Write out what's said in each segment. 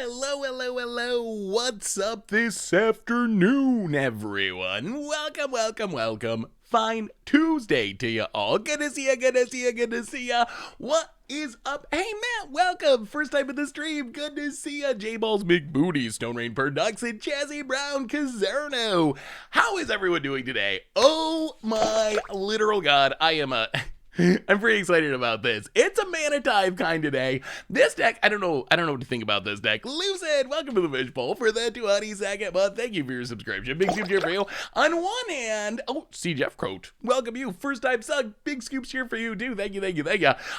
Hello, what's up this afternoon, everyone? Welcome. Fine Tuesday to you all. Good to see ya. What is up? Hey, Matt, welcome. First time in the stream. Good to see ya. J-Balls, McBooty, Stone Rain Production, Chazzy Brown, Kazerno. How is everyone doing today? Oh my literal god, I'm pretty excited about this. It's a mana Tithe kind of day. This deck, I don't know what to think about this deck. Lucid, welcome to the Fishbowl for the 22nd month. Thank you for your subscription. Big scoop cheer for you. On one hand, see Jeff Croat, welcome you. First time sub, big scoops here for you too. Thank you.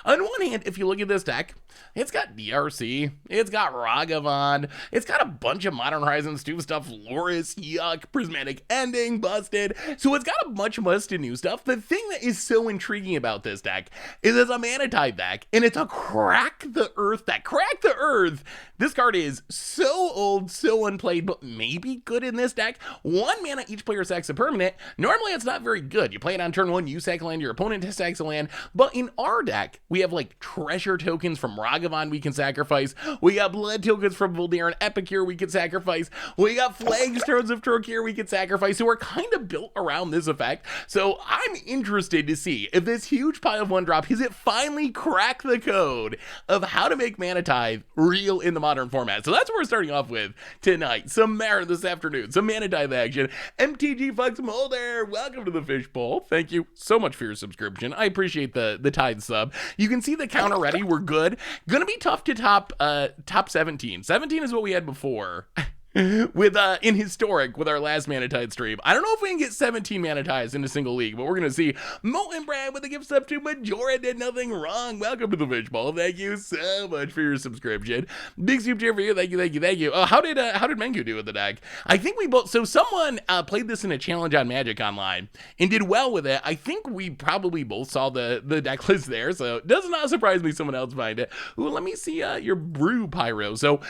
On one hand, if you look at this deck, it's got DRC, it's got Ragavan, it's got a bunch of Modern Horizons 2 stuff, Loris, yuck, Prismatic Ending, busted. So it's got a bunch of new stuff. The thing that is so intriguing about this deck is it's a mana Tithe deck, and it's a Crack the Earth deck. Crack the Earth! This card is so old, so unplayed, but maybe good in this deck. 1 mana, each player sacks a permanent. Normally it's not very good. You play it on turn 1, you sack a land, your opponent sacks a land. But in our deck, we have like treasure tokens from Ragavan we can sacrifice. We got blood tokens from Voldaren Epicure we can sacrifice. We got Flagstones of Trokir we can sacrifice. So we're kind of built around this effect. So I'm interested to see if this huge pile of 1-drop, is it finally crack the code of how to make mana Tithe real in the modern format. So that's what we're starting off with tonight. Some Mara this afternoon, some mana Tithe action. MTG Fox Mulder, welcome to the Fishbowl. Thank you so much for your subscription. I appreciate the Tithe sub. You can see the count already. We're good. Gonna be tough to top 17. 17 is what we had before. With in historic with our last mana Tithe stream. I don't know if we can get 17 mana Tithes in a single league, but we're gonna see. Molten Brad with the gift sub to Majora did nothing wrong. Welcome to the Fishbowl. Thank you so much for your subscription. Big soup cheer for you. Thank you. How did Mengu do with the deck? I think we both. So someone played this in a challenge on Magic Online and did well with it. I think we probably both saw the deck list there, so it does not surprise me someone else find it. Ooh, let me see your brew pyro. So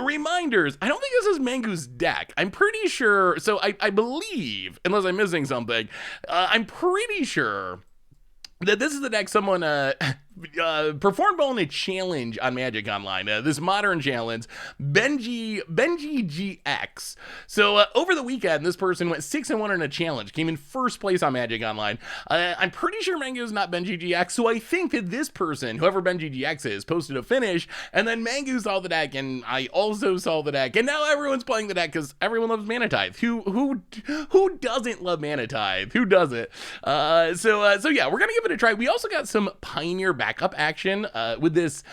reminders. I don't think this is Mengu's deck. I'm pretty sure, so I believe, unless I'm missing something, I'm pretty sure that this is the deck someone performed well in a challenge on Magic Online, this modern challenge, Benji GX. So over the weekend, this person went 6-1 in a challenge, came in first place on Magic Online. I'm pretty sure Mango is not Benji GX, so I think that this person, whoever Benji GX is, posted a finish, and then Mango saw the deck, and I also saw the deck, and now everyone's playing the deck because everyone loves Mana Tithe. Who doesn't love Mana Tithe? Who doesn't? So yeah, we're gonna give it a try. We also got some Pioneer backup action with this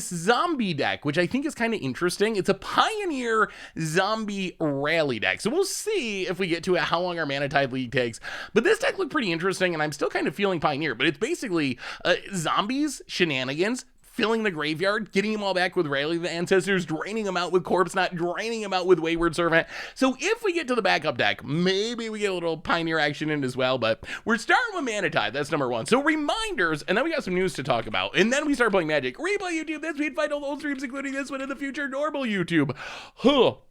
zombie deck, which I think is kind of interesting. It's a Pioneer zombie rally deck, so we'll see if we get to it how long our Mana Tithe league takes. But this deck looked pretty interesting, and I'm still kind of feeling Pioneer, but it's basically zombies, shenanigans, filling the graveyard, getting them all back with Rally the Ancestors, draining them out with Corpse Knot, draining them out with Wayward Servant. So if we get to the backup deck, maybe we get a little Pioneer action in as well, but we're starting with Mana Tithe. That's number 1. So reminders, and then we got some news to talk about, and then we start playing Magic. Replay YouTube this week, find all the old streams, including this one in the future, normal YouTube.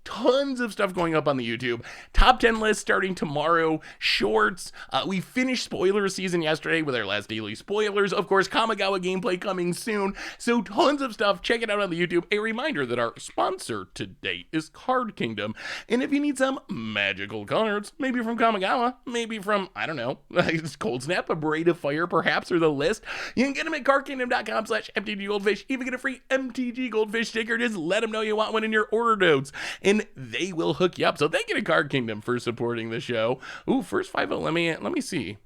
Tons of stuff going up on the YouTube. Top 10 list starting tomorrow. Shorts. We finished spoiler season yesterday with our last daily spoilers. Of course, Kamigawa gameplay coming soon. So tons of stuff. Check it out on the YouTube. A reminder that our sponsor to date is Card Kingdom. And if you need some magical cards, maybe from Kamigawa, maybe from, I don't know, Cold Snap, a Braid of Fire perhaps, or the list, you can get them at cardkingdom.com/MTG Goldfish. Even get a free MTG Goldfish sticker. Just let them know you want one in your order notes, and they will hook you up. So thank you to Card Kingdom for supporting the show. Ooh, first 5-0. Let me see.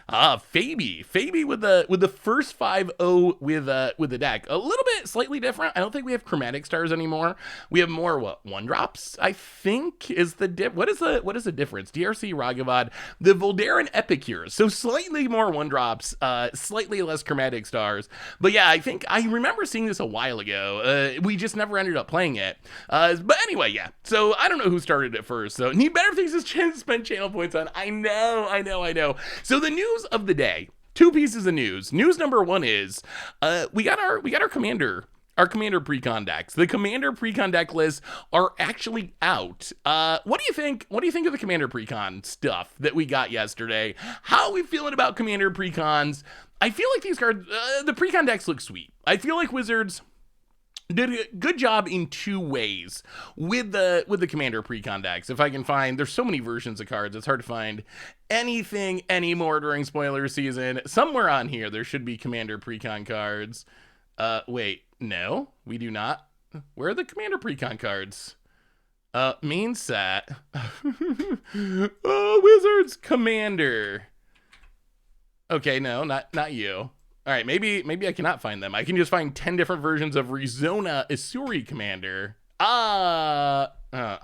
Fabi with the first 5-0 with the deck. A little bit slightly different. I don't think we have chromatic stars anymore. We have more 1-drops, I think, is the what is the difference? DRC Ragavan, the Voldaren Epicures. So slightly more 1-drops, slightly less chromatic stars. But yeah, I think I remember seeing this a while ago. We just never ended up playing it. But anyway, yeah. So I don't know who started it first. So need better things to spend channel points on. I know. So the news of the day, 2 pieces of news. News number 1 is we got our commander precon decks. The commander precon deck lists are actually out. What do you think of the commander precon stuff that we got yesterday? How are we feeling about commander precons? I feel like these cards, the precon decks look sweet. I feel like Wizards did a good job in two ways with the Commander Precon decks. If I can find, there's so many versions of cards, it's hard to find anything anymore during spoiler season. Somewhere on here, there should be Commander Precon cards. Wait, no, we do not. Where are the Commander Precon cards? Main set. Oh, Wizards Commander. Okay, no, not you. All right, maybe I cannot find them. I can just find 10 different versions of Rizona Isuri Commander. I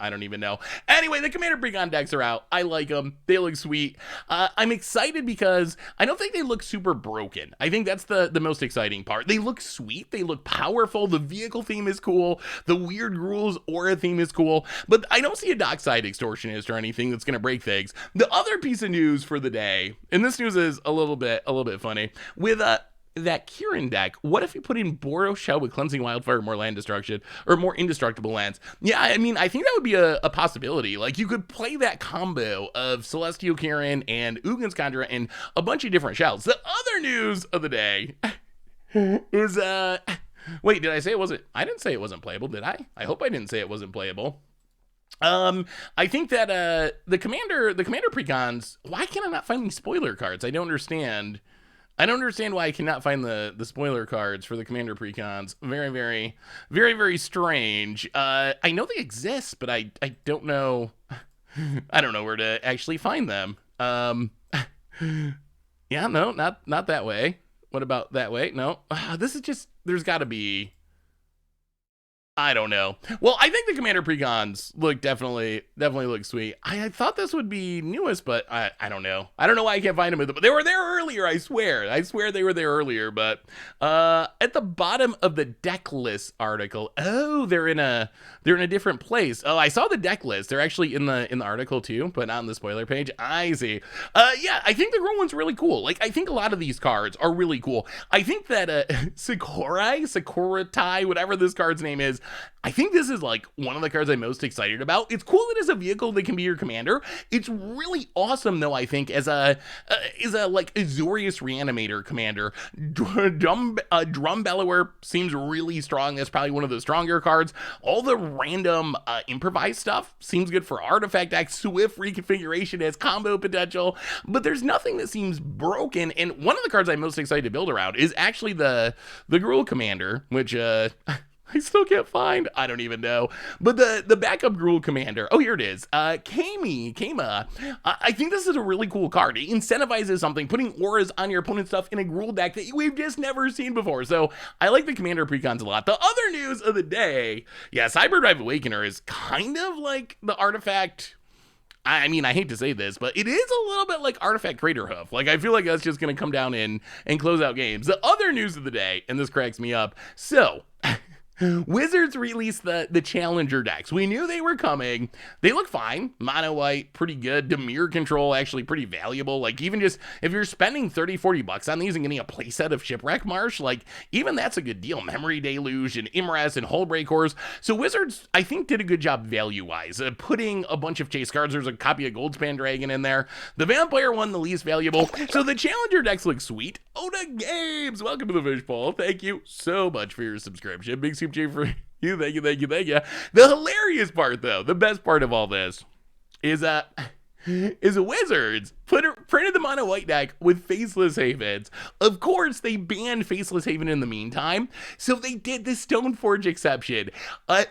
don't even know. Anyway, the Commander Precon decks are out. I like them. They look sweet. I'm excited because I don't think they look super broken. I think that's the most exciting part. They look sweet. They look powerful. The vehicle theme is cool. The weird rules aura theme is cool. But I don't see a dockside extortionist or anything that's going to break things. The other piece of news for the day, and this news is a little bit funny, with that Kieran deck, what if you put in Boros Shell with Cleansing Wildfire, more land destruction, or more indestructible lands? Yeah, I mean, I think that would be a possibility. Like, you could play that combo of Celestial Kieran and Ugin's Conjure and a bunch of different shells. The other news of the day is, wait, did I say it wasn't? I didn't say it wasn't playable, did I? I hope I didn't say it wasn't playable. I think that, the Commander Precons, why can I not find these spoiler cards? I don't understand why I cannot find the spoiler cards for the Commander Precons. Very strange. I know they exist, but I don't know. I don't know where to actually find them. Yeah, no, not that way. What about that way? No. This is just, there's got to be, I don't know. Well, I think the Commander Precons look definitely look sweet. I thought this would be newest, but I don't know. I don't know why I can't find them. But they were there earlier, I swear. I swear they were there earlier. But at the bottom of the deck list article, oh, they're in a different place. Oh, I saw the deck list. They're actually in the article too, but not on the spoiler page. I see. Yeah, I think the girl one's really cool. Like, I think a lot of these cards are really cool. I think that Sakura-Tai, whatever this card's name is, I think this is like one of the cards I'm most excited about. It's cool that as a vehicle that can be your commander. It's really awesome though, I think, as a like Azorius Reanimator commander. Drum Bellower seems really strong. That's probably one of the stronger cards. All the random improvised stuff seems good for artifact decks. Swift reconfiguration has combo potential, but there's nothing that seems broken. And one of the cards I'm most excited to build around is actually the Gruul Commander, which I still can't find. I don't even know. But the backup Gruul Commander. Oh, here it is. Kama. I think this is a really cool card. It incentivizes something, putting auras on your opponent's stuff in a Gruul deck that we've just never seen before. So I like the Commander Precons a lot. The other news of the day, yeah, Cyberdrive Awakener is kind of like the artifact. I mean, I hate to say this, but it is a little bit like Artifact Craterhoof. Like, I feel like that's just going to come down in and close out games. The other news of the day, and this cracks me up. So, Wizards released the Challenger decks. We knew they were coming. They look fine. Mono white, pretty good. Dimir control, actually pretty valuable. Like, even just, if you're spending 30, 40 bucks on these and getting a playset of Shipwreck Marsh, like, even that's a good deal. Memory Deluge and Imras and Hullbreakers. So Wizards, I think, did a good job value-wise, putting a bunch of chase cards. There's a copy of Goldspan Dragon in there. The Vampire one, the least valuable. So the Challenger decks look sweet. Oda Games, welcome to the Fishbowl. Thank you so much for your subscription. Big Soup J for you. Thank you. The hilarious part, though, the best part of all this is Wizards printed the mono white deck with Faceless Havens. Of course, they banned Faceless Haven in the meantime, so they did the Stoneforge exception.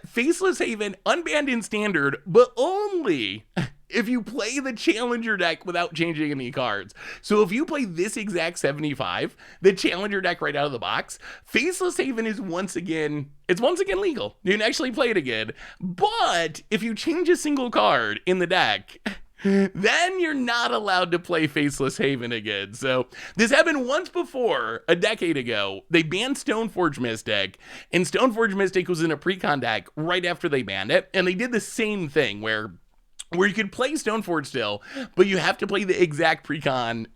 Faceless Haven unbanned in standard, but only if you play the Challenger deck without changing any cards. So if you play this exact 75, the Challenger deck right out of the box, Faceless Haven is once again legal. You can actually play it again. But if you change a single card in the deck, then you're not allowed to play Faceless Haven again. So this happened once before, a decade ago. They banned Stoneforge Mystic, and Stoneforge Mystic was in a precon deck right after they banned it. And they did the same thing where you could play Stoneforge still, but you have to play the exact precon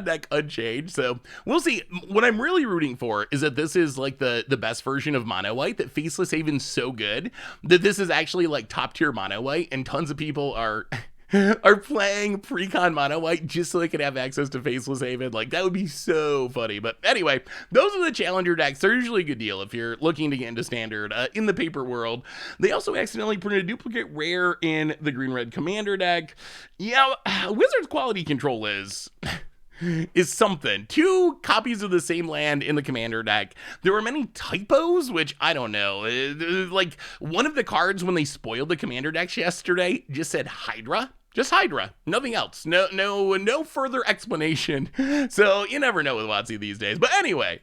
deck unchanged. So we'll see. What I'm really rooting for is that this is like the best version of mono white, that Faceless Haven's so good that this is actually like top tier mono white, and tons of people are are playing Precon Mono White just so they can have access to Faceless Haven. Like, that would be so funny. But anyway, those are the Challenger decks. They're usually a good deal if you're looking to get into Standard. In the paper world, they also accidentally printed a duplicate rare in the Green-Red Commander deck. Yeah, Wizards quality control is something. 2 copies of the same land in the Commander deck. There were many typos, which I don't know. Like, one of the cards when they spoiled the Commander decks yesterday just said Hydra. Just Hydra, nothing else. No further explanation. So you never know with WotC these days. But anyway,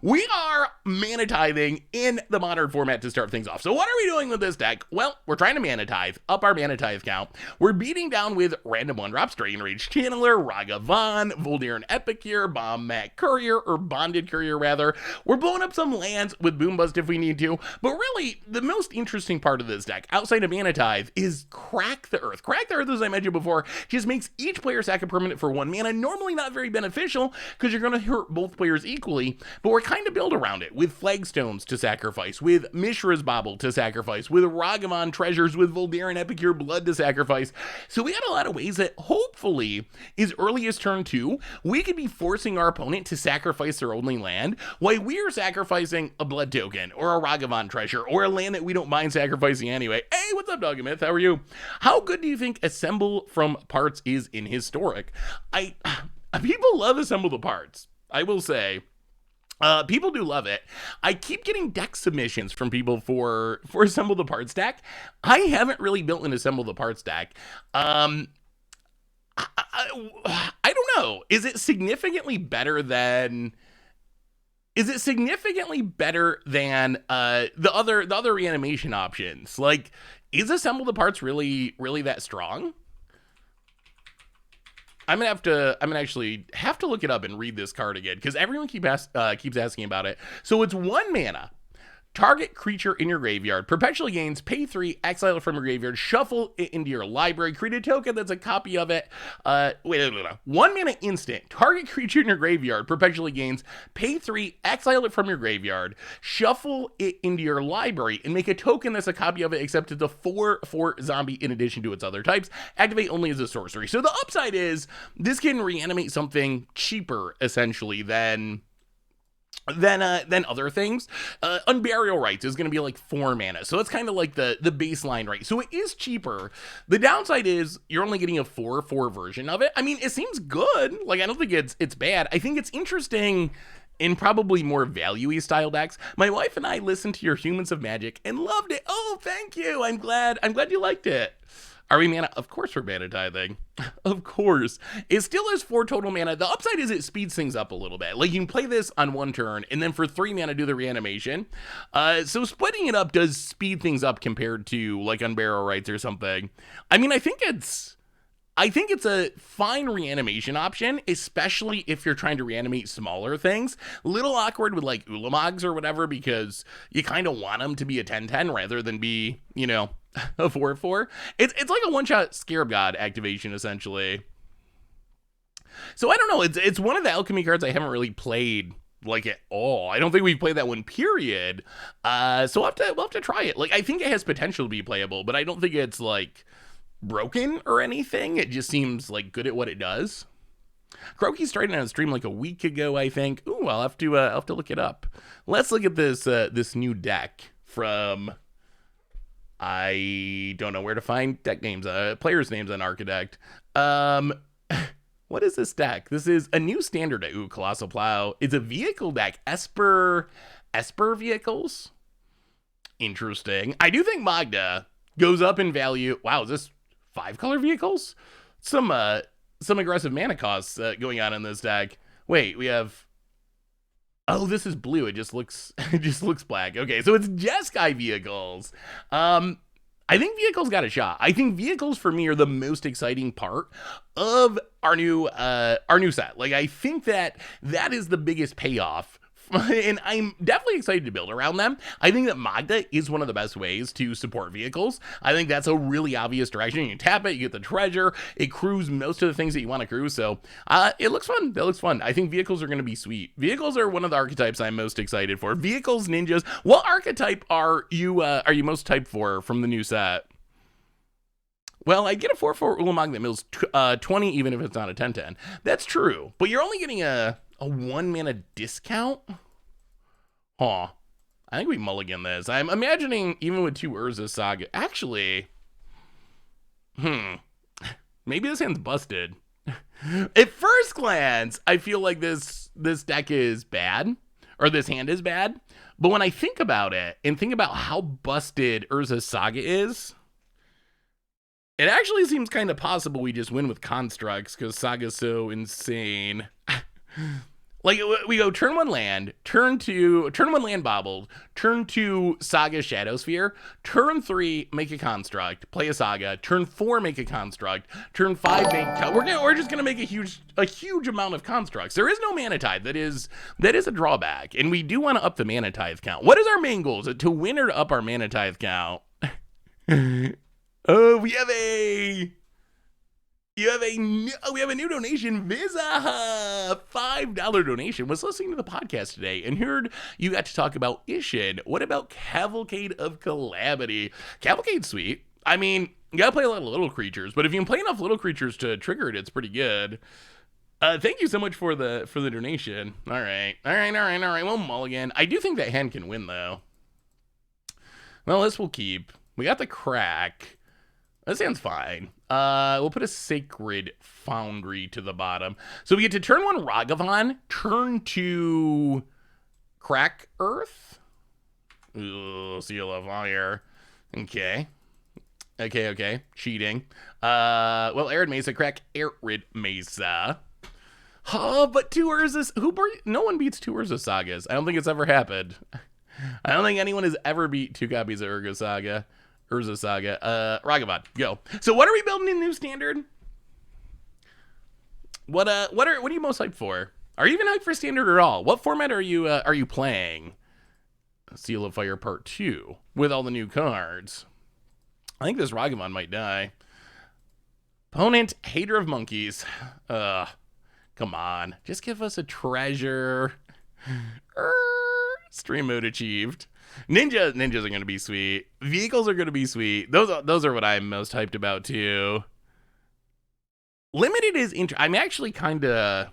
we are mana tithing in the modern format to start things off. So what are we doing with this deck? Well, we're trying to mana tithe, up our mana tithe count. We're beating down with random 1-drops, Dragon Rage Channeler, Ragavan, Voldarin Epicure, Bomb-Mat Courier, or Bonded Courier rather. We're blowing up some lands with Boom Bust if we need to. But really, the most interesting part of this deck, outside of mana tithe, is Crack the Earth. Crack the Earth, as I mentioned before, just makes each player sack a permanent for 1 mana. Normally not very beneficial because you're going to hurt both players equally, but we're kind of built around it with Flagstones to sacrifice, with Mishra's Bauble to sacrifice, with Ragavan Treasures, with Voldarin Epicure Blood to sacrifice. So we got a lot of ways that hopefully, as early as turn 2, we could be forcing our opponent to sacrifice their only land while we're sacrificing a Blood token or a Ragavan Treasure or a land that we don't mind sacrificing anyway. Hey, what's up, Dogamyth? How are you? How good do you think Assemble from Parts is in Historic? People love Assemble the Parts, I will say. People do love it. I keep getting deck submissions from people for Assemble the Parts deck. I haven't really built an Assemble the Parts deck. I don't know. Is it significantly better than the other reanimation options? Like, is Assemble the Parts really that strong? I'm gonna actually have to look it up and read this card again because everyone keeps asking about it. So it's 1 mana. Target creature in your graveyard perpetually gains, pay 3, exile it from your graveyard, shuffle it into your library, create a token that's a copy of it. 1 mana instant. Target creature in your graveyard perpetually gains, pay 3, exile it from your graveyard, shuffle it into your library, and make a token that's a copy of it, except it's a 4/4 zombie in addition to its other types. Activate only as a sorcery. So the upside is this can reanimate something cheaper, essentially, than other things. Unburial Rites is going to be like 4 mana, so it's kind of like the baseline, right? So it is cheaper. The downside is you're only getting a 4/4 version of it. I mean, it seems good. Like, I don't think it's bad. I think it's interesting in probably more value-y style decks. My wife and I listened to your Humans of Magic and loved it. Oh, thank you. I'm glad you liked it. Are we mana? Of course we're mana tithing. Of course. It still has 4 total mana. The upside is it speeds things up a little bit. Like, you can play this on 1 turn, and then for 3 mana do the reanimation. So splitting it up does speed things up compared to, like, Unburial Rites or something. I mean, I think it's a fine reanimation option, especially if you're trying to reanimate smaller things. A little awkward with, like, Ulamogs or whatever, because you kind of want them to be a 10/10 rather than be, a 4/4. It's like a one-shot Scarab God activation, essentially. So I don't know. It's one of the alchemy cards I haven't really played, like, at all. I don't think we've played that one, period. So we'll have to try it. Like, I think it has potential to be playable, but I don't think it's, like, broken or anything. It just seems, like, good at what it does. Croaky started on a stream like a week ago, I think. Ooh, I'll have to look it up. Let's look at this new deck from... I don't know where to find deck names, players' names on Architect. What is this deck? This is a new standard. Ooh, Colossal Plow. It's a vehicle deck. Esper vehicles? Interesting. I do think Magda goes up in value. Wow, is this 5-color vehicles? Some aggressive mana costs going on in this deck. Wait, we have... Oh, this is blue. It just looks black. Okay, so it's Jeskai vehicles. I think vehicles got a shot. I think vehicles for me are the most exciting part of our new set. Like, I think that is the biggest payoff. And I'm definitely excited to build around them. I think that Magda is one of the best ways to support vehicles. I think that's a really obvious direction. You can tap it, you get the treasure, it crews most of the things that you want to crew. So it looks fun. That looks fun. I think vehicles are going to be sweet. Vehicles are one of the archetypes I'm most excited for. Vehicles, ninjas. What archetype are you most typed for from the new set? Well, I get a 4/4 Ulamog that mills 20 even if it's not a 10/10. That's true, but you're only getting a 1 mana discount? Huh. I think we mulligan this. I'm imagining even with 2 Urza Saga. Actually, maybe this hand's busted. At first glance, I feel like this deck is bad, or this hand is bad. But when I think about it and think about how busted Urza Saga is, it actually seems kind of possible we just win with constructs because Saga's so insane. Like, we go turn 1 land, turn 1 land bobbled, turn 2 Saga Shadowsphere, turn 3 make a construct, play a Saga, turn 4 make a construct, turn 5 make. We're just gonna make a huge amount of constructs. There is no Mana Tithe. That is a drawback, and we do want to up the Mana Tithe count. What is our main goal? Is it to win or to up our Mana Tithe count? Oh, we have a new donation, Viza, $5 donation. Was listening to the podcast today and heard you got to talk about Ishin. What about Cavalcade of Calamity? Cavalcade's sweet. I mean, you gotta play a lot of little creatures, but if you can play enough little creatures to trigger it, it's pretty good. Thank you so much for the donation. All right. Well, mulligan. I do think that hand can win though. Well, this will keep. We got the crack. That sounds fine. We'll put a Sacred Foundry to the bottom. So we get to turn 1 Ragavan, turn 2 Crack Earth. Ooh, Seal of Fire. Okay. Cheating. Well, Arid Mesa, crack Arid Mesa. But 2 Urzas. No one beats 2 Urza Sagas. I don't think it's ever happened. I don't think anyone has ever beat 2 copies of Urza Saga. Ragavan, go. So what are we building in New Standard? What are you most hyped for? Are you even hyped for Standard at all? What format are you playing? Seal of Fire Part 2 with all the new cards. I think this Ragavan might die. Opponent, hater of monkeys. Come on, just give us a treasure. Stream mode achieved. Ninjas are going to be sweet. Vehicles are going to be sweet. Those are what I'm most hyped about too. Limited is I'm actually kind of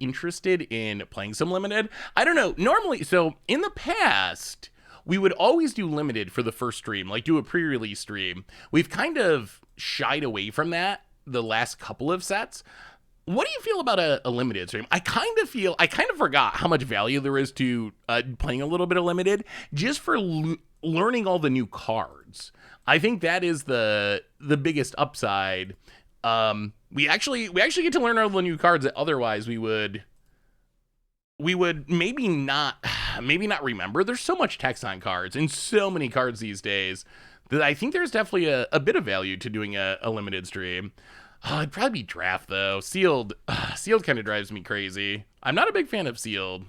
interested in playing some limited. I don't know. Normally, so in the past, we would always do limited for the first stream, like do a pre-release stream. We've kind of shied away from that the last couple of sets. What do you feel about a limited stream? I kind of forgot how much value there is to playing a little bit of limited just for learning all the new cards. I think that is the biggest upside. We actually get to learn all the new cards that otherwise we would maybe not remember. There's so much text on cards and so many cards these days that I think there's definitely a bit of value to doing a limited stream. It'd probably be draft though. Sealed kind of drives me crazy. I'm not a big fan of sealed.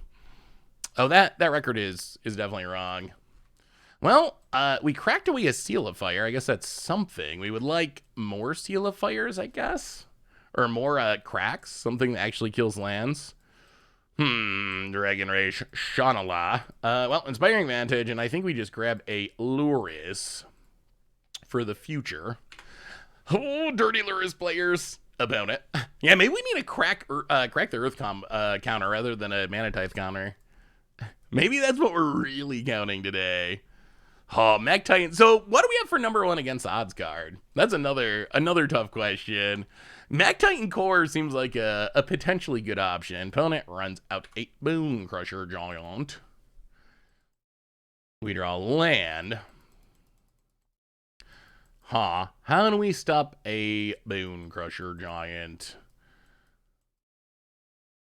Oh, that record is definitely wrong. Well, we cracked away a Seal of Fire. I guess that's something. We would like more Seal of Fires, I guess, or more cracks. Something that actually kills lands. Dragon Rage, Shanala. Well, Inspiring Vantage, and I think we just grab a Luris for the future. Oh, dirty Luris players. About it. Yeah, maybe we need a crack the Earth counter rather than a Mana Tithe counter. Maybe that's what we're really counting today. Oh, Mech Titan. So what do we have for number 1 against the odds card? That's another tough question. Mech Titan Core seems like a potentially good option. Opponent runs out 8 Bone Crusher Giant. We draw land. How do we stop a Bone Crusher Giant?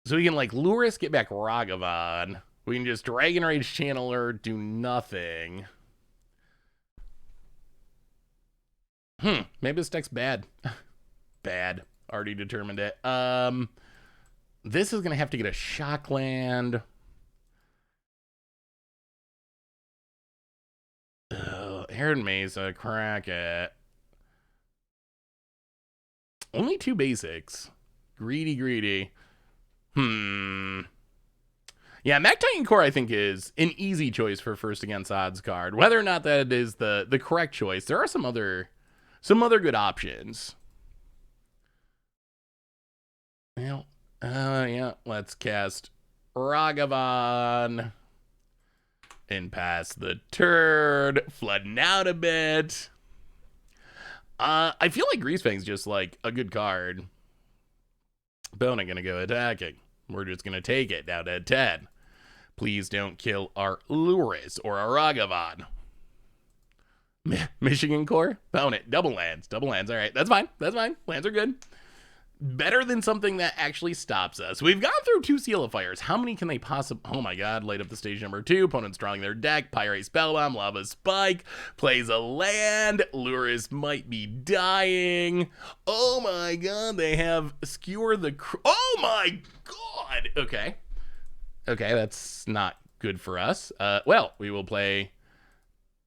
So we can like Luris, get back Ragavan. We can just Dragon Rage Channeler, do nothing. Maybe this deck's bad. Bad. Already determined it. This is gonna have to get a shock land. Arid Mesa, crack it. Only 2 basics. Greedy. Yeah, Mac Titan Core I think is an easy choice for first against odds card. Whether or not that is the correct choice, there are some other good options. Well, yeah, let's cast Ragavan and pass the turn, flooding out a bit. I feel like Greasefang's just like a good card. Opponent gonna go attacking. We're just gonna take it down to 10. Please don't kill our Luris or our Ragavan. Michigan Core? Opponent, double lands. All right, that's fine. Lands are good. Better than something that actually stops us. We've gone through 2 Seal of Fires. How many can they possibly... Oh my god, light up the stage number 2. Opponent's drawing their deck. Pyrite Spellbomb, Lava Spike. Plays a land. Luris might be dying. Oh my god, they have Skewer the... Oh my god! Okay, that's not good for us. Well, we will play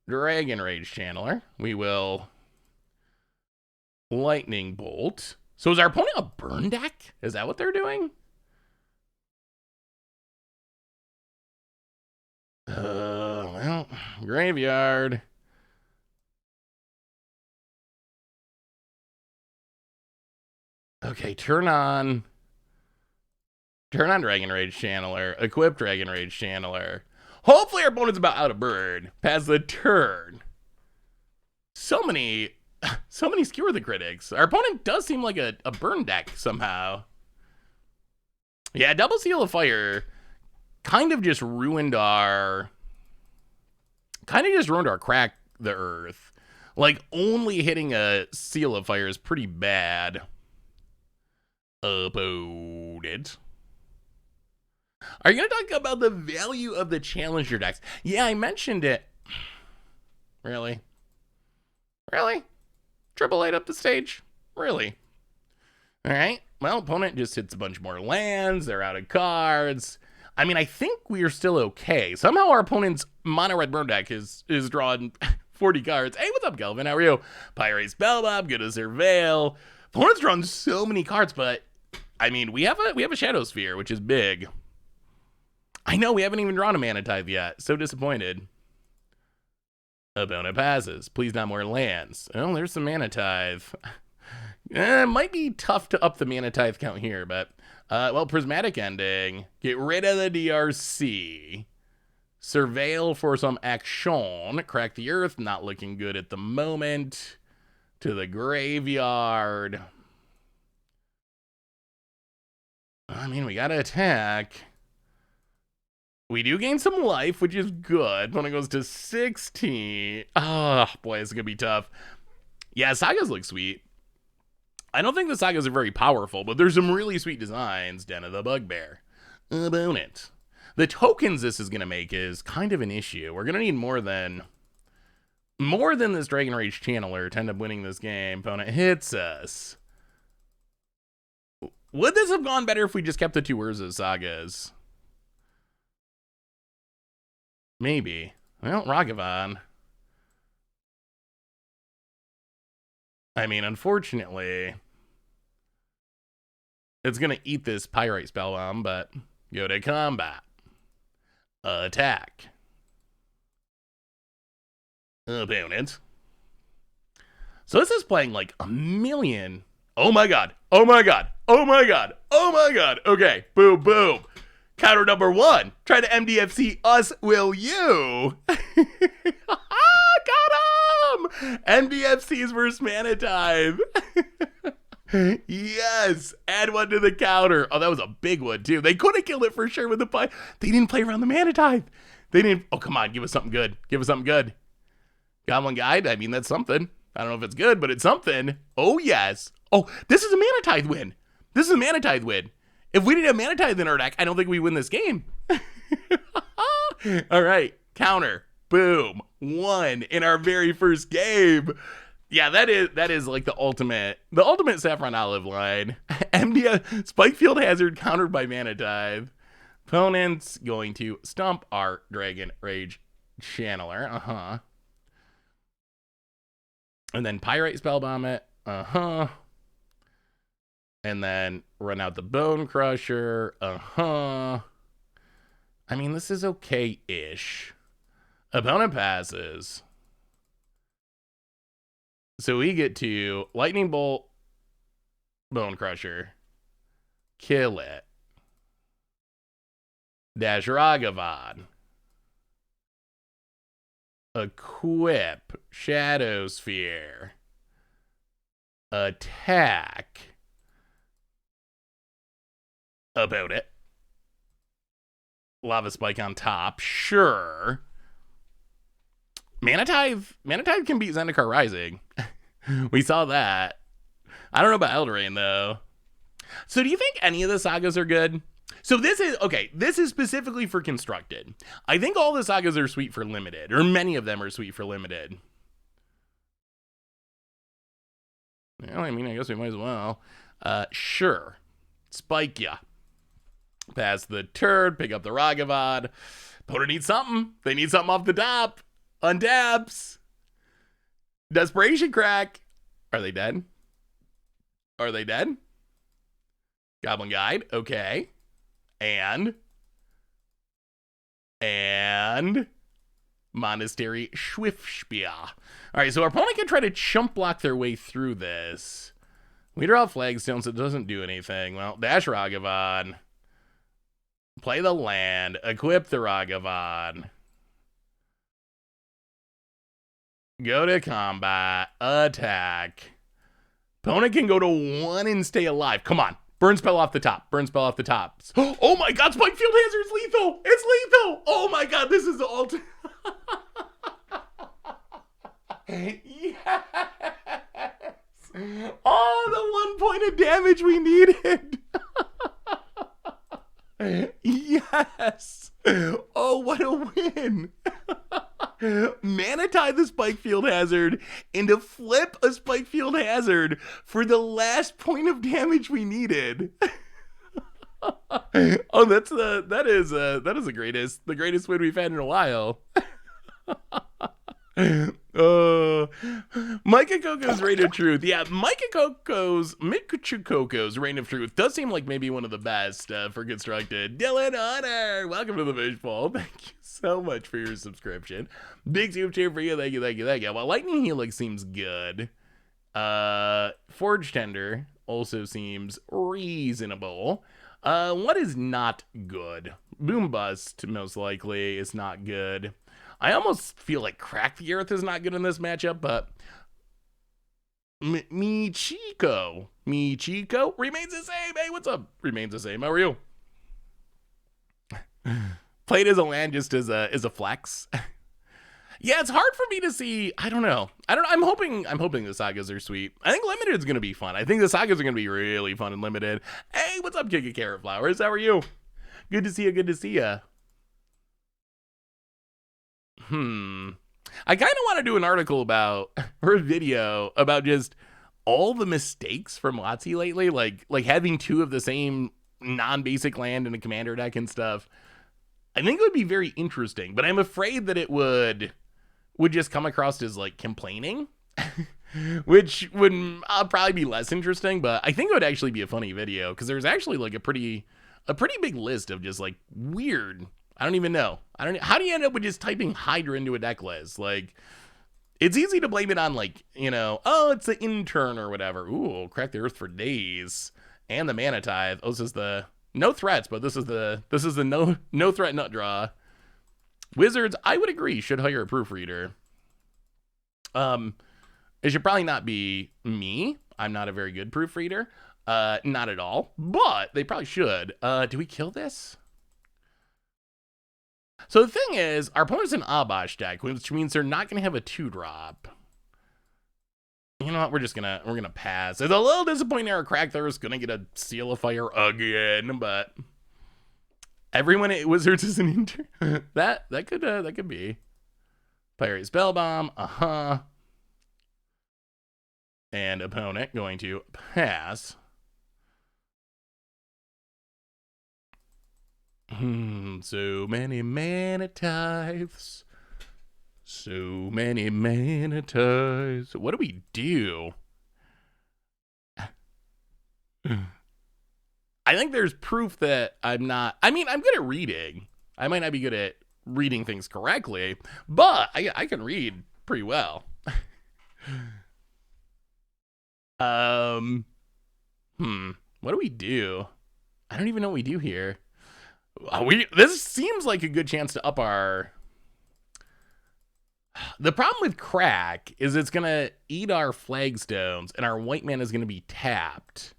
Dragon Rage Channeler. We will Lightning Bolt. So is our opponent a burn deck? Is that what they're doing? Well, graveyard. Okay, turn on Dragon Rage Channeler. Equip Dragon Rage Channeler. Hopefully our opponent's about out of burn. Pass the turn. So many Skewer the Critics. Our opponent does seem like a burn deck somehow. Yeah, double Seal of Fire kind of just ruined our Crack the Earth. Like, only hitting a Seal of Fire is pretty bad. Opponent. Are you going to talk about the value of the Challenger decks? Yeah, I mentioned it. Really? Triple 8 up the stage? Really? Alright, well, opponent just hits a bunch more lands, they're out of cards. I mean, I think we are still okay. Somehow our opponent's mono red burn deck is drawing 40 cards. Hey, what's up, Kelvin? How are you? Pyrite Spellbomb, good as Surveil. Opponent's drawn so many cards, but I mean, we have a Shadow Sphere, which is big. I know, we haven't even drawn a Mana Tithe yet. So disappointed. Opponent passes. Please not more lands. Oh, there's some Mana Tithe. It might be tough to up the Mana Tithe count here, but... well, Prismatic Ending. Get rid of the DRC. Surveil for some action. Crack the Earth. Not looking good at the moment. To the graveyard. I mean, we gotta attack. We do gain some life, which is good. When it goes to 16. Oh, boy, this is going to be tough. Yeah, Sagas look sweet. I don't think the Sagas are very powerful, but there's some really sweet designs. Den of the Bugbear. Opponent. The tokens this is going to make is kind of an issue. We're going to need more than this Dragon Rage Channeler to end up winning this game. Opponent hits us. Would this have gone better if we just kept the 2 Urza Sagas? Maybe. Well, Ragavan. I mean, unfortunately, it's going to eat this Pyrite Spellbomb, but go to combat. Attack. Opponent. So this is playing like a million. Oh my god. Okay, boom, boom. Counter number 1. Try to MDFC us, will you? Got him! MDFCs versus Mana Tithe. Yes! Add 1 to the counter. Oh, that was a big one, too. They could have killed it for sure with the play. They didn't play around the Mana Tithe. They didn't... Oh, come on. Give us something good. Goblin Guide? I mean, that's something. I don't know if it's good, but it's something. Oh, yes. Oh, this is a Mana Tithe win. If we didn't have Mana Tithe in our deck, I don't think we win this game. All right, counter, boom, 1 in our very first game. Yeah, that is like the ultimate Saffron Olive line. MDF Spikefield Hazard countered by Mana Tithe. Opponent's going to stump our Dragon Rage Channeler. And then Pyrite Spellbomb it. And then run out the Bone Crusher. I I mean, this is okay-ish. Opponent passes. So we get to Lightning Bolt, Bone Crusher, kill it. Dash Ragavan. Equip Shadow Sphere. Attack. About it. Lava Spike on top. Sure. Mana Tithe can beat Zendikar Rising. We saw that. I don't know about Eldraine, though. So do you think any of the sagas are good? So this is specifically for Constructed. I think all the sagas are sweet for Limited, or many of them are sweet for Limited. Well, I mean, I guess we might as well. Sure. Spike ya. Pass the turd, pick up the Ragavan. Opponent needs something. They need something off the top. Untaps. Desperation Crack. Are they dead? Are they dead? Goblin Guide. Okay. And Monastery Schwiffspear. All right, so our opponent can try to chump block their way through this. We draw Flagstones, it doesn't do anything. Well, Dash Ragavan. Play the land. Equip the Ragavan. Go to combat. Attack. Opponent can go to 1 and stay alive. Come on. Burn spell off the top. Burn spell off the top. Oh my god, Spike Field Hazard's lethal. It's lethal. Oh my god, this is all. Yes. Oh, the 1 point of damage we needed. Yes. Oh, what a win. Mana Tithe the Spike Field Hazard and to flip a Spike Field Hazard for the last point of damage we needed. Oh, that is the greatest win we've had in a while. Micah Coco's Reign of Truth. Yeah, Micah Coco's Reign of Truth does seem like maybe one of the best for Constructed. Dylan Honor, welcome to the Fishbowl. Thank you so much for your subscription. Big super cheer for you. Thank you. Well, Lightning Helix seems good. Forge Tender also seems reasonable. What is not good? Boom Bust, most likely, is not good. I almost feel like Crack the Earth is not good in this matchup, but Michiko remains the same. Hey, what's up? Remains the same. How are you? Played as a land, just as a flex. Yeah, it's hard for me to see. I don't know. I'm hoping the sagas are sweet. I think Limited is gonna be fun. I think the sagas are gonna be really fun and Limited. Hey, what's up, Kiki Carrot Flowers? How are you? Good to see you. Good to see you. I kind of want to do an article about, or a video about just all the mistakes from WotC lately, like having 2 of the same non-basic land in a commander deck and stuff. I think it would be very interesting, but I'm afraid that it would just come across as like complaining, which would probably be less interesting, but I think it would actually be a funny video because there's actually like a pretty big list of just like weird. I don't even know. How do you end up with just typing Hydra into a deck list? Like, it's easy to blame it on like, oh, it's the intern or whatever. Ooh, Crack the Earth for days. And the Mana Tithe. Oh, this is the no threats, but this is the no threat nut draw. Wizards, I would agree, should hire a proofreader. It should probably not be me. I'm not a very good proofreader. Not at all. But they probably should. Do we kill this? So the thing is, our opponent's an Abash deck, which means they're not going to have a 2-drop. You know what? We're gonna pass. It's a little disappointing our Crack Thirst gonna get a Seal of Fire again, but everyone at Wizards is an intern. that could be. Pirate Spellbomb, and opponent going to pass. So many Mana Tithes. So many Mana Tithes. What do we do? I think there's proof that I'm not. I mean, I'm good at reading. I might not be good at reading things correctly, but I can read pretty well. um, what do we do? I don't even know what we do here. This seems like a good chance to up our. The problem with crack is it's gonna eat our flagstones, and our white mana is gonna be tapped,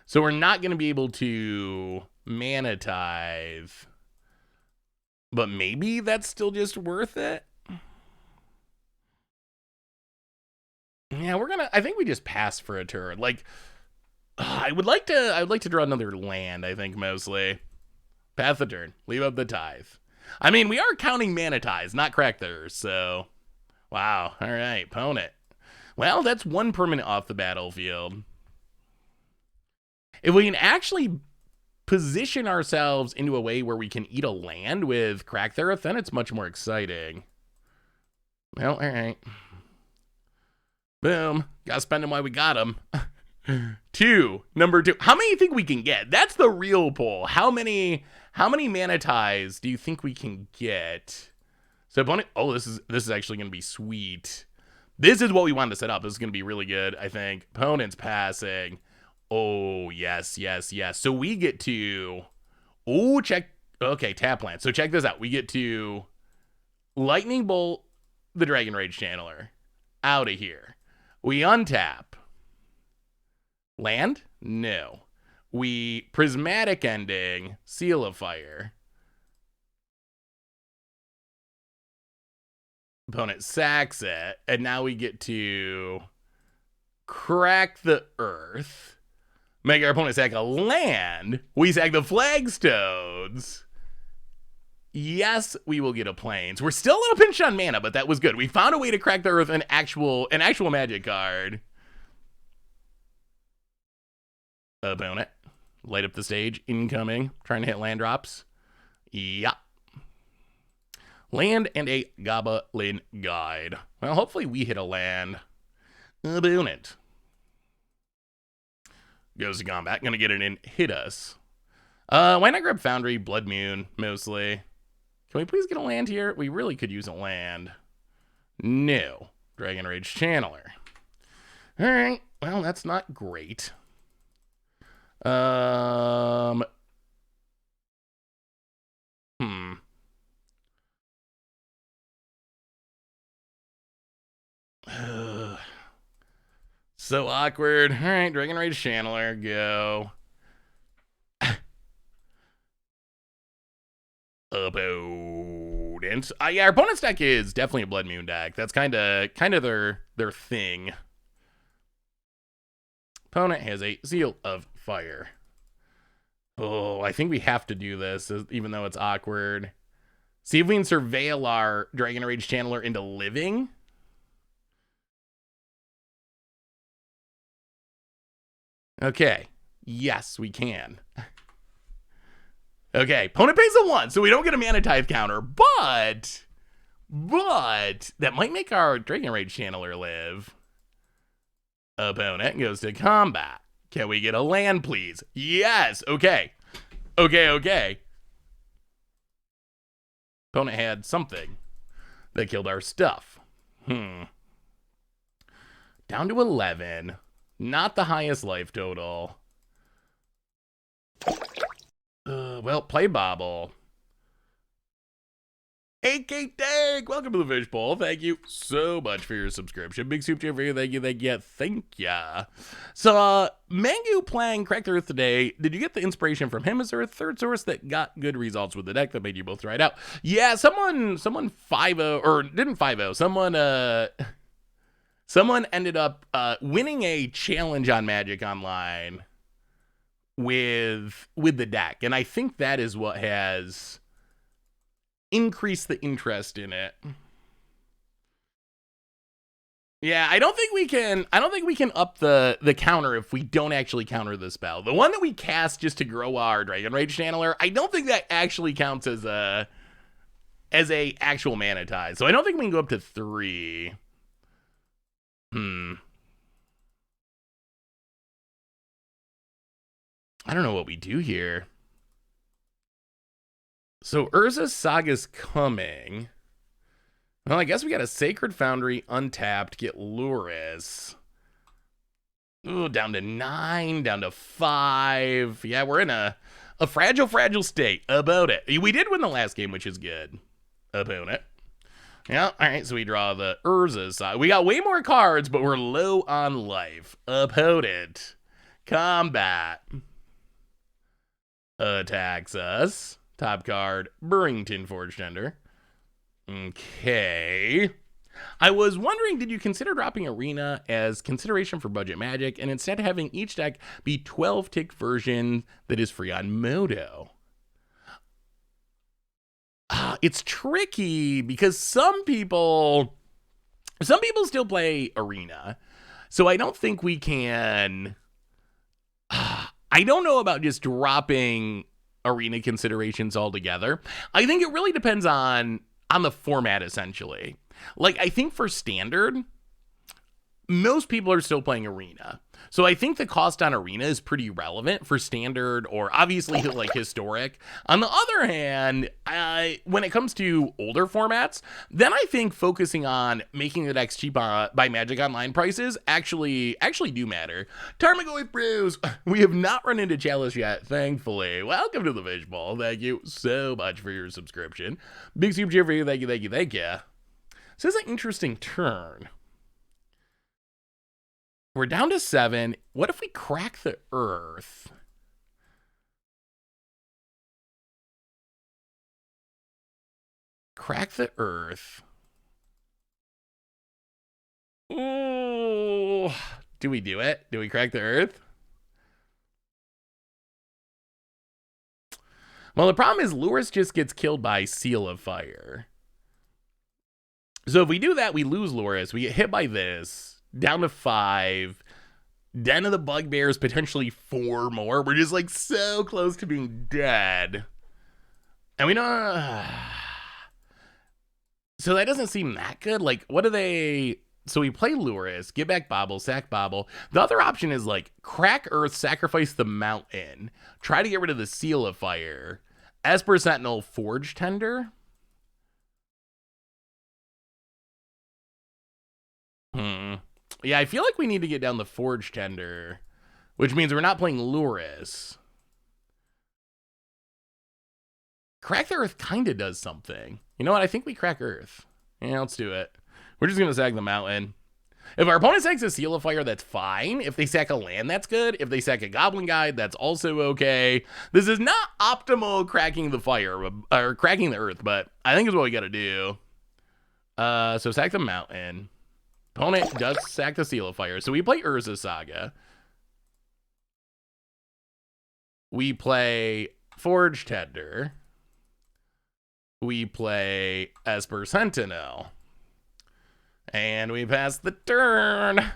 so we're not gonna be able to mana tithe. But maybe that's still just worth it. Yeah, I think we just pass for a turn. Like, I would like to draw another land. I think mostly pass the turn, leave up the tithe. I mean, we are counting mana ties, not crack theirs. So, wow. All right, opponent. Well, that's one permanent off the battlefield. If we can actually position ourselves into a way where we can eat a land with Crack Theraph, then it's much more exciting. Well, all right. Boom. Gotta spend them while we got them. Number two. How many do you think we can get? That's the real poll. How many mana ties do you think we can get? So opponent. Oh, this is actually gonna be sweet. This is what we wanted to set up. This is gonna be really good, I think. Opponent's passing. Oh, yes. So we get to. Oh, check. Okay, tap land. So check this out. We get to Lightning Bolt the Dragon Rage Channeler. Out of here. We untap. Land? No. We Prismatic Ending, Seal of Fire. Opponent sacks it, and now we get to Crack the Earth. Make our opponent sack a land. We sack the Flagstones. Yes, we will get a Plains. We're still a little pinched on mana, but that was good. We found a way to crack the Earth, an actual Magic card. Opponent, light up the stage. Incoming. Trying to hit land drops. Yeah. Land and a Goblin Guide. Well, hopefully we hit a land. Opponent goes to combat. Gonna get it in. Hit us. Why not grab Foundry, Blood Moon, mostly? Can we please get a land here? We really could use a land. No. Dragon Rage Channeler. Alright. Well, that's not great. So awkward. Alright, Dragon Rage Channeler, go. Opponent. Yeah, our opponent's deck is definitely a Blood Moon deck. That's kind of their thing. Opponent has a Seal of Fire. Oh, I think we have to do this, even though it's awkward. See if we can surveil our Dragon Rage Channeler into living. Okay. Yes, we can. Okay, opponent pays a 1, so we don't get a mana tithe counter, but that might make our Dragon Rage Channeler live. Opponent goes to combat. Can we get a land, please? Yes, okay. Okay. Opponent had something that killed our stuff. Down to 11. Not the highest life total. Well, play Bobble. AK Tag, welcome to the Fish Bowl. Thank you so much for your subscription. Big soup for you. Thank you. So, Mangu playing Crack the Earth today. Did you get the inspiration from him as our third source that got good results with the deck that made you both try it out? Yeah, someone 5-0, or didn't 5-0. Someone ended up winning a challenge on Magic Online with the deck, and I think that is what has increased the interest in it. Yeah, I don't think we can up the counter if we don't actually counter the spell. The one that we cast just to grow our Dragon Rage Channeler, I don't think that actually counts as a actual mana tithe. So I don't think we can go up to 3. I don't know what we do here. So Urza's Saga's coming. Well, I guess we got a Sacred Foundry untapped, get Luris. Ooh, down to 9, down to 5. Yeah, we're in a fragile state about it. We did win the last game, which is good. Opponent. Yeah, all right, so we draw the Urza's side. We got way more cards, but we're low on life. Opponent. Combat. Attacks us. Top card, Burrington Forge Tender. Okay. I was wondering, did you consider dropping Arena as consideration for budget Magic and instead having each deck be 12-tick version that is free on Moto? It's tricky because some people still play Arena. So I don't think we can. I don't know about just dropping Arena considerations altogether. I think it really depends on the format, essentially. Like, I think for Standard, most people are still playing Arena. So I think the cost on Arena is pretty relevant for Standard or obviously like Historic. On the other hand, when it comes to older formats, then I think focusing on making the decks cheap by Magic Online prices actually do matter. Tarmogoyf Brews, we have not run into Chalice yet, thankfully. Welcome to the Fishbowl. Thank you so much for your subscription. Big super cheer for you. Thank you. So this is an interesting turn. We're down to 7. What if we crack the Earth? Crack the Earth. Ooh. Do we do it? Do we crack the Earth? Well, the problem is Luris just gets killed by Seal of Fire. So if we do that, we lose Luris. We get hit by this. Down to 5. Den of the Bugbears, potentially 4 more. We're just like so close to being dead. And we don't. So that doesn't seem that good. Like, what do they. So we play Luris, get back Bobble, sack Bobble. The other option is like crack Earth, sacrifice the Mountain, try to get rid of the Seal of Fire. Esper Sentinel, Forge Tender. Yeah, I feel like we need to get down the Forge Tender, which means we're not playing Luris. Crack the Earth kind of does something. You know what? I think we crack Earth. Yeah, let's do it. We're just going to sack the Mountain. If our opponent sacks a Seal of Fire, that's fine. If they sack a land, that's good. If they sack a Goblin Guide, that's also okay. This is not optimal cracking the fire, or cracking the Earth, but I think is what we got to do. So sack the Mountain. Opponent does sack the Seal of Fire. So we play Urza's Saga. We play Forge Tender. We play Esper Sentinel. And we pass the turn. All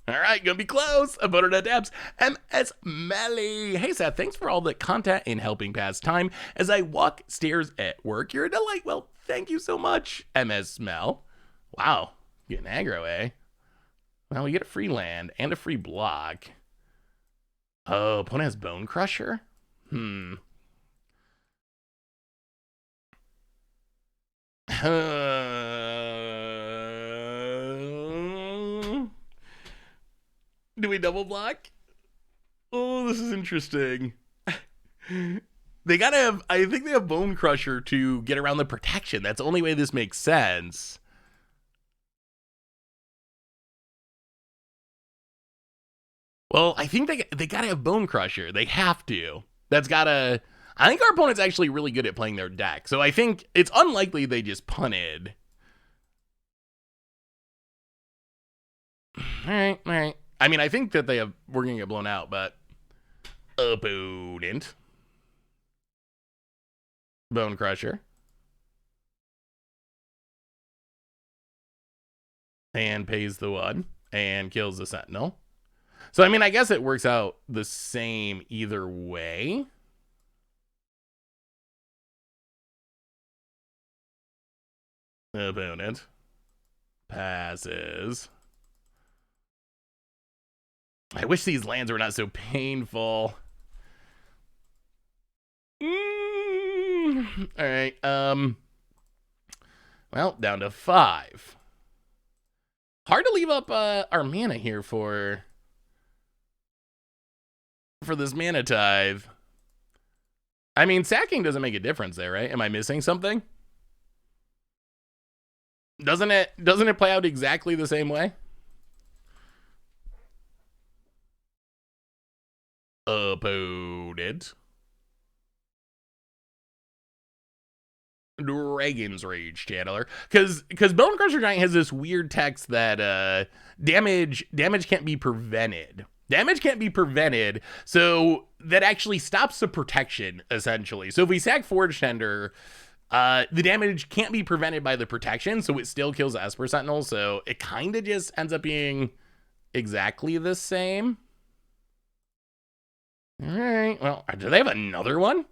right, gonna be close. Opponent adapts. MS Melly. Hey, Seth, thanks for all the content and helping pass time as I walk stairs at work. You're a delight. Well, thank you so much, MS Smell. Wow. Getting aggro, eh? Well, we get a free land and a free block. Oh, opponent has Bone Crusher? Do we double block? Oh, this is interesting. They gotta have, I think they have Bone Crusher to get around the protection. That's the only way this makes sense. Well, I think they gotta have Bone Crusher. They have to. That's gotta. I think our opponent's actually really good at playing their deck. So I think it's unlikely they just punted. All right. I mean, I think that we're gonna get blown out, but opponent. Bone Crusher. And pays the 1 and kills the Sentinel. So, I mean, I guess it works out the same either way. Opponent passes. I wish these lands were not so painful. All right. Well, down to 5. Hard to leave up our mana here for this mana tithe. I mean, sacking doesn't make a difference there, right? Am I missing something? Doesn't it play out exactly the same way? Opponent. Dragon's Rage Channeler. Because Bone Crusher Giant has this weird text that damage can't be prevented. Damage can't be prevented, so that actually stops the protection, essentially. So if we sack Forge Tender, the damage can't be prevented by the protection, so it still kills Esper Sentinel, so it kind of just ends up being exactly the same. All right, well, do they have another one?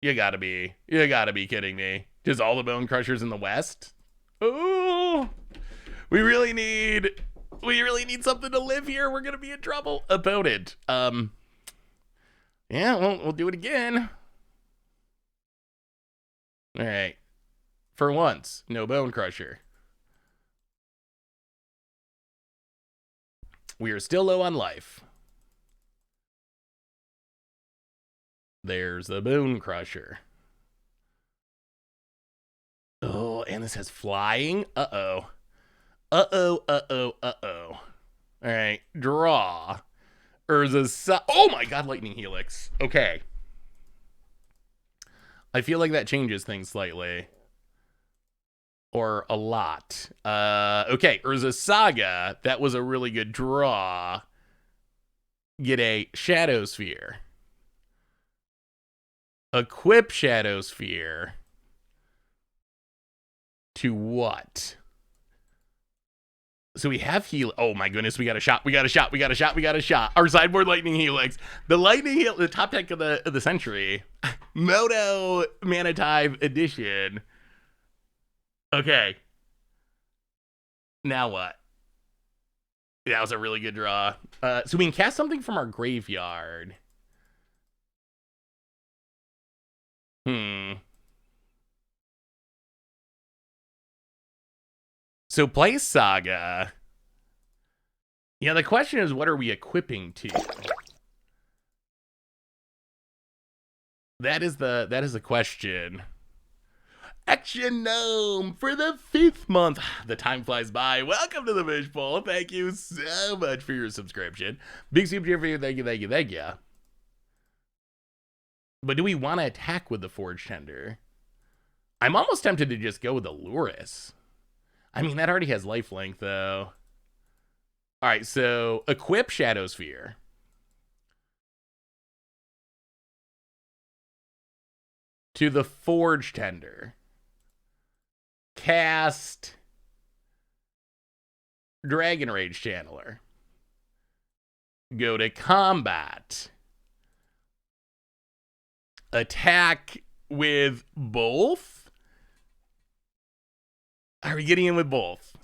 You gotta be kidding me. Just all the Bone Crushers in the West? Oh, we really need something to live here. We're gonna be in trouble. Opponent. Yeah, we'll do it again. All right. For once, no Bone Crusher. We are still low on life. There's the Bone Crusher. Oh, and this has flying. Uh-oh. All right, draw. Oh my god, Lightning Helix. Okay. I feel like that changes things slightly. Or a lot. Okay, Urza Saga. That was a really good draw. Get a Shadow Sphere. Equip Shadow Sphere. To what? So we have Oh my goodness, we got a shot. Our sideboard Lightning Helix. The top deck of the century. Moto Mana Tithe edition. Okay. Now what? That was a really good draw. So we can cast something from our graveyard. So play Saga. Yeah, the question is, what are we equipping to? That is the question. Action Gnome for the 5th month. The time flies by. Welcome to the Fishbowl. Thank you so much for your subscription. Big super cheer for you. Thank you. But do we want to attack with the Forge Tender? I'm almost tempted to just go with the Luris. I mean, that already has lifelink, though. All right, so equip Shadow Sphere. To the Forge Tender. Cast Dragon Rage Channeler. Go to combat. Attack with both? Are we getting in with both?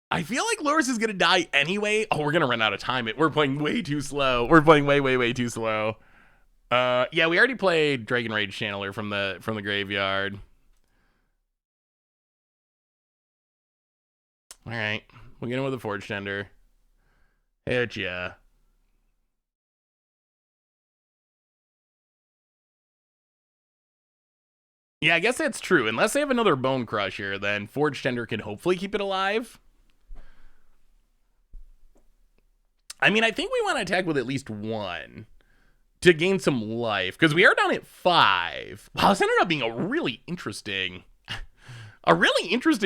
I feel like Loris is going to die anyway. Oh, we're going to run out of time. We're playing way too slow. We're playing way too slow. Yeah, we already played Dragon Rage Channeler from the graveyard. All right. We'll get in with the Forge Tender. Hit ya. Yeah, I guess that's true. Unless they have another Bone Crusher, then Forge Tender can hopefully keep it alive. I mean, I think we want to attack with at least one to gain some life, because we are down at 5. Wow, this ended up being a really interesting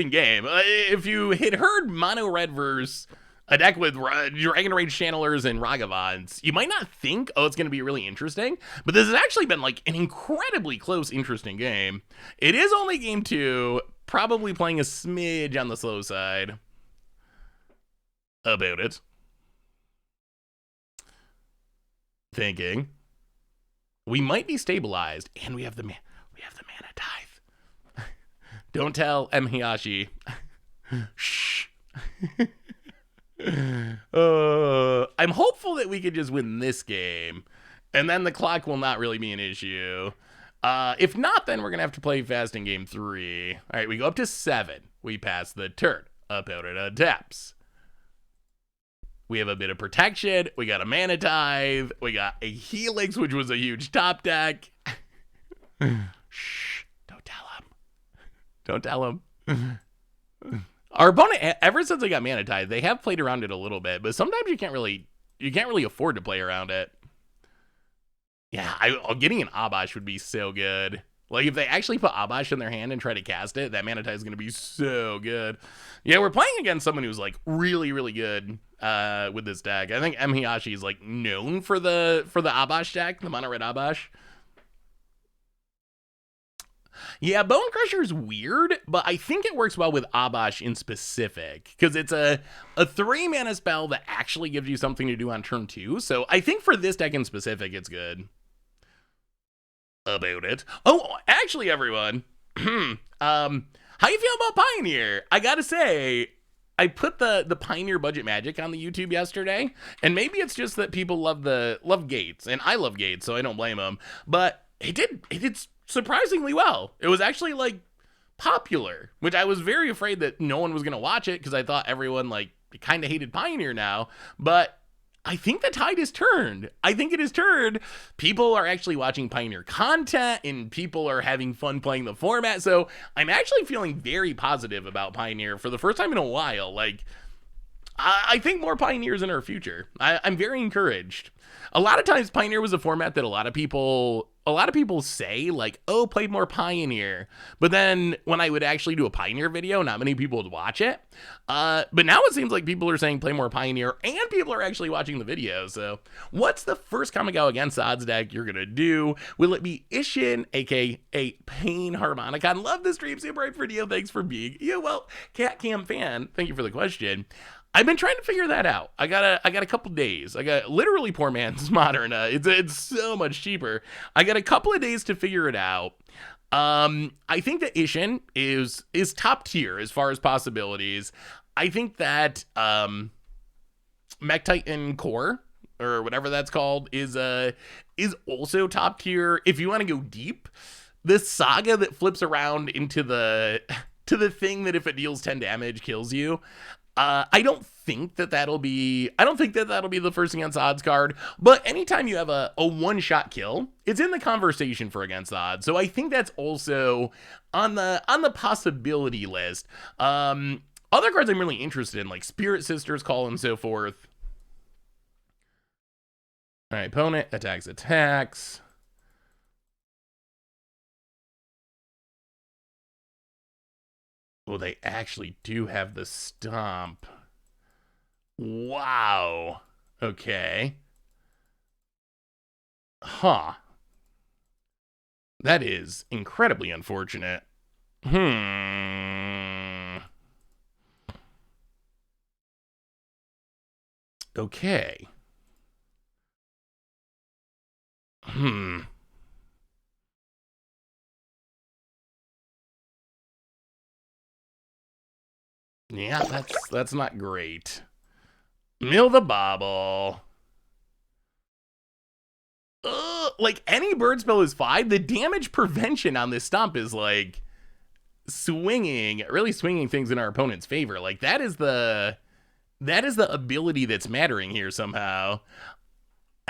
game. If you had heard Mono Red versus a deck with Dragon Rage Channelers and Ragavans, you might not think, oh, it's going to be really interesting, but this has actually been like an incredibly close, interesting game. It is only game 2, probably playing a smidge on the slow side about it. Thinking we might be stabilized, and we have the mana tithe. Don't tell M. Hiyashi. Shh. I'm hopeful that we could just win this game, and then the clock will not really be an issue. If not, then we're going to have to play fast in game 3. All right, we go up to 7. We pass the turn. Opponent attacks. We have a bit of protection. We got a mana tithe. We got a helix, which was a huge top deck. Shh, don't tell him. Don't tell him. Our opponent, ever since they got mana tithe, they have played around it a little bit, but sometimes you can't really afford to play around it. Yeah, getting an Abash would be so good. Like, if they actually put Abash in their hand and try to cast it, that mana tithe is going to be so good. Yeah, we're playing against someone who's, like, really, really good with this deck. I think Miyashi is, like, known for the Abash deck, the mono red Abash. Yeah, Bone Crusher is weird, but I think it works well with Abash in specific, because it's a 3-mana spell that actually gives you something to do on turn 2. So I think for this deck in specific, it's good. About it. Oh, actually, everyone, how you feel about Pioneer? I gotta say, I put the Pioneer Budget Magic on the YouTube yesterday, and maybe it's just that people love Gates, and I love Gates, so I don't blame them. But it did surprisingly well. It was actually like popular, which I was very afraid that no one was gonna watch it because I thought everyone like kind of hated Pioneer now, but I think the tide has turned. I think it has turned. People are actually watching Pioneer content and people are having fun playing the format. So I'm actually feeling very positive about Pioneer for the first time in a while. Like, I think more Pioneers in our future. I'm very encouraged. A lot of times Pioneer was a format that a lot of people say like, oh, play more Pioneer. But then when I would actually do a Pioneer video, not many people would watch it. But now it seems like people are saying play more Pioneer and people are actually watching the video. So what's the first Kamigawa against odds deck you're going to do? Will it be Ishin, aka Pain Harmonicon? Love the stream. Super right for Dio. Thanks for being well, Cat Cam fan. Thank you for the question. I've been trying to figure that out. I got a couple days. I got literally Poor Man's Modern. It's so much cheaper. I got a couple of days to figure it out. I think that Ishin is top tier as far as possibilities. I think that Mech Titan Core or whatever that's called is also top tier. If you want to go deep, this Saga that flips around into the thing that if it deals 10 damage kills you. I don't think that that'll be the first against odds card, but anytime you have a one-shot kill, it's in the conversation for against odds. So I think that's also on the possibility list. Other cards I'm really interested in, like Spirit Sisters Call and so forth. All right, opponent attacks. Oh, they actually do have the stomp. Wow. Okay. Huh. That is incredibly unfortunate. Okay. Yeah, that's not great. Mill the Bobble. Like any bird spell is fine. The damage prevention on this stomp is like really swinging things in our opponent's favor. Like that is the ability that's mattering here somehow.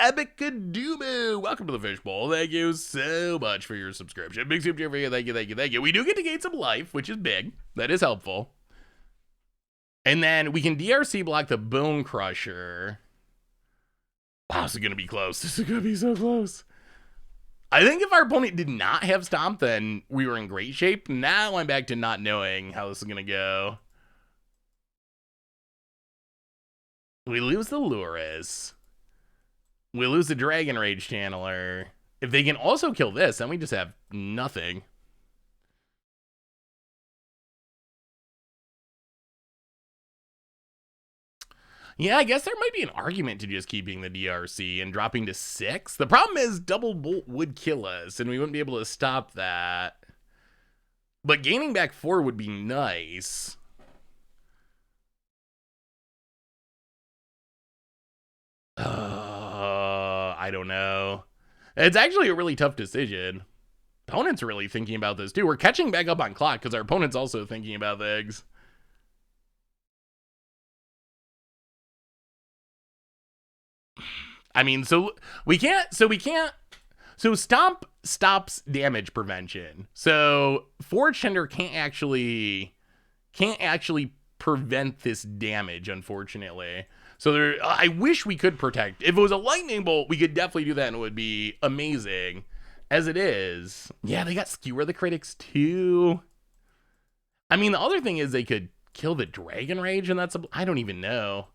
Epicadumu, welcome to the Fishbowl. Thank you so much for your subscription. Big super for you. Thank you. We do get to gain some life, which is big. That is helpful. And then we can DRC block the Bone Crusher. Wow, this is going to be close. This is going to be so close. I think if our opponent did not have Stomp, then we were in great shape. Now I'm back to not knowing how this is going to go. We lose the Luris. We lose the Dragon Rage Channeler. If they can also kill this, then we just have nothing. Yeah, I guess there might be an argument to just keeping the DRC and dropping to 6. The problem is Double Bolt would kill us, and we wouldn't be able to stop that. But gaining back 4 would be nice. I don't know. It's actually a really tough decision. Opponents are really thinking about this too. We're catching back up on clock because our opponent's also thinking about things. I mean, so Stomp stops damage prevention. So Forge Tender can't actually prevent this damage, unfortunately. So I wish we could protect. If it was a lightning bolt, we could definitely do that and it would be amazing. As it is, yeah, they got Skewer the Critics too. I mean, the other thing is they could kill the Dragon Rage, and I don't even know.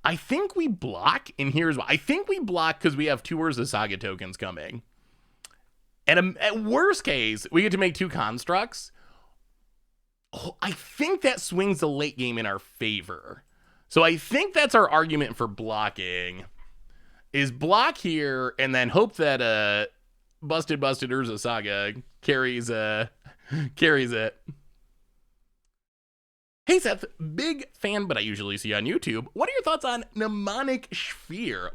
I think we block, and here's why. I think we block because we have 2 Urza Saga tokens coming. And at worst case, we get to make 2 constructs. Oh, I think that swings the late game in our favor. So I think that's our argument for blocking. Is block here and then hope that Busted Urza Saga carries it. Hey Seth, big fan, but I usually see on YouTube. What are your thoughts on Mnemonic Sphere?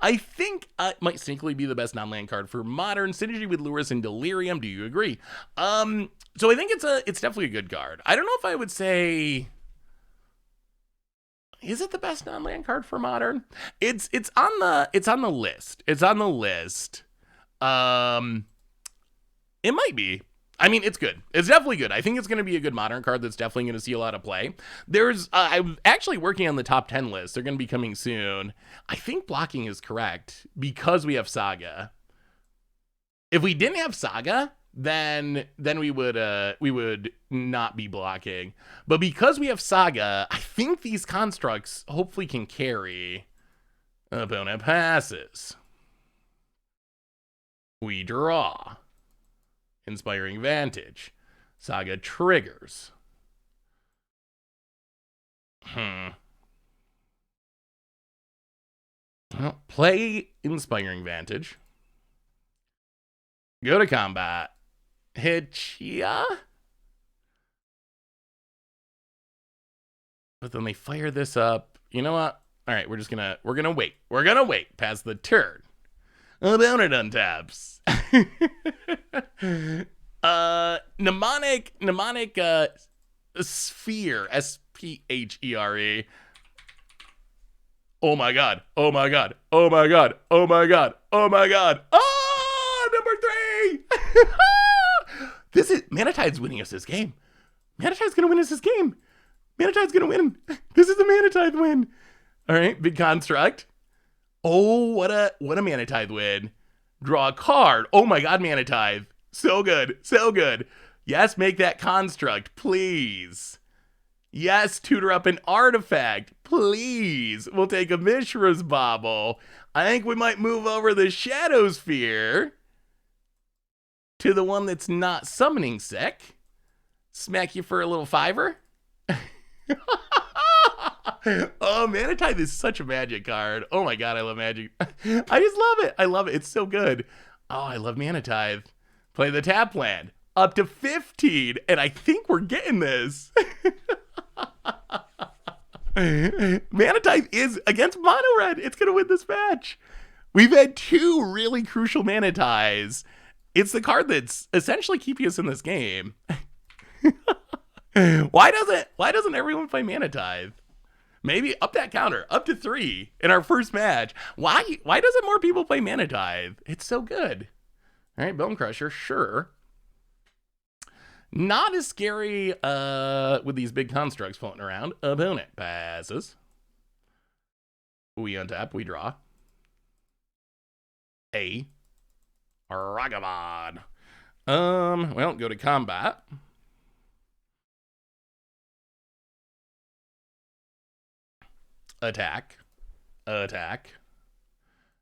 I think it might sneakily be the best non-land card for Modern. Synergy with Lurrus and Delirium. Do you agree? So I think it's definitely a good card. I don't know if I would say, is it the best non-land card for Modern? It's on the list. It's on the list. It might be. I mean, it's good. It's definitely good. I think it's going to be a good Modern card that's definitely going to see a lot of play. I'm actually working on the top 10 list. They're going to be coming soon. I think blocking is correct because we have Saga. If we didn't have Saga, then we would not be blocking. But because we have Saga, I think these constructs hopefully can carry. Opponent passes. We draw. Inspiring Vantage. Saga triggers. Well, play Inspiring Vantage. Go to combat. Hit ya. But then they fire this up. You know what? All right, we're gonna wait. We're gonna wait past the turn. Opponent untaps. Mnemonic Sphere, Sphere. Oh my god. Oh my god. Oh my god. Oh my god. Oh my god. Oh, number 3. This is Manatide's winning us this game. Manatide's gonna win us this game. Manatide's gonna win. This is the Manatide win. All right, big construct. Oh, what a Manatide win. Draw a card. Oh my god, Manatide. So good. So good. Yes, make that construct, please. Yes, tutor up an artifact, please. We'll take a Mishra's Bauble. I think we might move over the Shadow Sphere to the one that's not summoning sick. Smack you for a little $5. Oh, Manatide is such a Magic card. Oh my god, I love Magic. I just love it. I love it. It's so good. Oh, I love Manatide. Play the tap land. Up to 15. And I think we're getting this. Manatide is against Mono Red. It's going to win this match. We've had 2 really crucial Manatides. It's the card that's essentially keeping us in this game. Why doesn't everyone play Manatide? Maybe up that counter, up to 3 in our first match. Why doesn't more people play Manatide? It's so good. All right, Bone Crusher, sure. Not as scary with these big constructs floating around. Opponent passes. We untap, we draw. A Ragavon. Well, go to combat. Attack.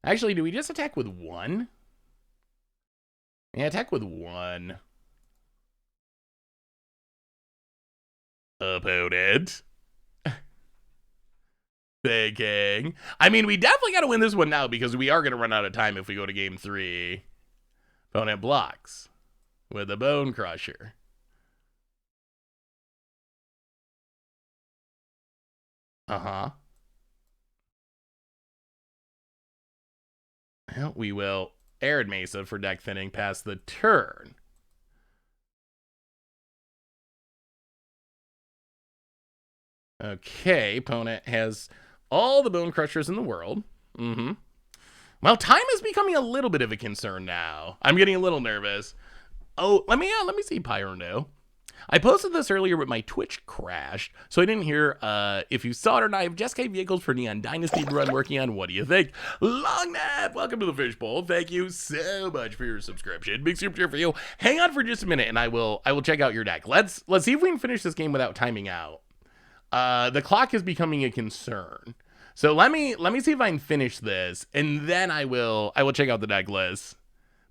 Actually, do we just attack with 1? Yeah, attack with 1. Opponent. Thinking. I mean, we definitely got to win this one now because we are going to run out of time if we go to game 3. Opponent blocks with a Bone Crusher. Uh-huh. Well, we will Arid Mesa for deck thinning past the turn. Okay, opponent has all the Bone Crushers in the world. Well, time is becoming a little bit of a concern now. I'm getting a little nervous. Oh, let me see Pyro No. I posted this earlier, but my Twitch crashed, so I didn't hear if you saw it or not. I have Jeskai vehicles for Neon Dynasty to run working on. What do you think? Long Nap, welcome to the Fishbowl. Thank you so much for your subscription. Big super cheer for you. Hang on for just a minute, and I will check out your deck. Let's see if we can finish this game without timing out. The clock is becoming a concern. So let me see if I can finish this, and then I will check out the deck list.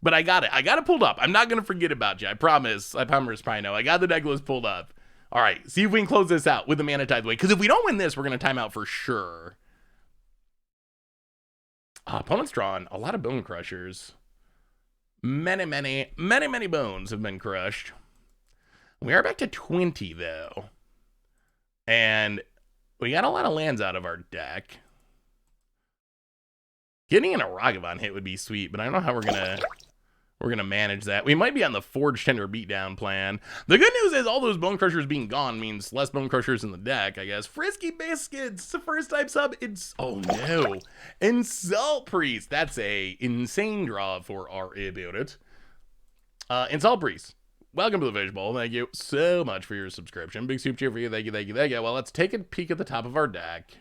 But I got it pulled up. I'm not gonna forget about you. I promise. I promise, Pino. I got the deck list pulled up. All right, see if we can close this out with the Mana Tithe way. Because if we don't win this, we're gonna time out for sure. Opponent's drawn a lot of Bone Crushers. Many bones have been crushed. We are back to 20 though, and we got a lot of lands out of our deck. Getting an Aragavan hit would be sweet, but I don't know how we're gonna manage that. We might be on the Forge Tender Beatdown plan. The good news is all those Bone Crushers being gone means less Bone Crushers in the deck, I guess. Frisky Biscuits, it's the first type sub. It's, oh no. Insult Priest, that's a insane draw for our opponent. Insult Priest, welcome to the Fishbowl. Thank you so much for your subscription. Big super cheer for you. Thank you. Well, let's take a peek at the top of our deck.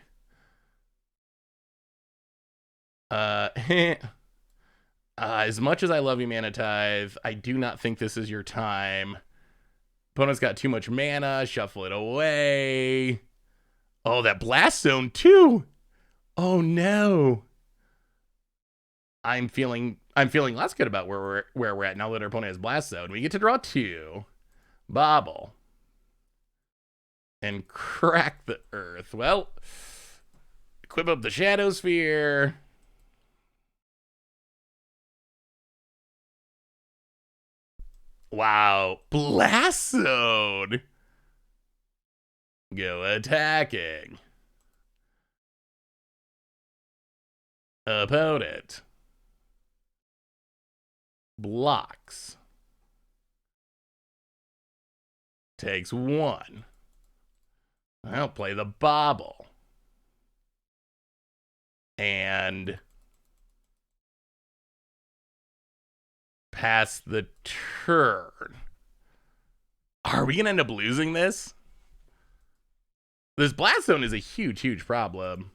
As much as I love you, Mana Tithe, I do not think this is your time. Opponent's got too much mana. Shuffle it away. Oh, that Blast Zone too. Oh no. I'm feeling less good about where we're at now that our opponent has Blast Zone. We get to draw 2. Bobble. And crack the earth. Well, equip up the Shadow Sphere. Wow, Blast Zone. Go attacking. Opponent blocks. Takes 1. I'll play the Bobble. And pass the turn. Are we gonna end up losing this? This Blast Zone is a huge problem.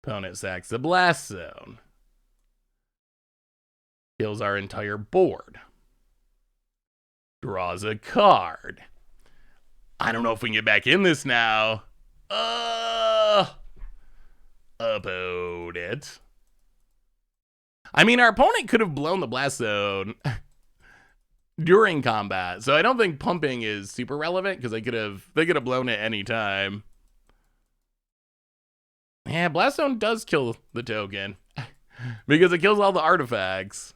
Opponent sacks the Blast Zone. Kills our entire board. Draws a card. I don't know if we can get back in this now. Opponent. I mean, our opponent could have blown the Blast Zone during combat, so I don't think pumping is super relevant because they could have blown it any time. Yeah, Blast Zone does kill the token because it kills all the artifacts.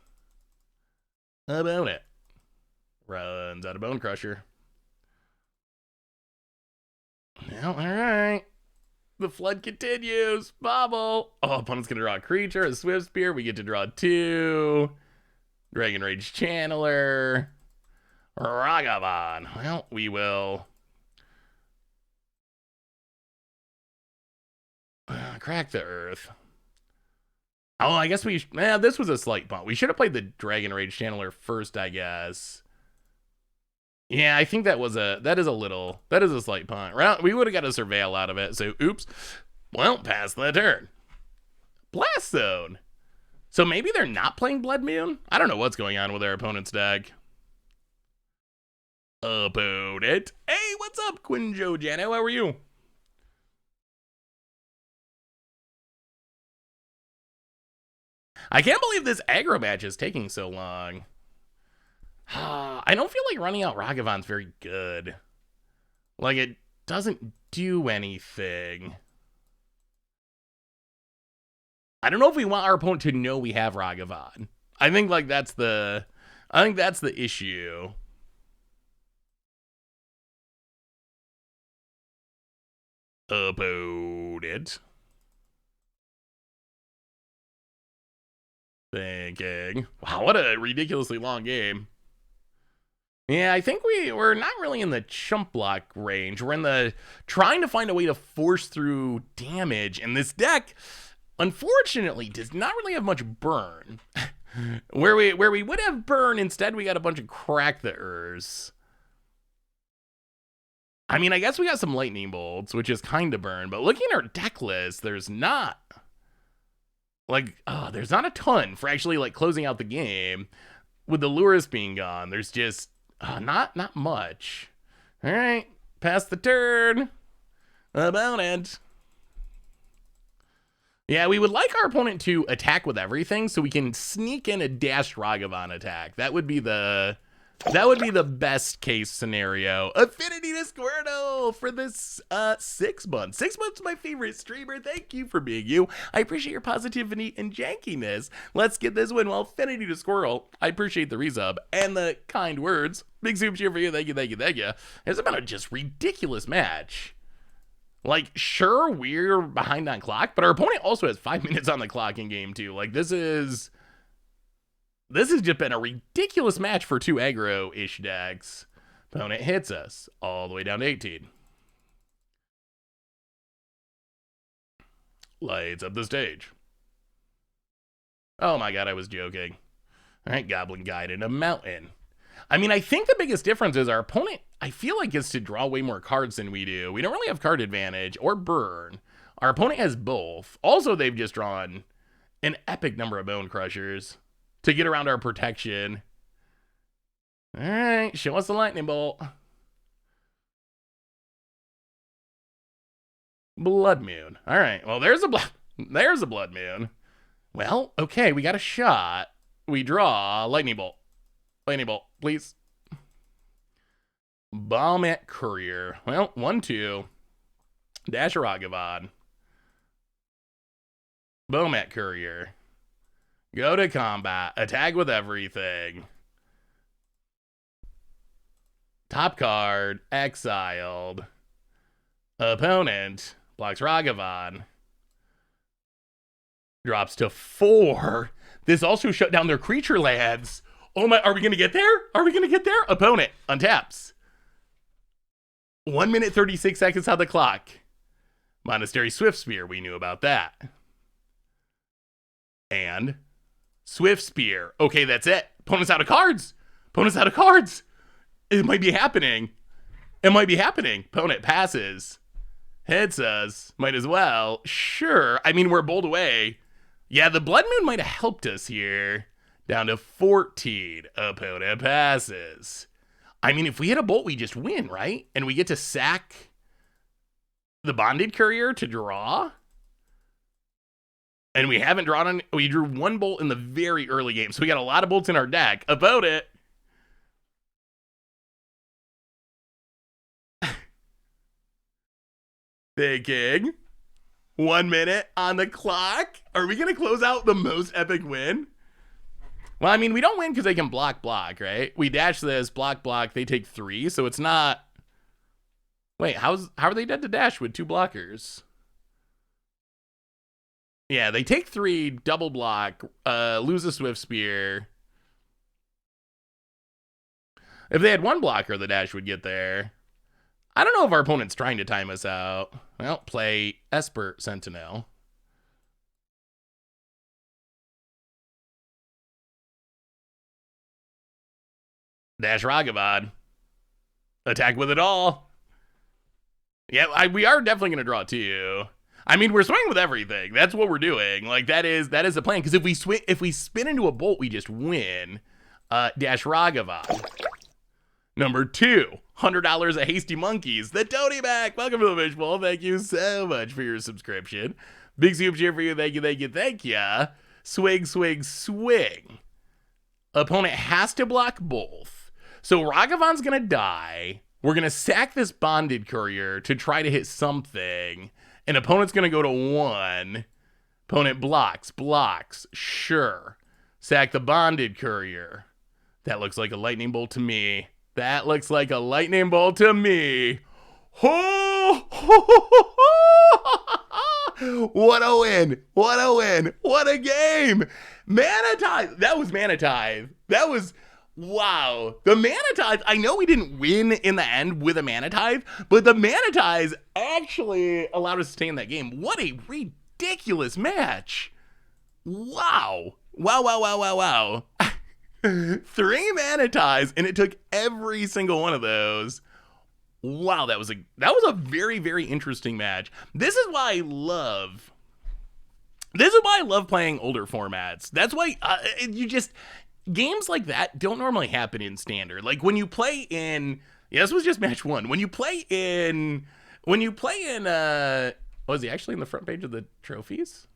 Opponent runs out of Bone Crusher. Well, all right. The flood continues. Bobble. Oh, opponent's going to draw a creature, a Swift Spear. We get to draw 2. Dragon Rage Channeler. Ragavan. Well, we will crack the earth. Oh, I guess this was a slight punt. We should have played the Dragon Rage Channeler first, I guess. Yeah, I think that is a slight punt. We would have got a Surveil out of it, so oops. Well, pass the turn. Blast Zone. So maybe they're not playing Blood Moon? I don't know what's going on with their opponent's deck. Opponent. Hey, what's up, Quinjo Jano? How are you? I can't believe this aggro match is taking so long. I don't feel like running out Ragavan's very good. Like, it doesn't do anything. I don't know if we want our opponent to know we have Ragavan. I think that's the issue. Opponent. Thinking. Wow, what a ridiculously long game. Yeah, I think we're not really in the chump block range. We're in the trying to find a way to force through damage. And this deck, unfortunately, does not really have much burn. where we would have burn, instead we got a bunch of crack the ers. I mean, I guess we got some lightning bolts, which is kind of burn. But looking at our deck list, there's not... Like, there's not a ton for actually, like, closing out the game. With the lures being gone, there's just not much. All right, pass the turn. About it. Yeah, we would like our opponent to attack with everything so we can sneak in a dashed Ragavan attack. That would be the best case scenario. Affinity to Squirtle for this 6 months. 6 months, my favorite streamer. Thank you for being you. I appreciate your positivity and jankiness. Let's get this win. Well, Affinity to Squirtle, I appreciate the resub and the kind words. Big super cheer for you. Thank you, thank you, thank you. It's been a just ridiculous match. Like, sure, we're behind on clock, but our opponent also has 5 minutes on the clock in game 2. Like, this has just been a ridiculous match for 2 aggro-ish decks. Opponent hits us all the way down to 18. Lights up the stage. Oh my god, I was joking. All right, Goblin Guide in a mountain. I mean, I think the biggest difference is our opponent, I feel like, gets to draw way more cards than we do. We don't really have card advantage or burn. Our opponent has both. Also, they've just drawn an epic number of Bone Crushers to get around our protection. All right, show us the lightning bolt. Blood Moon. All right, well, there's a Blood Moon. Well, okay, we got a shot. We draw lightning bolt. Lightning bolt, please. Balmet Courier. Well, 1-2. Dash Ragavan. Balmet Courier. Go to combat. Attack with everything. Top card. Exiled. Opponent. Blocks Ragavan. Drops to 4. This also shut down their creature lands. Oh my, are we going to get there? Are we going to get there? Opponent. Untaps. 1 minute 36 seconds on the clock. Monastery Swift Spear. We knew about that. And... Swift Spear. Okay, that's it. Opponent's out of cards. Opponent's out of cards. It might be happening. It might be happening. Opponent passes. Hits us. Might as well. Sure. I mean, we're bowled away. Yeah, the Blood Moon might have helped us here. Down to 14. Opponent passes. I mean, if we hit a bolt, we just win, right? And we get to sack the Bonded Courier to draw. And we haven't drawn on... We drew 1 bolt in the very early game. So we got a lot of bolts in our deck. About it. Thinking. 1 minute on the clock. Are we going to close out the most epic win? Well, I mean, we don't win because they can block, right? We dash this, block, they take 3. So it's not... Wait, how are they dead to dash with 2 blockers? Yeah, they take 3, double block, lose a Swift Spear. If they had 1 blocker, the dash would get there. I don't know if our opponent's trying to time us out. Well, play Esper Sentinel. Dash Ragavan. Attack with it all. Yeah, we are definitely going to draw 2. I mean, we're swinging with everything. That's what we're doing. Like, that is the plan. Because if we spin into a bolt, we just win. Dash Ragavan. Number 2, $100 at Hasty Monkeys. The Tony back. Welcome to the Fishbowl. Thank you so much for your subscription. Big super cheer for you. Thank you, thank you, thank you. Swing, swing, swing. Opponent has to block both. So Ragavan's going to die. We're going to sack this Bonded Courier to try to hit something. And opponent's going to go to 1. Opponent blocks. Sure. Sack the Bonded Courier. That looks like a lightning bolt to me. That looks like a lightning bolt to me. What a win. What a win. What a game. Mana Tithe. That was Mana Tithe. That was, wow. The Mana Tithe, I know we didn't win in the end with a Mana Tithe, but the Mana Tithe actually allowed us to stay in that game. What a ridiculous match. Wow. Wow, wow, wow, wow, wow. 3 Mana Tithes, and it took every single one of those. Wow, that was a very, very interesting match. This is why I love playing older formats. That's why games like that don't normally happen in standard. Like when you play in, this was just match 1. When you play in was he actually in the front page of the trophies?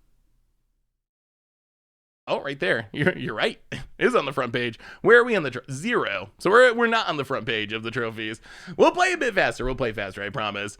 Oh, right there. You're right. It is on the front page. Where are we on the 0? So we're not on the front page of the trophies. We'll play a bit faster. We'll play faster, I promise.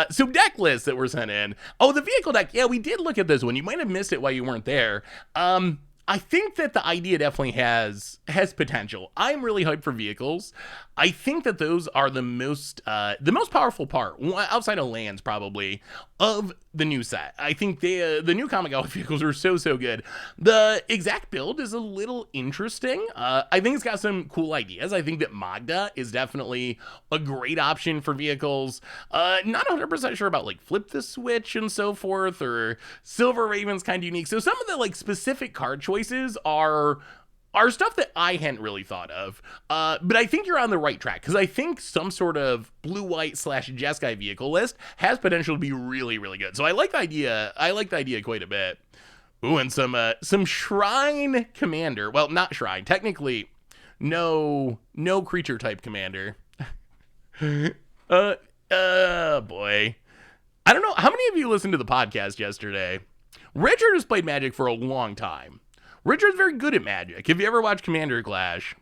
So deck lists that were sent in. Oh, the vehicle deck. Yeah, we did look at this one. You might have missed it while you weren't there. I think that the idea definitely has potential. I'm really hyped for vehicles. I think that those are the most powerful part, outside of lands probably, of the new set. I think the new Kamigawa vehicles are so good. The exact build is a little interesting. I think it's got some cool ideas. I think that Magda is definitely a great option for vehicles. Not 100% sure about like Flip the Switch and so forth, or Silver Raven's kind of unique. So some of the like specific card choices are stuff that I hadn't really thought of. But I think you're on the right track, because I think some sort of blue-white / Jeskai vehicle list has potential to be really, really good. So I like the idea. I like the idea quite a bit. Ooh, and some Shrine Commander. Well, not Shrine. Technically, no creature type commander. Boy. I don't know. How many of you listened to the podcast yesterday? Richard has played Magic for a long time. Richard's very good at Magic. If you ever watch Commander Clash,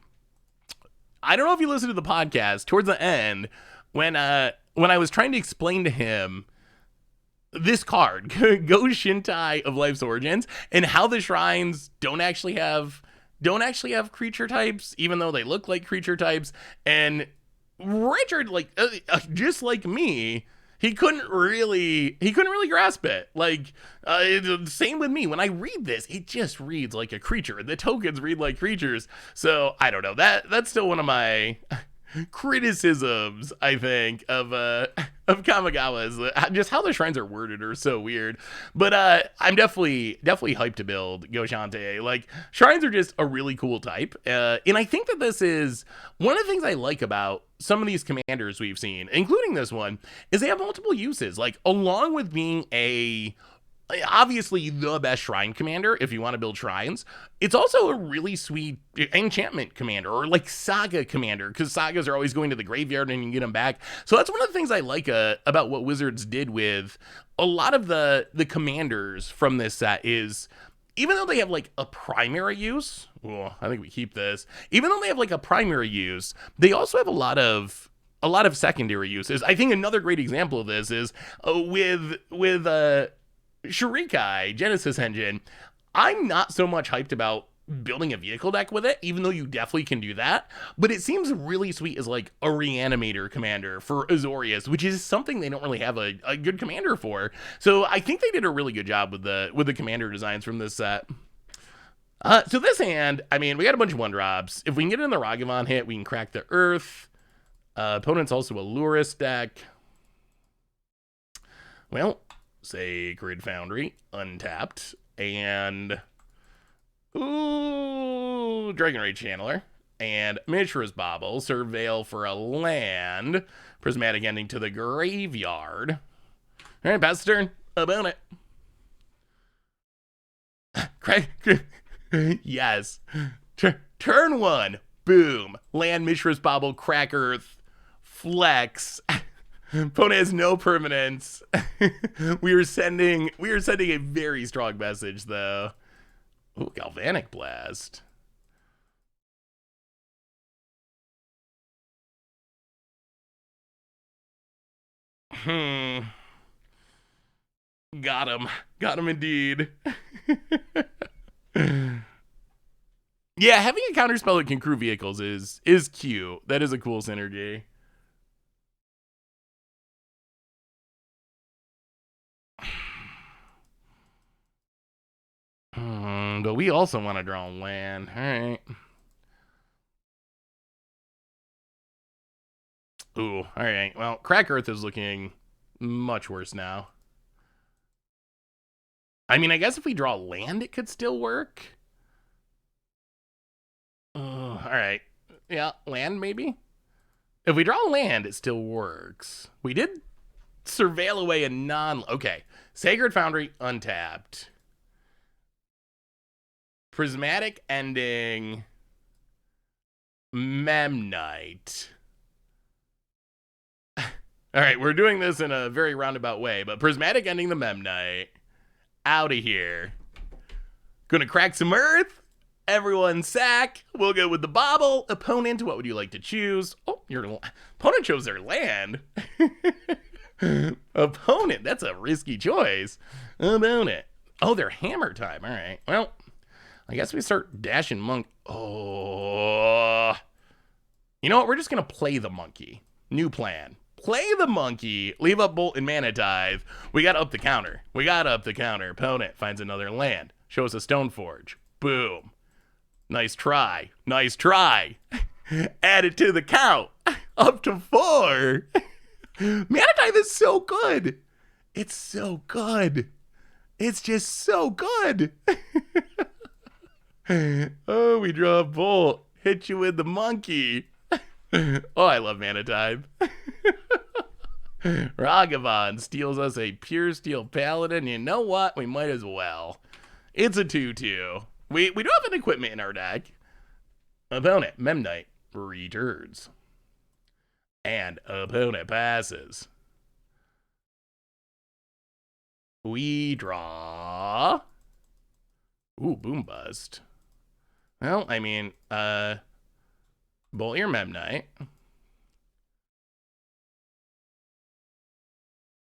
I don't know if you listened to the podcast towards the end when I was trying to explain to him this card, Go Shintai of Life's Origins, and how the shrines don't actually have creature types, even though they look like creature types. And Richard, like just like me, he couldn't really grasp it. Like, same with me. When I read this, it just reads like a creature. The tokens read like creatures. So I don't know. That's still one of my criticisms, I think, of Kamigawa's. Just how the shrines are worded are so weird. But I'm definitely hyped to build Go Shintai. Like, shrines are just a really cool type. And I think that this is one of the things I like about some of these commanders we've seen, including this one, is they have multiple uses. Like, along with being obviously the best shrine commander if you want to build shrines, it's also a really sweet enchantment commander, or like saga commander, because sagas are always going to the graveyard and you can get them back. So that's one of the things I like about what Wizards did with a lot of the commanders from this set is, even though they have like a primary use, I think we keep this. Even though they have like a primary use, they also have a lot of secondary uses. I think another great example of this is with Shurikai Genesis Engine. I'm not so much hyped about building a vehicle deck with it, even though you definitely can do that. But it seems really sweet as like a Reanimator commander for Azorius, which is something they don't really have a good commander for. So I think they did a really good job with the commander designs from this set. So this hand, I mean, we got a bunch of 1-drops. If we can get in the Ragavan hit, we can crack the Earth. Opponent's also a Lurrus deck. Well, Sacred Foundry, untapped, and Dragon Rage Channeler, and Mishra's Bauble, Surveil for a land, Prismatic Ending to the graveyard. All right, pass the turn. About it. Yes. Turn 1. Boom. Land, Mishra's Bauble, crack Earth, flex. Opponent has no permanence. we are sending a very strong message, though. Ooh, Galvanic Blast. Got him indeed. Yeah, having a counterspell that can crew vehicles is cute. That is a cool synergy. but we also want to draw land. All right. Ooh, all right. Well, Crack Earth is looking much worse now. I mean, I guess if we draw land, it could still work. All right. Yeah, land maybe? If we draw land, it still works. We did surveil away a okay. Sacred Foundry, untapped. Prismatic Ending, Memnite. All right, we're doing this in a very roundabout way, but Prismatic Ending the Memnite. Out of here. Gonna crack some earth. Everyone sack. We'll go with the bobble. Opponent, what would you like to choose? Oh, your opponent chose their land. Opponent, that's a risky choice. Opponent. Oh, they're hammer time. All right. Well, I guess we start dashing monk. Oh. You know what? We're just going to play the monkey. New plan. Play the monkey. Leave up Bolt and Mana Tithe. We got to up the counter. Opponent finds another land. Shows a Stoneforge. Boom. Nice try. Add it to the count. Up to 4. Mana Tithe is so good. It's so good. It's just so good. Oh, we draw a bolt. Hit you with the monkey. Oh, I love Mana Tithe. Ragavan steals us a pure steel paladin. You know what? We might as well. It's a 2/2. We do have an equipment in our deck. Opponent, Memnite, returns. And opponent passes. We draw. Ooh, Boom Bust. Well, I mean, Bolt your Memnite.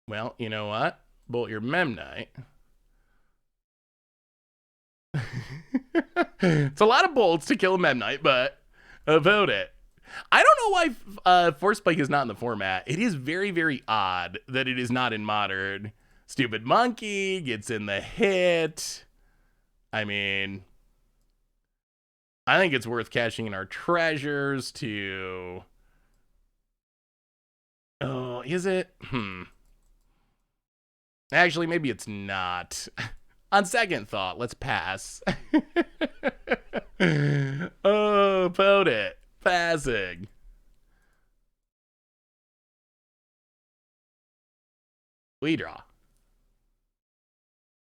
Well, you know what? Bolt your Memnite. It's a lot of bolts to kill a Memnite, but about it. I don't know why Force Spike is not in the format. It is very, very odd that it is not in Modern. Stupid Monkey gets in the hit. I mean, I think it's worth cashing in our treasures to... Oh, is it? Actually, maybe it's not. On second thought, let's pass. Oh, opponent. Passing. We draw.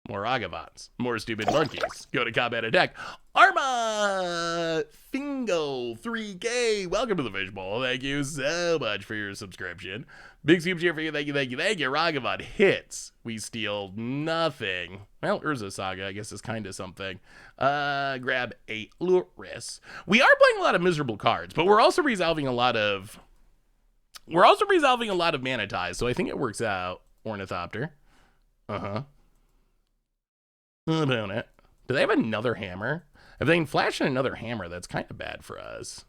More Ragavans. More stupid monkeys. Go to combat attack. Arma! Fingo 3K. Welcome to the Fishbowl. Thank you so much for your subscription. Big super cheer for you. Thank you. Ragavan hits. We steal nothing. Well, Urza Saga, I guess, is kind of something. Grab a Luris. We are playing a lot of miserable cards, but we're also resolving a lot of Mana Tithe, so I think it works out. Ornithopter. Opponent. Do they have another hammer? If they can flash in another hammer, that's kind of bad for us.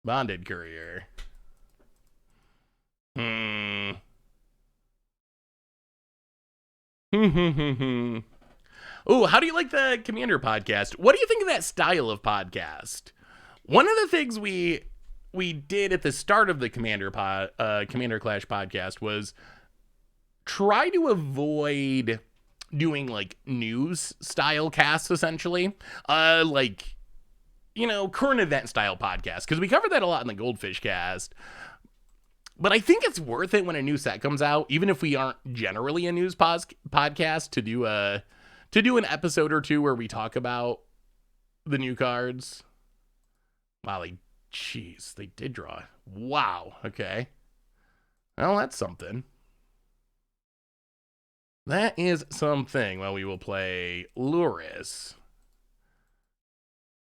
Bonded Courier. Ooh, how do you like the Commander podcast? What do you think of that style of podcast? One of the things we did at the start of the Commander Clash podcast was try to avoid doing like news style casts, essentially, like, you know, current event style podcasts, because we covered that a lot in the Goldfish cast. But I think it's worth it when a new set comes out, even if we aren't generally a news podcast, to do an episode or two where we talk about the new cards. Wow, jeez, they did draw. Wow, okay. Well, that's something. That is something. Well, we will play Luris.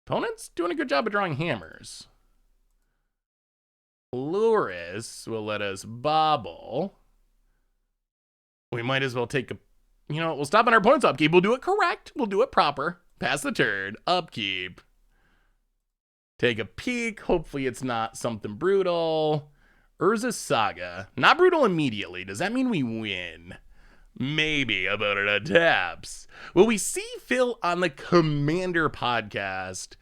Opponent's doing a good job of drawing hammers. Luris will let us bobble. We might as well take a... You know, we'll stop on our opponent's upkeep. We'll do it correct. We'll do it proper. Pass the turn. Upkeep. Take a peek. Hopefully it's not something brutal. Urza Saga. Not brutal immediately. Does that mean we win? maybe about it at taps. Will we see Phil on the Commander podcast?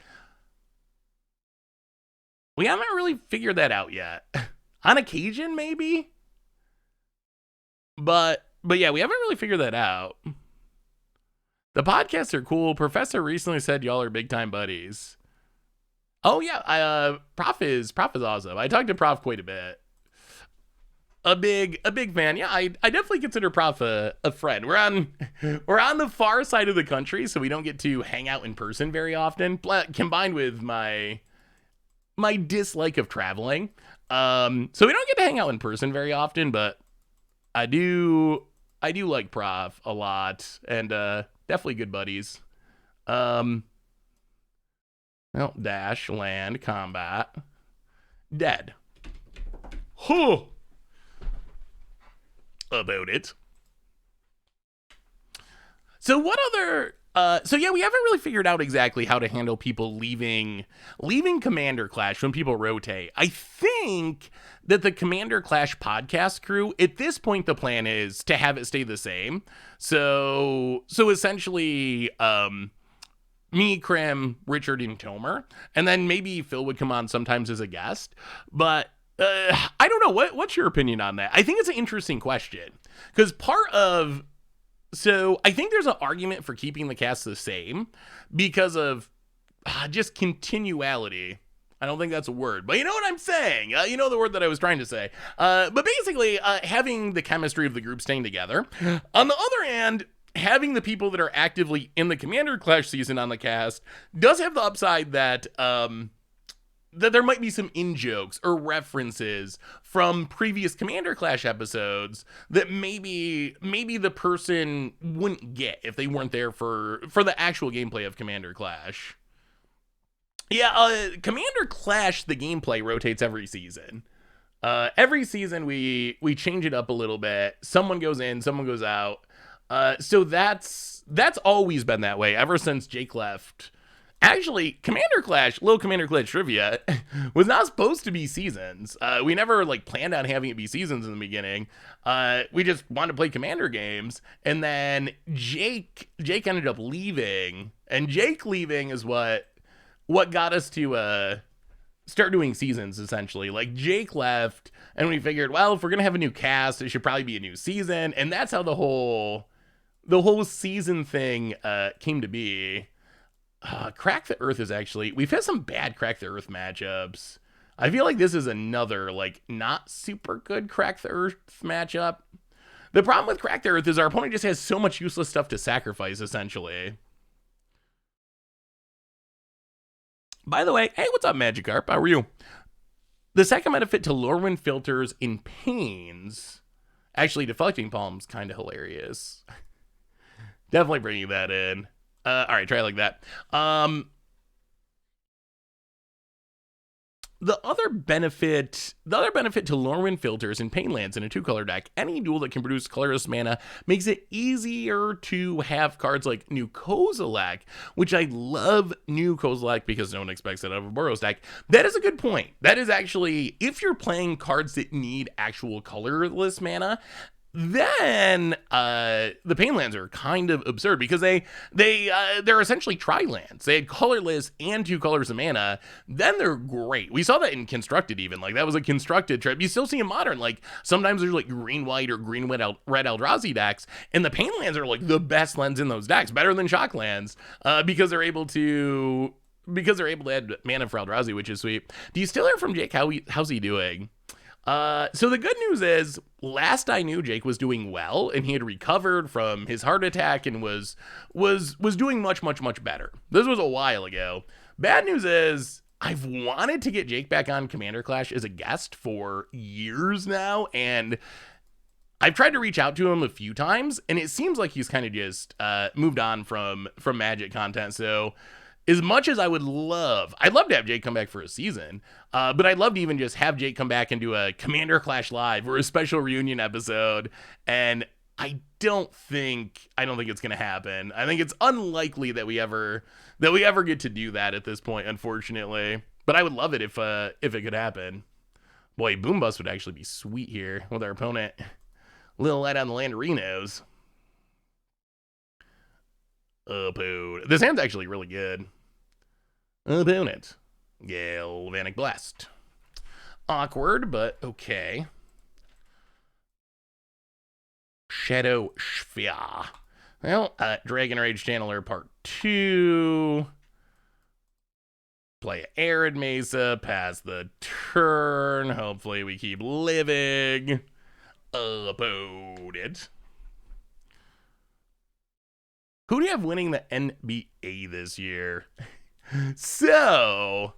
We haven't really figured that out yet. On occasion, maybe? But yeah, we haven't really figured that out. The podcasts are cool. Professor recently said y'all are big time buddies. Oh yeah, Prof is awesome. I talked to Prof quite a bit. A big fan. Yeah, I definitely consider Prof a friend. We're on the far side of the country, so we don't get to hang out in person very often. Combined with my dislike of traveling, so we don't get to hang out in person very often. But I do like Prof a lot, and definitely good buddies. Well, dash, land, combat, dead. Huh. About it. So what other so yeah, we haven't really figured out exactly how to handle people leaving Commander Clash when people rotate. I think that the Commander Clash podcast crew, at this point the plan is to have it stay the same. So essentially me, Krim, Richard, and Tomer, and then maybe Phil would come on sometimes as a guest. But I don't know. What's your opinion on that? I think it's an interesting question because so I think there's an argument for keeping the cast the same because of just continuality. I don't think that's a word, but you know what I'm saying. You know the word that I was trying to say. But basically, having the chemistry of the group staying together. On the other hand, having the people that are actively in the Commander Clash season on the cast does have the upside that that there might be some in-jokes or references from previous Commander Clash episodes that maybe the person wouldn't get if they weren't there for the actual gameplay of Commander Clash. Yeah, Commander Clash, the gameplay rotates every season. Every season we change it up a little bit. Someone goes in, someone goes out. So that's always been that way ever since Jake left. Actually, Commander Clash trivia, was not supposed to be seasons. We never planned on having it be seasons in the beginning. We just wanted to play Commander games, and then Jake ended up leaving, and Jake leaving is what got us to start doing seasons, essentially. Jake left, and we figured, well, if we're gonna have a new cast, it should probably be a new season, and that's how the whole season thing came to be. Crack the Earth is actually... We've had some bad Crack the Earth matchups. I feel like this is another, not super good Crack the Earth matchup. The problem with Crack the Earth is our opponent just has so much useless stuff to sacrifice, essentially. By the way, hey, what's up, Magikarp? How are you? The second benefit to Lorwyn filters in Pains... Actually, Deflecting Palm's kind of hilarious. Definitely bringing that in. All right, try it like that. The other benefit to Lorwyn filters and Painlands in a 2-color deck, any duel that can produce colorless mana makes it easier to have cards like New Kozilek, which I love New Kozilek because no one expects it out of a Boros deck. That is a good point. That is actually, if you're playing cards that need actual colorless mana, then the Painlands are kind of absurd because they're essentially tri-lands. They had colorless and 2 colors of mana. Then they're great. We saw that in Constructed even. That was a Constructed trip. You still see in Modern. Sometimes there's green-white or green-red Eldrazi decks, and the Painlands are the best lands in those decks, better than Shocklands, because they're able to add mana for Eldrazi, which is sweet. Do you still hear from Jake? How's he doing? So the good news is, last I knew, Jake was doing well, and he had recovered from his heart attack and was doing much, much, much better. This was a while ago. Bad news is, I've wanted to get Jake back on Commander Clash as a guest for years now, and I've tried to reach out to him a few times, and it seems like he's kind of just moved on from Magic content, so... As much as I'd love to have Jake come back for a season, but I'd love to even just have Jake come back and do a Commander Clash Live or a special reunion episode, and I don't think it's gonna happen. I think it's unlikely that we ever get to do that at this point, unfortunately. But I would love it if it could happen. Boy, Boom Bust would actually be sweet here with our opponent. A little light on the Landerinos. Opponent. This hand's actually really good. Opponent. Galvanic Blast. Awkward, but okay. Shadow Sphere. Well, Dragon Rage Channeler Part 2. Play Arid Mesa, pass the turn. Hopefully we keep living. Opponent. Who do you have winning the NBA this year? So,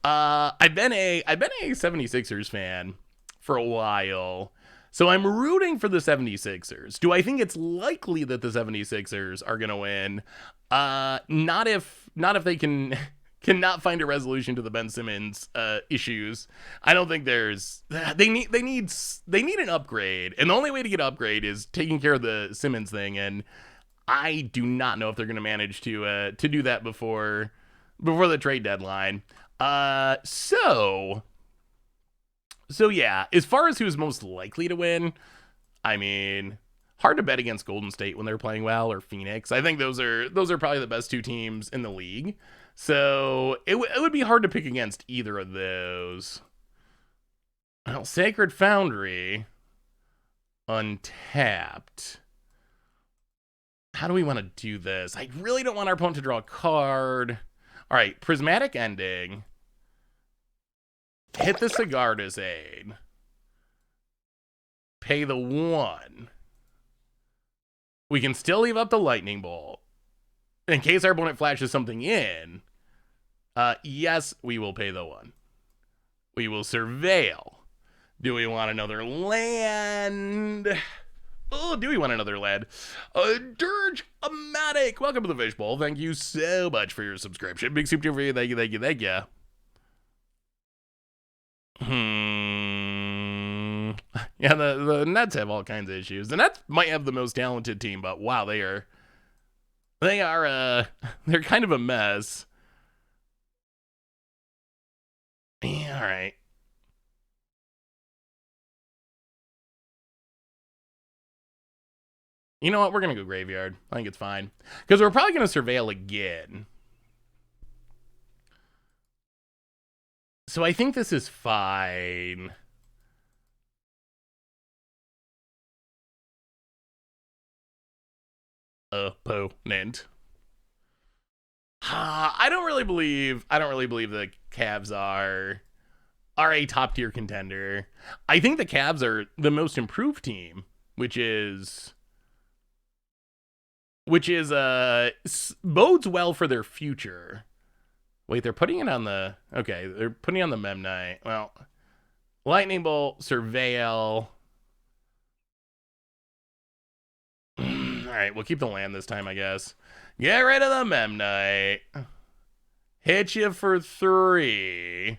I've been a 76ers fan for a while. So I'm rooting for the 76ers. Do I think it's likely that the 76ers are going to win? Not if they cannot find a resolution to the Ben Simmons issues. I don't think they need an upgrade. And the only way to get an upgrade is taking care of the Simmons thing, and I do not know if they're going to manage to do that before the trade deadline. So yeah, as far as who's most likely to win, I mean, hard to bet against Golden State when they're playing well, or Phoenix. I think those are probably the best two teams in the league. So it would be hard to pick against either of those. Well, Sacred Foundry, untapped. How do we want to do this? I really don't want our opponent to draw a card. All right, Prismatic Ending. Hit the Sigarda's Aid. Pay the 1. We can still leave up the Lightning Bolt. In case our opponent flashes something in, yes, we will pay the 1. We will Surveil. Do we want another land? Oh, do we want another land? Dirge-O-Matic. Welcome to the Fishbowl. Thank you so much for your subscription. Big super for you. Thank you. Yeah, the Nets have all kinds of issues. The Nets might have the most talented team, but wow, they're kind of a mess. Yeah, all right. You know what? We're going to go Graveyard. I think it's fine. Because we're probably going to Surveil again. So I think this is fine. Opponent. I don't really believe the Cavs are a top tier contender. I think the Cavs are the most improved team, which is bodes well for their future. Wait, they're putting it on the... Okay, they're putting it on the Memnite. Well, Lightning Bolt, Surveil. All right, we'll keep the land this time, I guess. Get rid of the Memnite. Hit you for 3.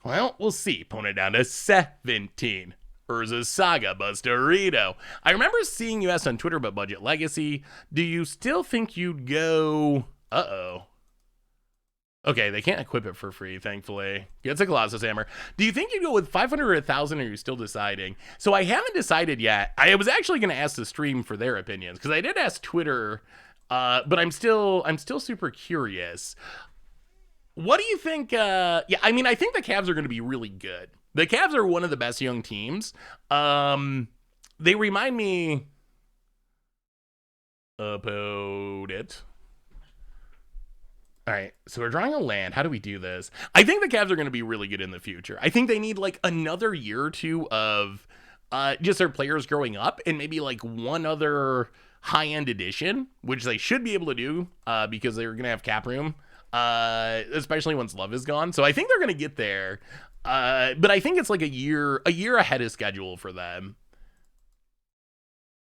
Well, we'll see. Opponent down to 17. Urza Saga, Bustarito. I remember seeing you ask on Twitter about Budget Legacy. Do you still think you'd go... Uh-oh. Okay, they can't equip it for free, thankfully. Gets a Colossus Hammer. Do you think you'd go with 500 or 1,000, or are you still deciding? So I haven't decided yet. I was actually going to ask the stream for their opinions, because I did ask Twitter, but I'm still super curious. What do you think? Yeah, I mean, I think the Cavs are going to be really good. The Cavs are one of the best young teams. They remind me about it. All right, so we're drawing a land. How do we do this? I think the Cavs are going to be really good in the future. I think they need like another year or two of just their players growing up, and maybe like one other high-end addition, which they should be able to do because they're going to have cap room, especially once Love is gone. So I think they're going to get there, but I think it's like a year ahead of schedule for them.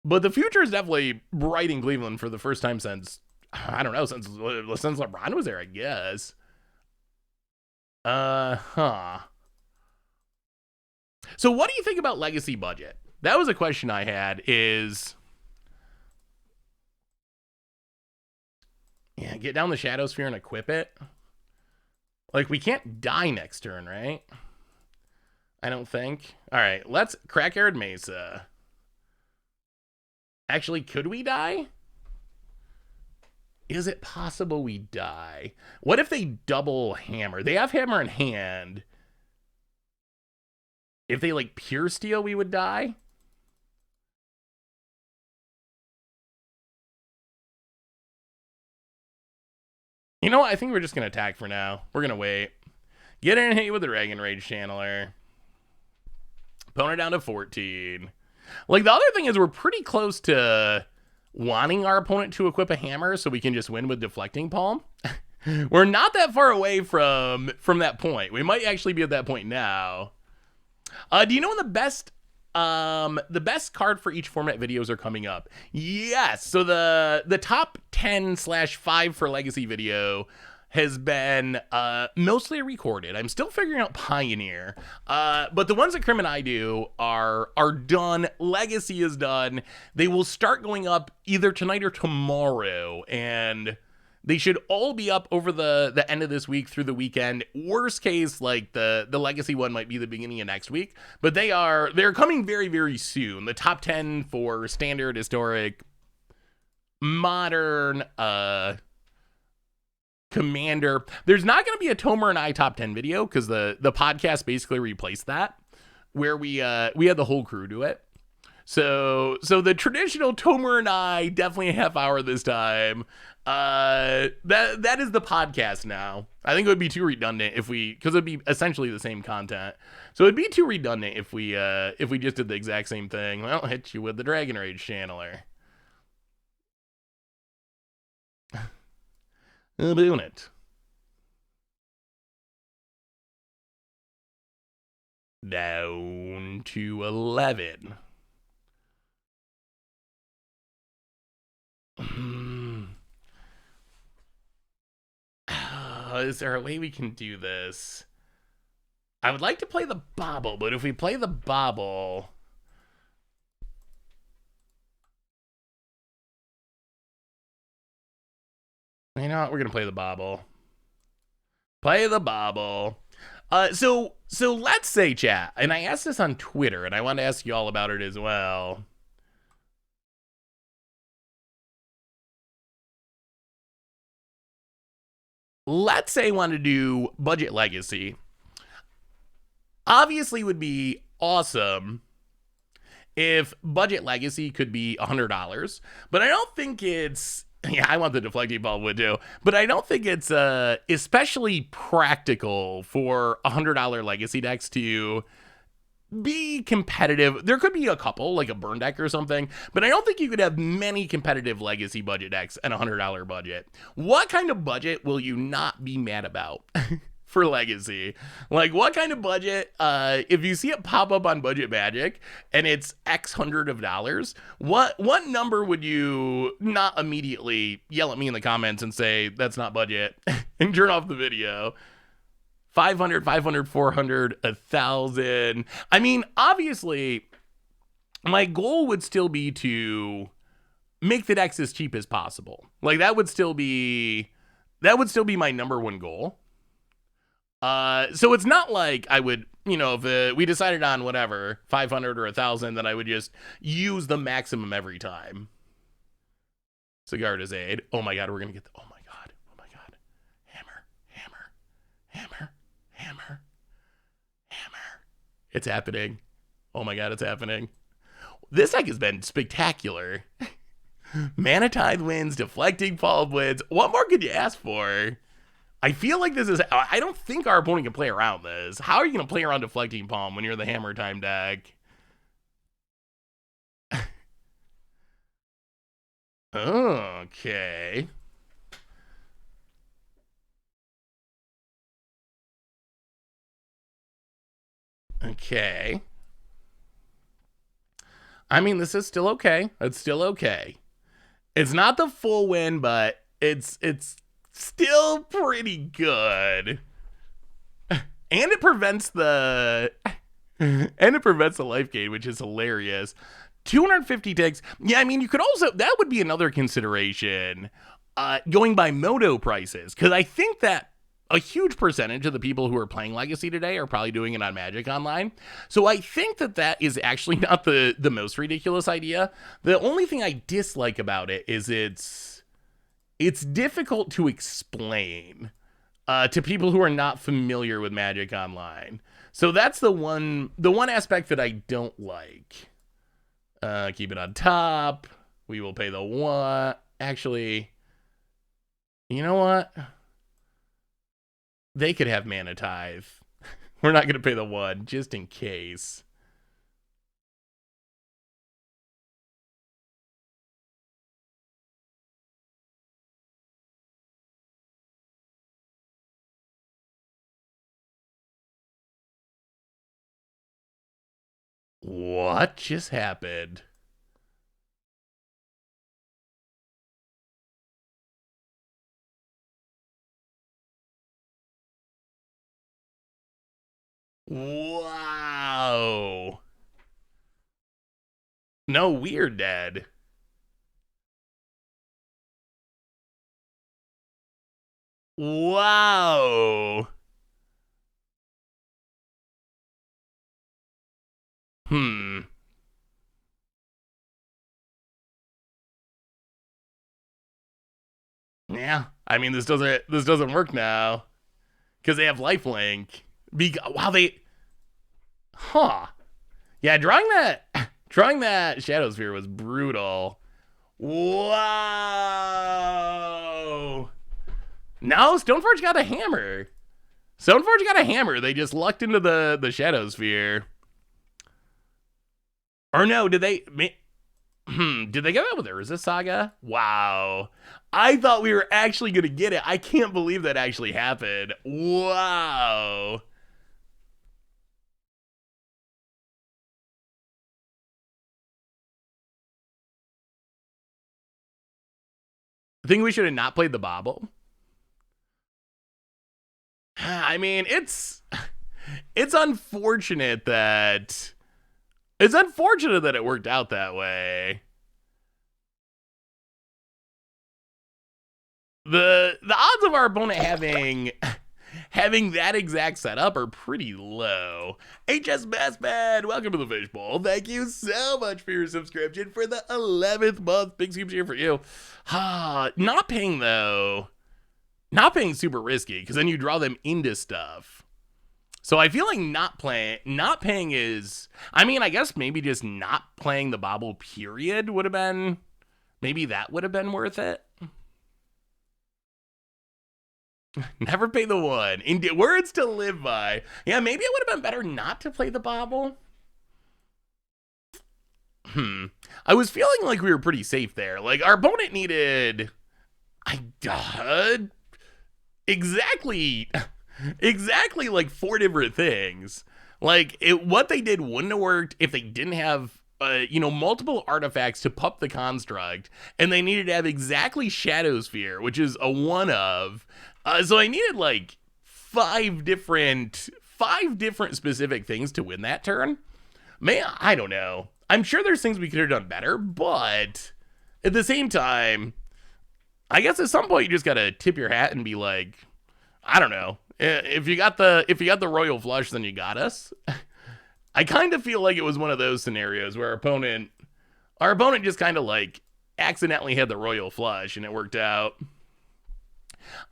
But the future is definitely bright in Cleveland for the first time since... I don't know, since LeBron was there, I guess. So what do you think about legacy budget? That was a question I had, is... Yeah, get down the Shadow Sphere and equip it. Like, we can't die next turn, right? I don't think. All right, let's crack Arid Mesa. Actually, could we die? Is it possible we die? What if they double hammer? They have hammer in hand. If they like pure steel, we would die. You know what? I think we're just going to attack for now. We're going to wait. Get in and hit you with the Dragon Rage Channeler. Opponent down to 14. Like, the other thing is we're pretty close to wanting our opponent to equip a hammer so we can just win with Deflecting Palm. We're not that far away from that point. We might actually be at that point now. Do you know when the best card for each format videos are coming up? Yes. So the top 10/5 for Legacy video has been mostly recorded. I'm still figuring out Pioneer. But the ones that Crim and I do are done. Legacy is done. They will start going up either tonight or tomorrow, and they should all be up over the end of this week through the weekend. Worst case, like the Legacy one might be the beginning of next week, but they're coming very, very soon. The top 10 for standard, historic, modern, Commander. There's not going to be a Tomer and I top 10 video because the podcast basically replaced that, where we had the whole crew do it. So the traditional Tomer and I, definitely a half hour this time. That is the podcast now. I think it would be too redundant because it'd be essentially the same content. So it'd be too redundant if we just did the exact same thing. Well, hit you with the Dragon Rage Channeler. I'm doing it. Down to 11. Is there a way we can do this? I would like to play the Bobble, but if we play the Bobble... You know what? We're going to play the Bobble. Play the Bobble. So let's say, chat, and I asked this on Twitter, and I want to ask you all about it as well. Let's say I want to do Budget Legacy. Obviously, would be awesome if Budget Legacy could be $100, but I don't think it's... Yeah, I want the Deflecting Ball would do, but I don't think it's especially practical for $100 Legacy decks to be competitive. There could be a couple, like a burn deck or something, but I don't think you could have many competitive Legacy budget decks at $100 budget. What kind of budget will you not be mad about for Legacy? Like, what kind of budget, if you see it pop up on Budget Magic and it's X hundred of dollars, what number would you not immediately yell at me in the comments and say that's not budget and turn off the video? 500, 500, 400, 1,000. I mean, obviously, my goal would still be to make the decks as cheap as possible. Like, that would still be my number one goal. So it's not like I would, if we decided on whatever, 500 or 1,000, then I would just use the maximum every time. Cigar does aid. Oh my God, we're going to get oh my God. Hammer. It's happening. Oh my God, it's happening. This deck has been spectacular. Mana Tithe wins, Deflecting Palm wins. What more could you ask for? I feel like this is... I don't think our opponent can play around this. How are you going to play around Deflecting Palm when you're the Hammer Time deck? Okay. Okay. I mean, this is still okay. It's still okay. It's not the full win, but it's still pretty good. And it prevents the life gain, which is hilarious. 250 ticks. Yeah, I mean, you could also, that would be another consideration, going by Moto prices, because I think that a huge percentage of the people who are playing Legacy today are probably doing it on Magic Online. So I think that is actually not the most ridiculous idea. The only thing I dislike about it is it's difficult to explain to people who are not familiar with Magic Online. So that's the one aspect that I don't like. Keep it on top. We will pay the one. Actually, you know what? They could have mana Tithe. We're not going to pay the one, just in case. What just happened? Wow. No, we're dead. Wow. Hmm. Yeah. I mean, this doesn't work now because they have lifelink. Wow, they. Huh. Yeah, drawing that Shadow Sphere was brutal. Wow. No, Stoneforge got a hammer. Stoneforge got a hammer. They just lucked into the Shadow Sphere. Or no, did they? Did they get that with Urza Saga? Wow. I thought we were actually going to get it. I can't believe that actually happened. Wow. I think we should have not played the bobble. I mean, it's unfortunate that it worked out that way. The odds of our opponent having that exact setup are pretty low. HS Bassman, welcome to the Fishbowl. Thank you so much for your subscription for the 11th month. Big scoops here for you. Not paying super risky because then you draw them into stuff. So I feel like not paying is, I mean, I guess maybe just not playing the bobble period would have been, maybe that would have been worth it. Never pay the one. Words to live by. Yeah, maybe it would have been better not to play the bobble. I was feeling like we were pretty safe there. Like, our opponent needed... exactly like 4 different things. Like, what they did wouldn't have worked if they didn't have multiple artifacts to pup the construct, and they needed to have exactly Shadow Sphere, which is a one of. So I needed like 5 different specific things to win that turn. Man, I don't know. I'm sure there's things we could have done better, but at the same time, I guess at some point you just gotta tip your hat and be like, I don't know. If you got the royal flush, then you got us. I kind of feel like it was one of those scenarios where our opponent just kind of like accidentally had the royal flush and it worked out.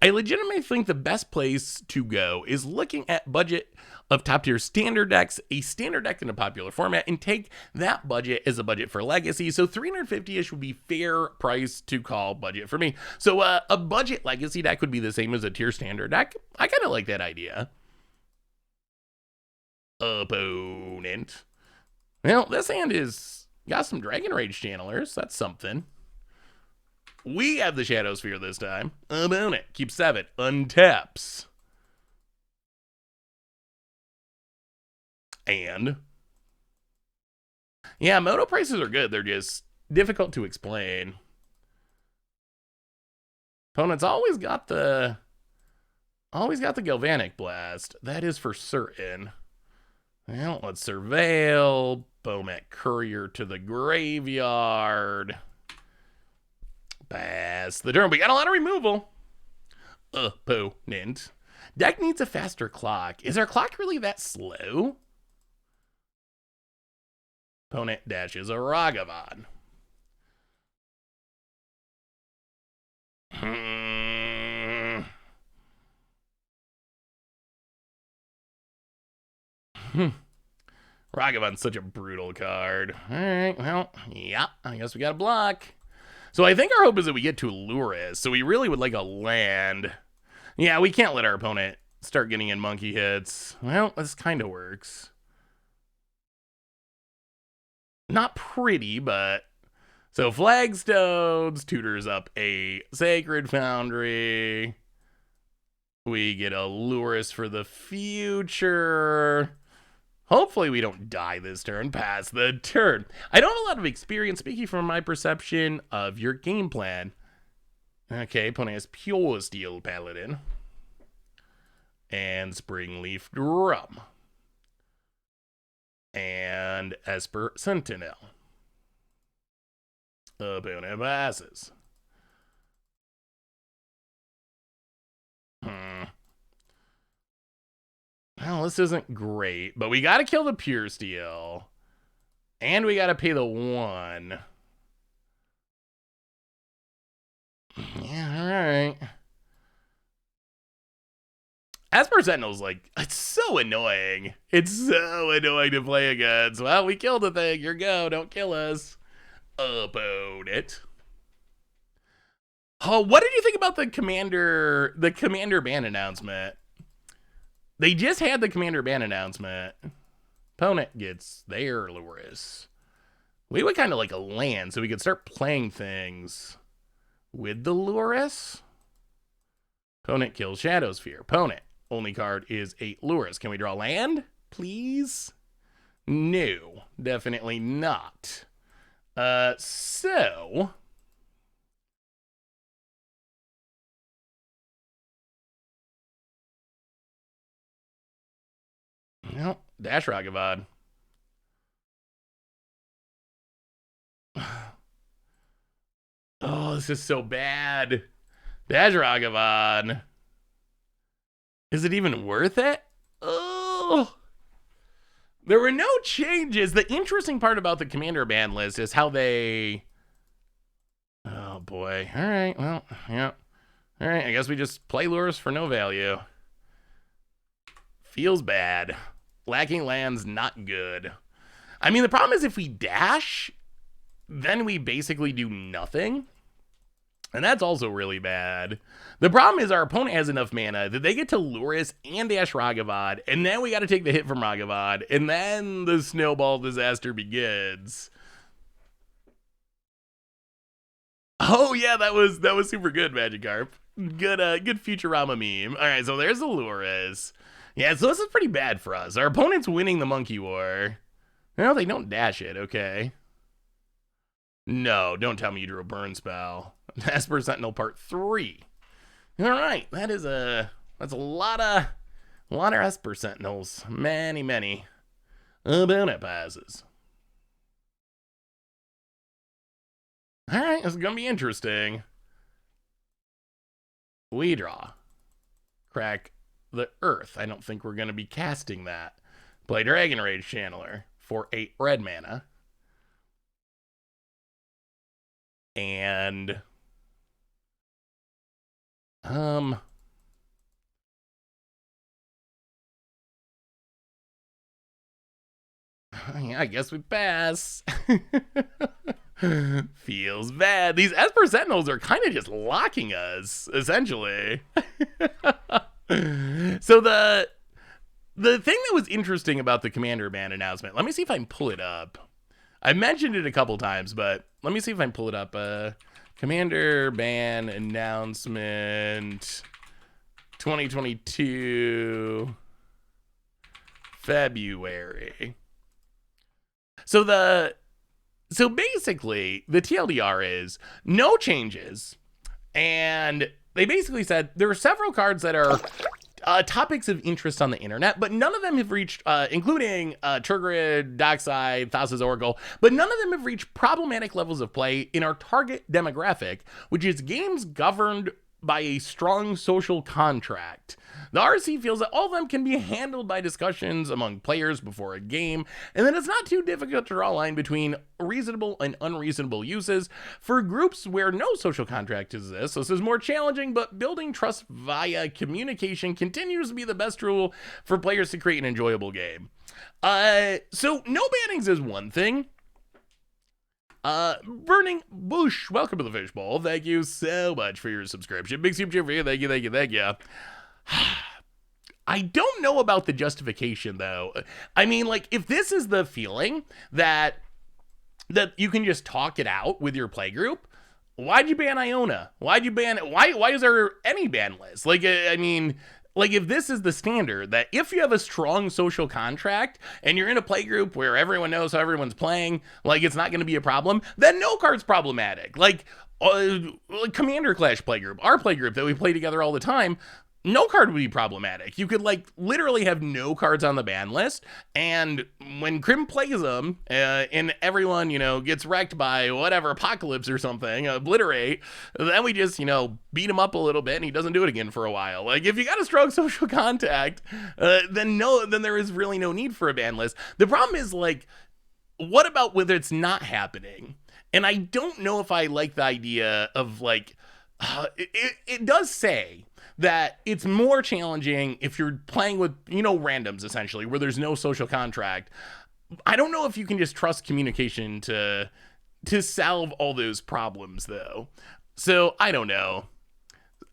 I legitimately think the best place to go is looking at budget of top tier standard decks, a standard deck in a popular format, and take that budget as a budget for legacy. So 350-ish would be fair price to call budget for me. So a budget legacy deck would be the same as a tier standard deck. I kind of like that idea. Opponent. Well, this hand is got some Dragon Rage channelers. That's something. We have the Shadow Sphere this time. Opponent. Keep 7. Untaps. And yeah, mono prices are good. They're just difficult to explain. Opponent's always got the Galvanic Blast. That is for certain. Well, let's surveil. Bomet Courier to the graveyard. Pass the turn. We got a lot of removal. Opponent. Deck needs a faster clock. Is our clock really that slow? Opponent dashes a Ragavan. Ragavan's such a brutal card. All right, well, yeah, I guess we got to block. So I think our hope is that we get to Luris. So we really would like a land. Yeah, we can't let our opponent start getting in monkey hits. Well, this kind of works. Not pretty, but... So Flagstones tutors up a Sacred Foundry. We get a Luris for the future. Hopefully we don't die this turn, pass the turn. I don't have a lot of experience speaking from my perception of your game plan. Okay, opponent has Pure Steel Paladin. And Springleaf Drum. And Esper Sentinel. Opponent passes. Well, this isn't great, but we got to kill the Pure Steel. And we got to pay the 1. Yeah, all right. Esper Sentinel's like, it's so annoying. It's so annoying to play against. Well, we killed the thing. Your go. Don't kill us. Opponent. Oh, what did you think about the commander ban announcement? They just had the commander ban announcement. Opponent gets their Luris. We would kind of like a land so we could start playing things with the Luris. Opponent kills Shadowsphere. Opponent. Only card is 8 Luris. Can we draw land, please? No, definitely not. So... No, Dash Ragavad. Oh, this is so bad. Dash Ragavad. Is it even worth it? Oh. There were no changes. The interesting part about the commander ban list is how they... Oh, boy. All right, well, yeah. All right, I guess we just play Lures for no value. Feels bad. Lacking land's not good. I mean, the problem is if we dash, then we basically do nothing. And that's also really bad. The problem is our opponent has enough mana that they get to Luris and dash Ragavad, and then we got to take the hit from Ragavad, and then the snowball disaster begins. Oh yeah, that was super good, Magikarp. Good Futurama meme. All right, so there's the Luris. Yeah, so this is pretty bad for us. Our opponent's winning the Monkey War. No, they don't dash it. Okay. No, don't tell me you drew a burn spell. Esper Sentinel Part 3. All right, that's a lot of Esper Sentinels. Many. Opponent passes. All right, this is gonna be interesting. We draw. Crack the Earth. I don't think we're gonna be casting that. Play Dragon Rage Channeler for 8 red mana. And yeah, I guess we pass. Feels bad. These Esper Sentinels are kind of just locking us, essentially. So the thing that was interesting about the commander ban announcement, let me see if I can pull it up. I mentioned it a couple times, but let me see if I can pull it up. Commander ban announcement 2022 February. So basically the TLDR is no changes, and they basically said there are several cards that are topics of interest on the internet, but none of them have reached, including Turgid, Dockside, Thassa's Oracle, but none of them have reached problematic levels of play in our target demographic, which is games governed by a strong social contract. The RC feels that all of them can be handled by discussions among players before a game, and that it's not too difficult to draw a line between reasonable and unreasonable uses. For groups where no social contract exists, this is more challenging, but building trust via communication continues to be the best tool for players to create an enjoyable game. So no bannings is one thing. Burning Bush, welcome to the Fishbowl. Thank you so much for your subscription. Big super for you. Thank you. I don't know about the justification, though. I mean, like, if this is the feeling that you can just talk it out with your playgroup, why'd you ban Iona? Why'd you ban it? Why is there any ban list? Like, I mean, like, if this is the standard, that if you have a strong social contract and you're in a playgroup where everyone knows how everyone's playing, like, it's not going to be a problem, then no card's problematic. Like Commander Clash playgroup, our playgroup that we play together all the time, no card would be problematic. You could, like, literally have no cards on the ban list, and when Crim plays them, and everyone, you know, gets wrecked by whatever, Apocalypse or something, Obliterate, then we just, you know, beat him up a little bit, and he doesn't do it again for a while. Like, if you got a strong social contact, then there is really no need for a ban list. The problem is, like, what about whether it's not happening? And I don't know if I like the idea of, like, it does say that it's more challenging if you're playing with, you know, randoms, essentially, where there's no social contract. I don't know if you can just trust communication to solve all those problems, though. So, I don't know.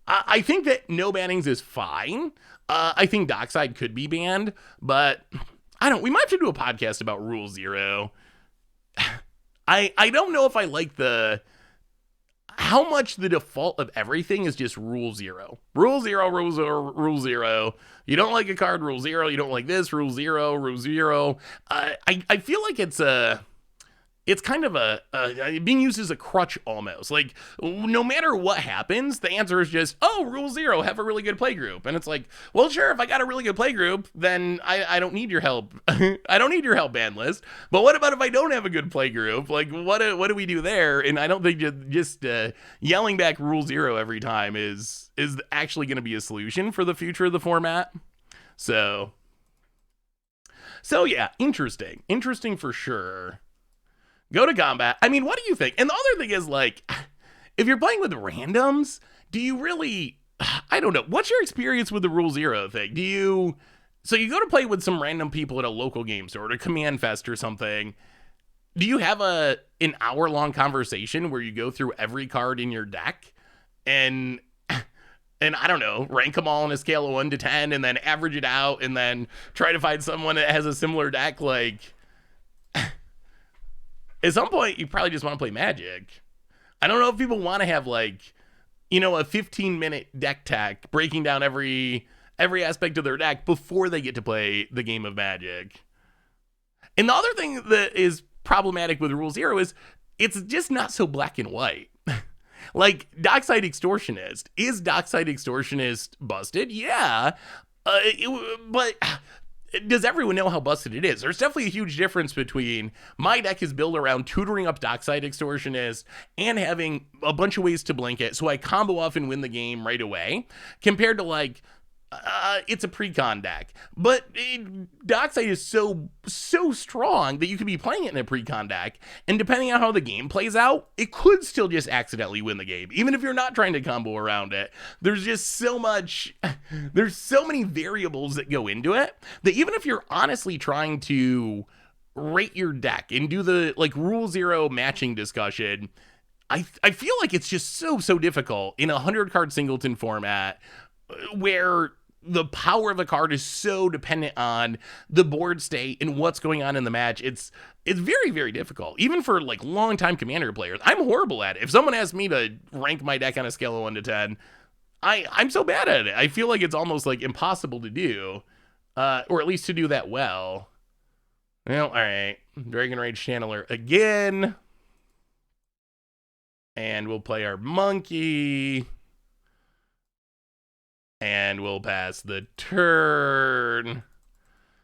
I think that no bannings is fine. I think Dockside could be banned, but we might have to do a podcast about Rule Zero. I don't know if I like how much the default of everything is just Rule Zero. Rule Zero. You don't like a card, Rule Zero. You don't like this, Rule Zero. I feel like it's kind of being used as a crutch almost. Like, no matter what happens, the answer is just, oh, Rule Zero, have a really good playgroup. And it's like, well, sure, if I got a really good playgroup, then I don't need your help. I don't need your help ban list. But what about if I don't have a good playgroup? Like, what do we do there? And I don't think just yelling back Rule Zero every time is actually going to be a solution for the future of the format. So yeah, interesting for sure. Go to combat. I mean, what do you think? And the other thing is, like, if you're playing with randoms, do you really, I don't know. What's your experience with the Rule Zero thing? So you go to play with some random people at a local game store, at a Command Fest or something. Do you have an hour-long conversation where you go through every card in your deck and I don't know, rank them all on a scale of 1 to 10 and then average it out and then try to find someone that has a similar deck? Like, at some point, you probably just want to play Magic. I don't know if people want to have, like, you know, a 15-minute deck tech breaking down every aspect of their deck before they get to play the game of Magic. And the other thing that is problematic with Rule Zero is it's just not so black and white. Like, Dockside Extortionist. Is Dockside Extortionist busted? Yeah. But does everyone know how busted it is? There's definitely a huge difference between my deck is built around tutoring up Dockside Extortionist and having a bunch of ways to blink it so I combo off and win the game right away, compared to, like, it's a pre-con deck. But Dockside is so strong that you could be playing it in a pre-con deck, and depending on how the game plays out, it could still just accidentally win the game, even if you're not trying to combo around it. There's just there's so many variables that go into it, that even if you're honestly trying to rate your deck and do the, like, Rule Zero matching discussion, I feel like it's just so difficult in a 100-card singleton format where the power of a card is so dependent on the board state and what's going on in the match. It's very, very difficult, even for, like, long-time Commander players. I'm horrible at it. If someone asks me to rank my deck on a scale of 1 to 10, I'm so bad at it. I feel like it's almost, like, impossible to do, or at least to do that well. Well, all right. Dragon Rage Channeler again. And we'll play our monkey. And we'll pass the turn.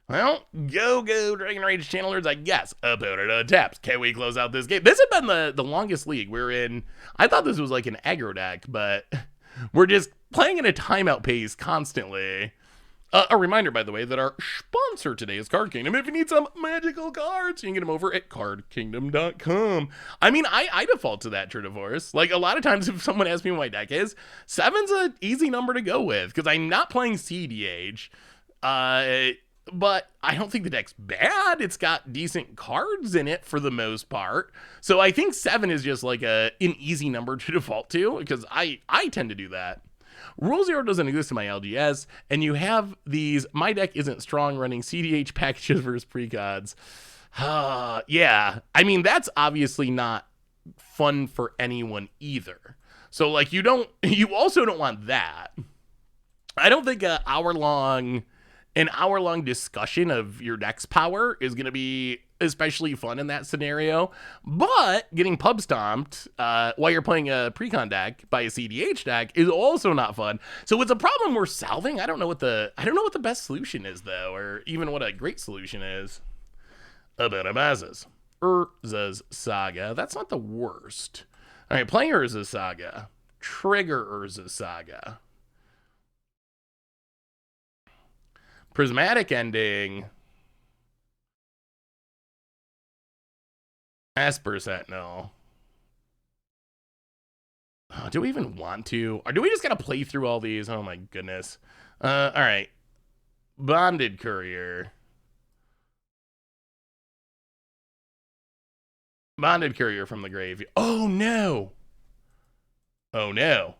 Well, go Dragon Rage Channelers, I guess. Opponent untaps. Can we close out this game? This has been the longest league we're in. I thought this was like an aggro deck, but We're just playing at a timeout pace constantly. A reminder, by the way, that our sponsor today is Card Kingdom. If you need some magical cards, you can get them over at cardkingdom.com. I mean, I default to that, True Divorce. Like, a lot of times if someone asks me what my deck is, 7's an easy number to go with, because I'm not playing CDH. But I don't think the deck's bad. It's got decent cards in it for the most part. So I think 7 is just like an easy number to default to, because I tend to do that. Rule 0 doesn't exist in my LGS, and you have these, my deck isn't strong running CDH packages versus precods. Yeah, I mean, that's obviously not fun for anyone either. So, like, you also don't want that. I don't think an hour-long discussion of your deck's power is going to be especially fun in that scenario, but getting pub stomped while you're playing a precon deck by a CDH deck is also not fun. So it's a problem we're solving. I don't know what the best solution is, though, or even what a great solution is. Urza's Saga. That's not the worst. All right, playing Urza's Saga. Trigger Urza's Saga. Prismatic Ending. Esper Sentinel. Oh, do we even want to? Or do we just gotta play through all these? Oh my goodness. Alright. Bonded Courier. Bonded Courier from the grave. Oh no! Oh no.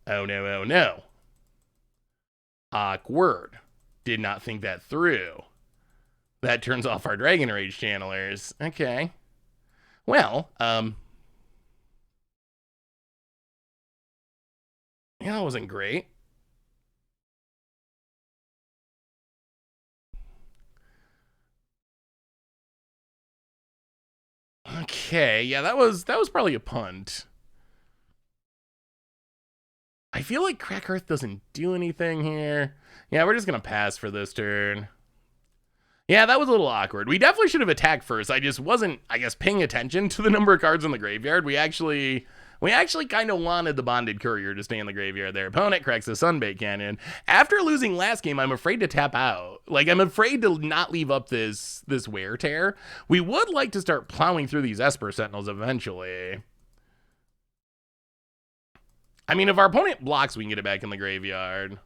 Oh no, oh no. Awkward. Did not think that through. That turns off our Dragon Rage channelers. Okay. Well, yeah, that wasn't great. Okay, yeah, that was probably a punt. I feel like Crack Earth doesn't do anything here. Yeah, we're just gonna pass for this turn. Yeah, that was a little awkward. We definitely should have attacked first. I just wasn't, I guess, paying attention to the number of cards in the graveyard. We actually kind of wanted the Bonded Courier to stay in the graveyard. Their opponent cracks the Sunbait Cannon. After losing last game, I'm afraid to tap out. Like, I'm afraid to not leave up this wear tear. We would like to start plowing through these Esper Sentinels eventually. I mean, if our opponent blocks, we can get it back in the graveyard.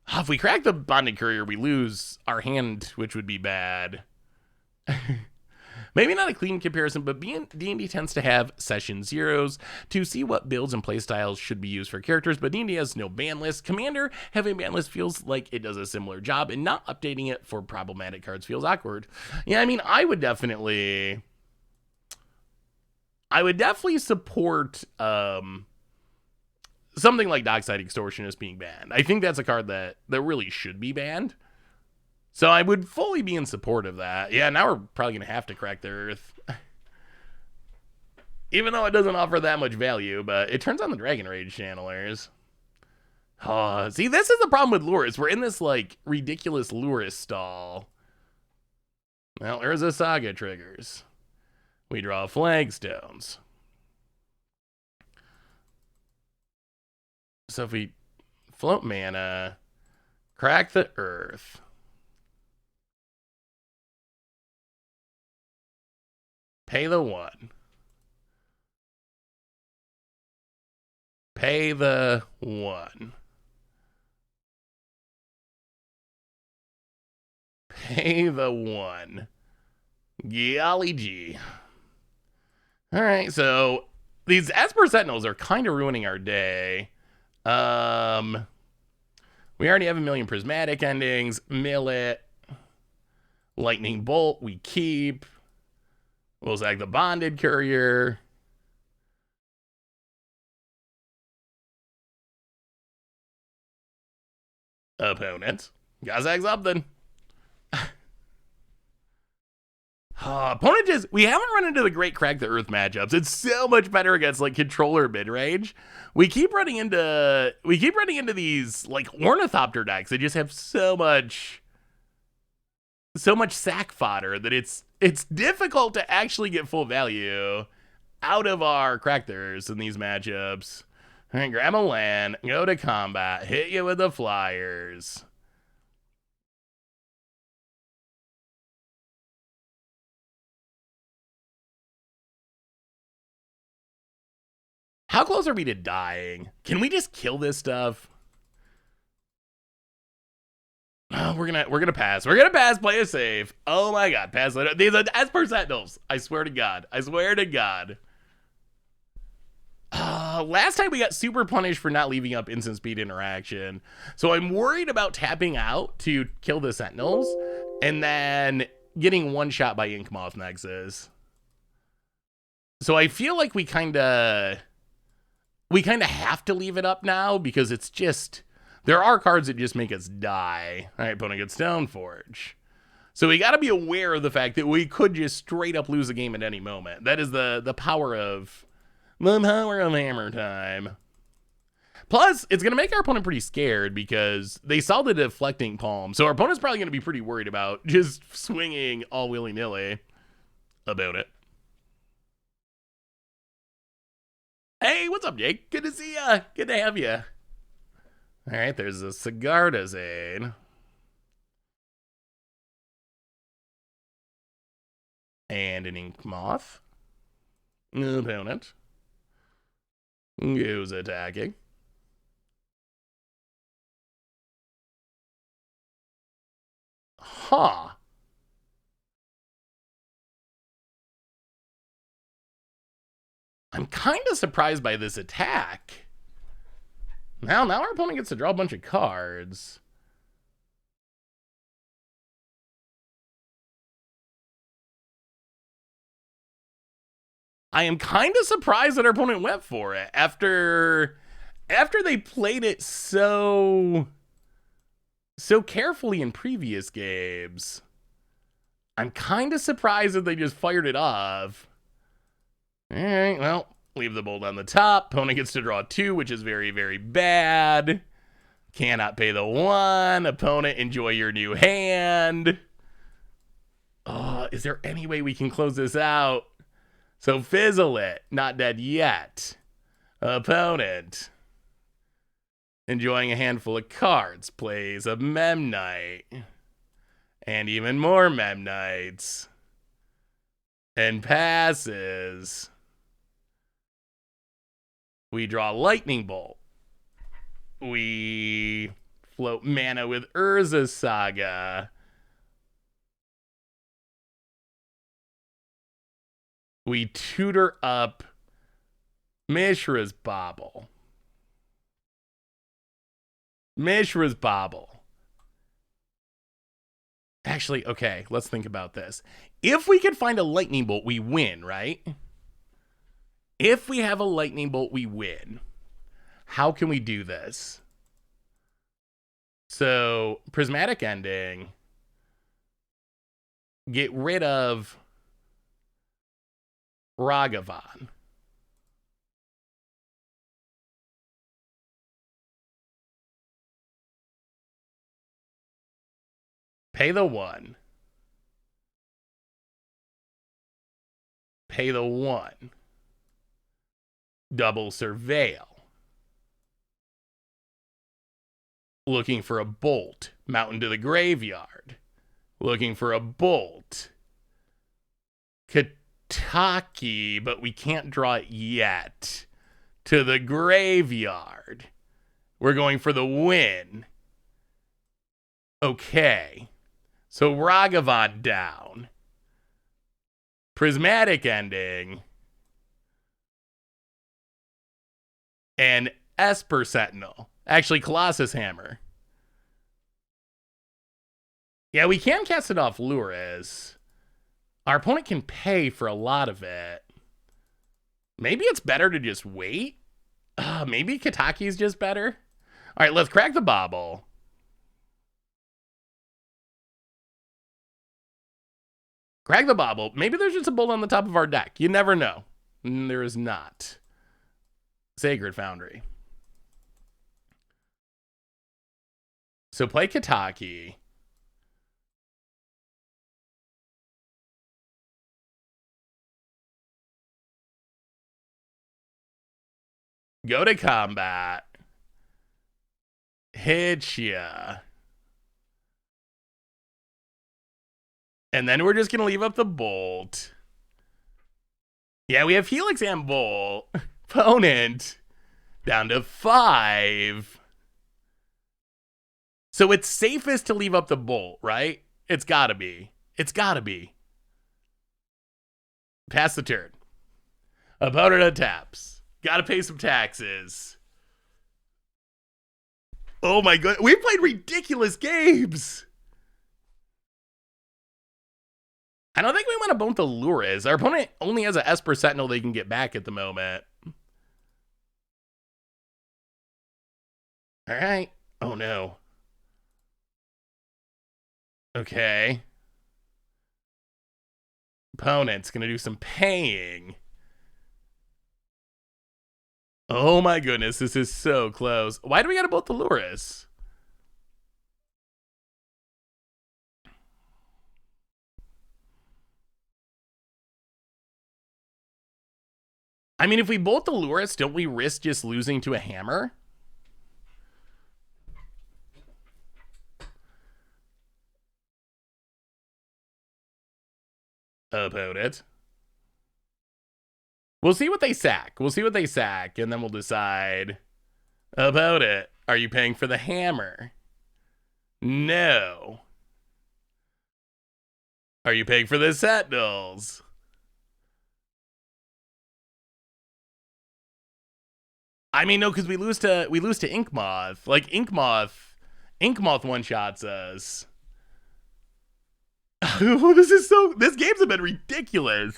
If we crack the Bonded Courier, we lose our hand, which would be bad. Maybe not a clean comparison, but D&D tends to have session zeros to see what builds and playstyles should be used for characters, but D&D has no ban list. Commander having a ban list feels like it does a similar job, and not updating it for problematic cards feels awkward. Yeah, I mean, I would definitely support something like Dockside Extortionist being banned. I think that's a card that really should be banned. So I would fully be in support of that. Yeah, now we're probably going to have to crack the Earth. Even though it doesn't offer that much value, but it turns on the Dragon Rage channelers. Oh, see, this is the problem with Lurrus. We're in this, like, ridiculous Lurrus stall. Well, Urza Saga triggers. We draw Flagstones. So if we float mana, crack the Earth. Pay the 1. Pay the 1. Pay the 1. Golly gee. Alright, so these Esper Sentinels are kind of ruining our day. We already have a million Prismatic Endings. Mill it. Lightning Bolt, we keep. We'll zag the Bonded Courier. Opponent. Gotta zag something. Opponent just, we haven't run into the great Crack the Earth matchups. It's so much better against like controller mid-range. We keep running into these like Ornithopter decks that just have so much sack fodder that it's difficult to actually get full value out of our Crackers in these matchups. All right, grab a land, go to combat, hit you with the flyers. How close are we to dying? Can we just kill this stuff? Oh, we're gonna pass. We're gonna pass. Play it safe. Oh my god, pass. These are Esper Sentinels. I swear to God. I swear to God. Last time we got super punished for not leaving up instant speed interaction. So I'm worried about tapping out to kill the Sentinels and then getting one shot by Ink Moth Nexus. So I feel like we kind of have to leave it up now because it's just, there are cards that just make us die. All right, opponent gets Stoneforge. So we got to be aware of the fact that we could just straight up lose a game at any moment. That is the power of Hammer Time. Plus, it's going to make our opponent pretty scared because they saw the deflecting palm. So our opponent's probably going to be pretty worried about just swinging all willy-nilly about it. Hey, what's up, Jake? Good to see ya. Good to have you. All right, there's a Sigarda's Aid. And an Ink Moth. Opponent goes attacking. Huh. I'm kind of surprised by this attack. Now our opponent gets to draw a bunch of cards. I am kind of surprised that our opponent went for it after they played it so carefully in previous games. I'm kind of surprised that they just fired it off. All right, well, leave the bolt on the top. Opponent gets to draw 2, which is very, very bad. Cannot pay the 1. Opponent, enjoy your new hand. Oh, is there any way we can close this out? So fizzle it. Not dead yet. Opponent, enjoying a handful of cards, plays a Memnite. And even more Memnites. And passes. We draw Lightning Bolt. We float mana with Urza Saga. We tutor up Mishra's Bauble. Mishra's Bauble. Actually, okay, let's think about this. If we could find a Lightning Bolt, we win, right? If we have a Lightning Bolt, we win. How can we do this? So, Prismatic Ending. Get rid of Ragavan. Pay the 1. Pay the 1. Double Surveil. Looking for a bolt. Mountain to the graveyard. Looking for a bolt. Kataki, but we can't draw it yet. To the graveyard. We're going for the win. Okay. So Ragavan down. Prismatic Ending. And Esper Sentinel. Actually, Colossus Hammer. Yeah, we can cast it off Lures. Our opponent can pay for a lot of it. Maybe it's better to just wait. Maybe Kataki's just better. All right, let's crack the Bauble. Crack the Bauble. Maybe there's just a bolt on the top of our deck. You never know. There is not. Sacred Foundry. So play Kataki. Go to combat. Hit ya. And then we're just going to leave up the bolt. Yeah, we have Helix and Bolt. Opponent down to 5. So it's safest to leave up the Bolt, right? It's gotta be. It's gotta be. Pass the turn. Opponent taps. Gotta pay some taxes. Oh my god. We played ridiculous games. I don't think we want to bone the Luris. Our opponent only has a Esper Sentinel they can get back at the moment. All right. Oh no. Okay. Opponent's gonna do some paying. Oh my goodness, this is so close. Why do we gotta bolt the Luris? I mean, if we bolt the Luris, don't we risk just losing to a hammer? Opponent. We'll see what they sack. We'll see what they sack, and then we'll decide about it. Are you paying for the hammer? No. Are you paying for the Sentinels? I mean, no, because we lose to Inkmoth. Like Inkmoth one shots us. This games have been ridiculous.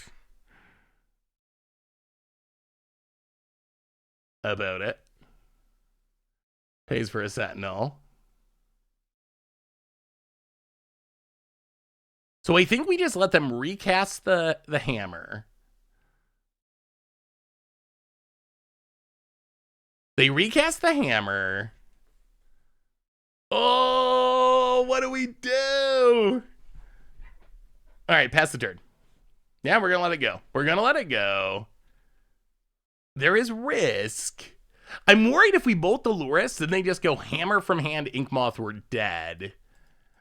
About it. Pays for a Sentinel. So I think we just let them recast the hammer. They recast the hammer. Oh, what do we do? All right, pass the turn. Yeah, we're going to let it go. We're going to let it go. There is risk. I'm worried if we bolt the Luris, then they just go hammer from hand, Inkmoth, we're dead.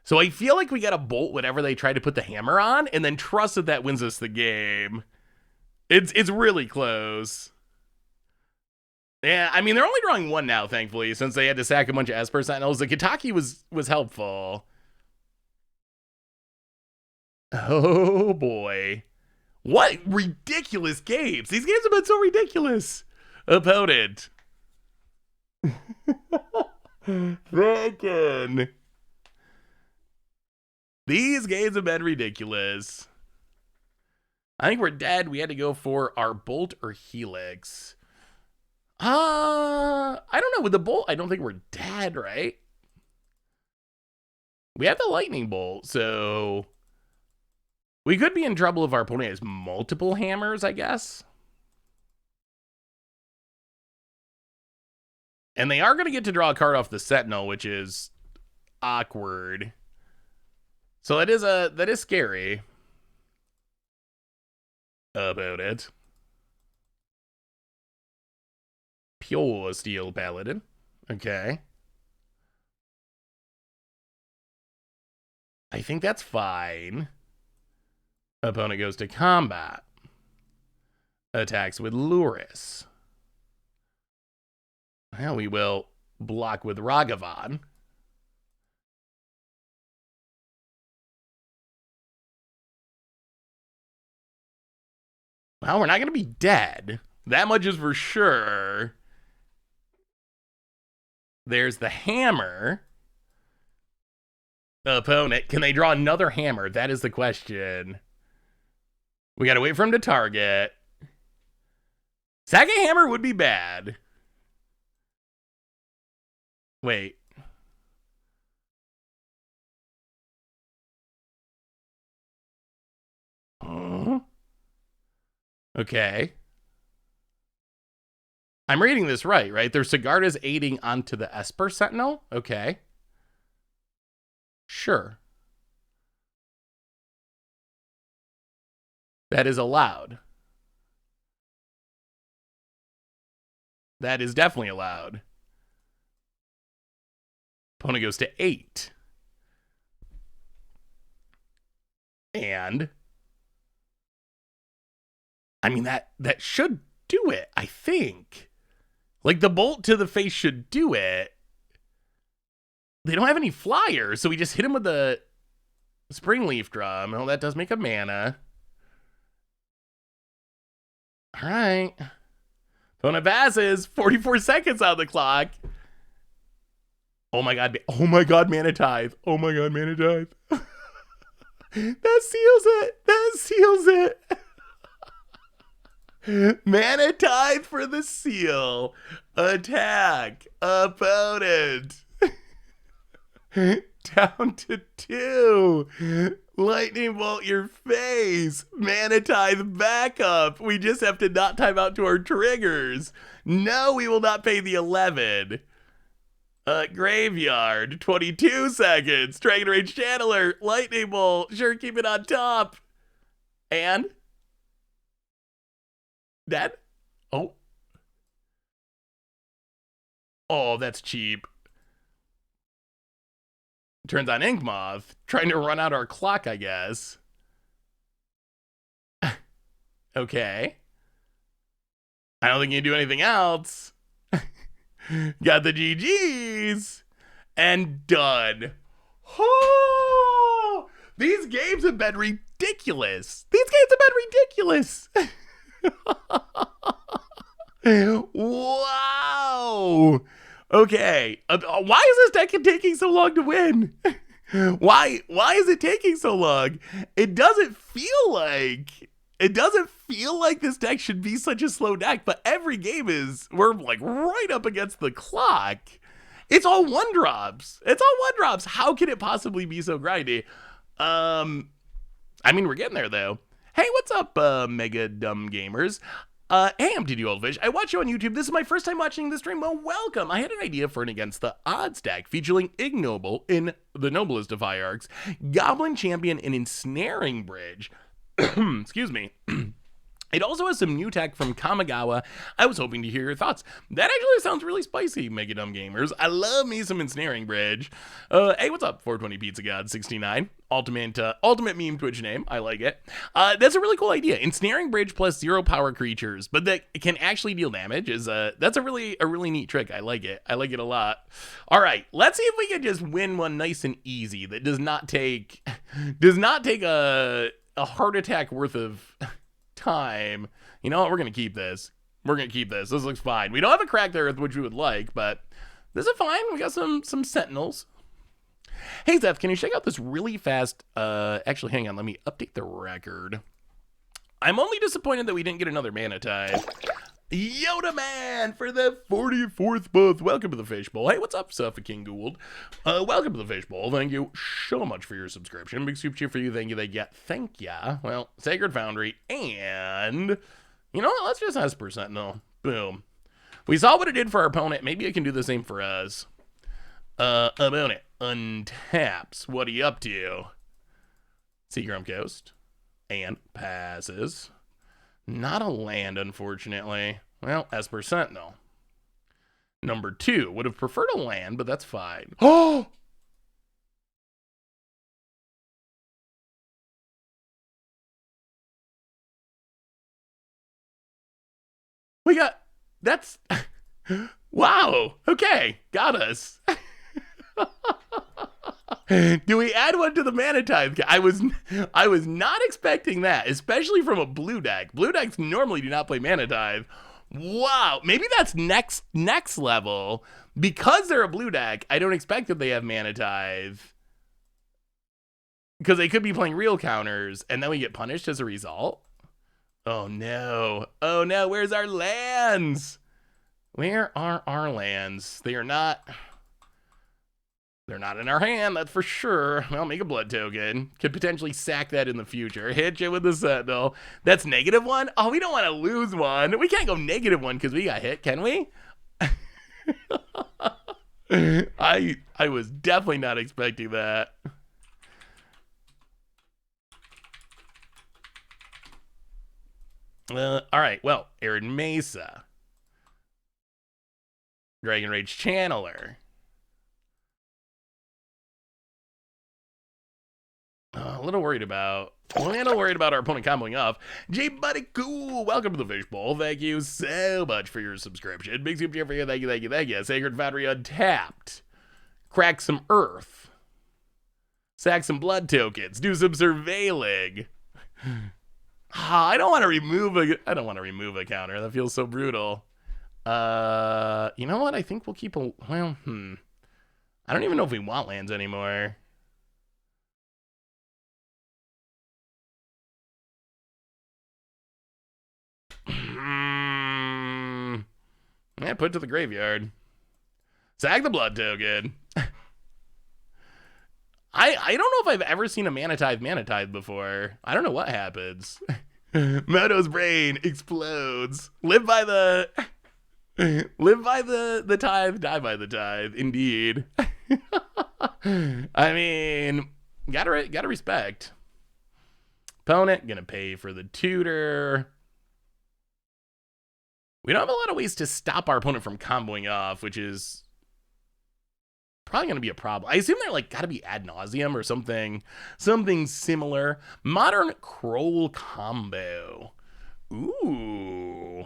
So I feel like we got to bolt whatever they try to put the hammer on and then trust that wins us the game. It's really close. Yeah, I mean, they're only drawing one now, thankfully, since they had to sack a bunch of Esper Sentinels. The Kitaki was helpful. Oh, boy. What ridiculous games. These games have been so ridiculous. Opponent. Freaking. These games have been ridiculous. I think we're dead. We had to go for our Bolt or Helix. I don't know. With the Bolt, I don't think we're dead, right? We have the Lightning Bolt, so we could be in trouble if our opponent has multiple hammers, I guess. And they are going to get to draw a card off the Sentinel, which is awkward. So that is scary. About it. Pure Steel Paladin. Okay. I think that's fine. Opponent goes to combat. Attacks with Luris. Well, we will block with Ragavan. Well, we're not going to be dead. That much is for sure. There's the hammer. Opponent, can they draw another hammer? That is the question. We got to wait for him to target. Sacking hammer would be bad. Wait. Okay. I'm reading this right? Their Sigarda's aiding onto the Esper Sentinel? Okay. Sure. That is allowed. That is definitely allowed. Opponent goes to 8. And I mean, that should do it, I think. Like, the bolt to the face should do it. They don't have any flyers, so we just hit him with the spring leaf drum. Oh, that does make a mana. All right. Opponent passes. 44 seconds on the clock. Oh my god. Oh my god, Mana Tithe. Oh my god, Mana Tithe. That seals it. That seals it. Mana Tithe for the seal. Attack. Opponent. Down to 2. Lightning bolt your face. Mana Tithe backup. We just have to not time out to our triggers. No, we will not pay the 11. Graveyard. 22 seconds. Dragon Rage Channeler. Lightning bolt. Sure, keep it on top. And dead? Oh. Oh, that's cheap. Turns on Ink Moth. Trying to run out our clock, I guess. Okay. I don't think you can do anything else. Got the GGs. And done. Oh! These games have been ridiculous. These games have been ridiculous. Wow. Okay. Why is this deck taking so long to win? Why is it taking so long? It doesn't feel like this deck should be such a slow deck, but every game we're like right up against the clock. It's all 1-drops. How can it possibly be so grindy? I mean, we're getting there though. Hey, what's up, mega dumb gamers? Hey, MTG Oldfish. I watch you on YouTube. This is my first time watching the stream. Well, welcome. I had an idea for an Against the Odds deck featuring Ignoble in the noblest of hierarchs, Goblin Champion, and Ensnaring Bridge. Excuse me. It also has some new tech from Kamigawa. I was hoping to hear your thoughts. That actually sounds really spicy, Mega Dumb Gamers. I love me some Ensnaring Bridge. Hey, what's up, 420 Pizza God 69? Ultimate meme Twitch name. I like it. That's a really cool idea. Ensnaring Bridge plus 0 power creatures, but that can actually deal damage. That's a really heat trick. I like it. I like it a lot. All right, let's see if we can just win one nice and easy that does not take a heart attack worth of time. You know what? We're gonna keep this. This looks fine. We don't have a Cracked Earth, which we would like, but this is fine. We got some Sentinels. Hey Zeph, can you check out this really fast? Actually, hang on. Let me update the record. I'm only disappointed that we didn't get another Mana Tithe. Yoda Man for the 44th month. Welcome to the Fishbowl. Hey, what's up, Suffoking Gould? Welcome to the Fishbowl. Thank you so much for your subscription. Big soup cheer for you. Thank you. Thank ya. Well, Sacred Foundry. And, you know what? Let's just Esper Sentinel. Boom. We saw what it did for our opponent. Maybe it can do the same for us. Opponent untaps. What are you up to? Seagram Coast. And passes. Not a land, unfortunately. Well, Esper Sentinel. Number 2. Would have preferred a land, but that's fine. Oh! We got... That's... Wow! Okay, got us. Do we add one to the Mana Tithe? I was not expecting that, especially from a blue deck. Blue decks normally do not play Mana Tithe. Wow, maybe that's next level. Because they're a blue deck, I don't expect that they have Mana Tithe. Because they could be playing real counters, and then we get punished as a result. Oh no. Oh no, where's our lands? Where are our lands? They're not in our hand, that's for sure. Well, make a blood token. Could potentially sack that in the future. Hit you with the Sentinel. That's -1? Oh, we don't want to lose one. We can't go -1 because we got hit, can we? I was definitely not expecting that. All right, well, Arid Mesa. Dragon Rage Channeler. A little worried about our opponent comboing off. J Buddy Cool, welcome to the Fishbowl. Thank you so much for your subscription. Big soup cheer for you. Thank you. Sacred Foundry untapped. Crack some earth. Sack some blood tokens. Do some surveilling. I don't want to remove a counter. That feels so brutal. You know what? I think we'll keep a I don't even know if we want lands anymore. Yeah, put it to the graveyard. Sack the blood token. I don't know if I've ever seen a Mana Tithe before. I don't know what happens. Meadow's brain explodes. Live by the tithe, die by the tithe. Indeed. I mean, gotta respect. Opponent gonna pay for the tutor. We don't have a lot of ways to stop our opponent from comboing off, which is probably going to be a problem. I assume they're like got to be ad nauseum or something similar. Modern Kroll combo. Ooh.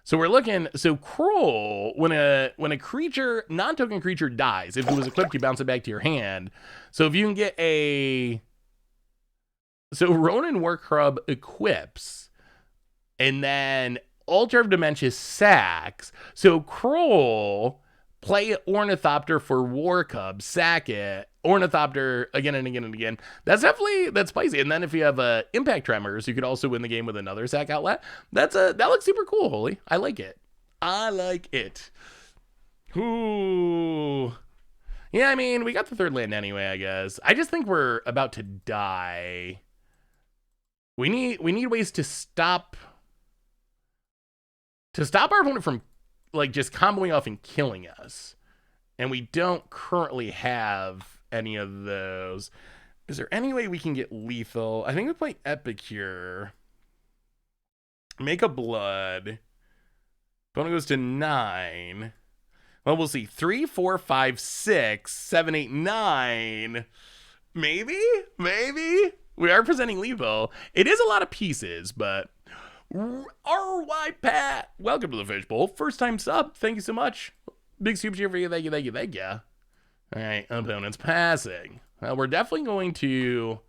So we're looking. So Kroll, when a creature, non-token creature dies, if it was equipped, you bounce it back to your hand. So if you can get Ronin Warcrub equips, and then Altar of Dementia sacks. So Kroll, play Ornithopter for War Cub, sack it, Ornithopter again and again and again. That's spicy. And then if you have Impact Tremors, you could also win the game with another sack outlet. That looks super cool, Holy. I like it. Ooh. Yeah, I mean, we got the third land anyway, I guess. I just think we're about to die. We need ways to stop our opponent from like just comboing off and killing us. And we don't currently have any of those. Is there any way we can get lethal? I think we play Epicure. Make a blood. Opponent goes to 9. Well, we'll see. 3, 4, 5, 6, 7, 8, 9. Maybe? We are presenting lethal. It is a lot of pieces, but R.Y. Pat, welcome to the Fishbowl. First time sub. Thank you so much. Big super cheer for you. Thank you. All right, opponent's passing. Well, we're definitely going to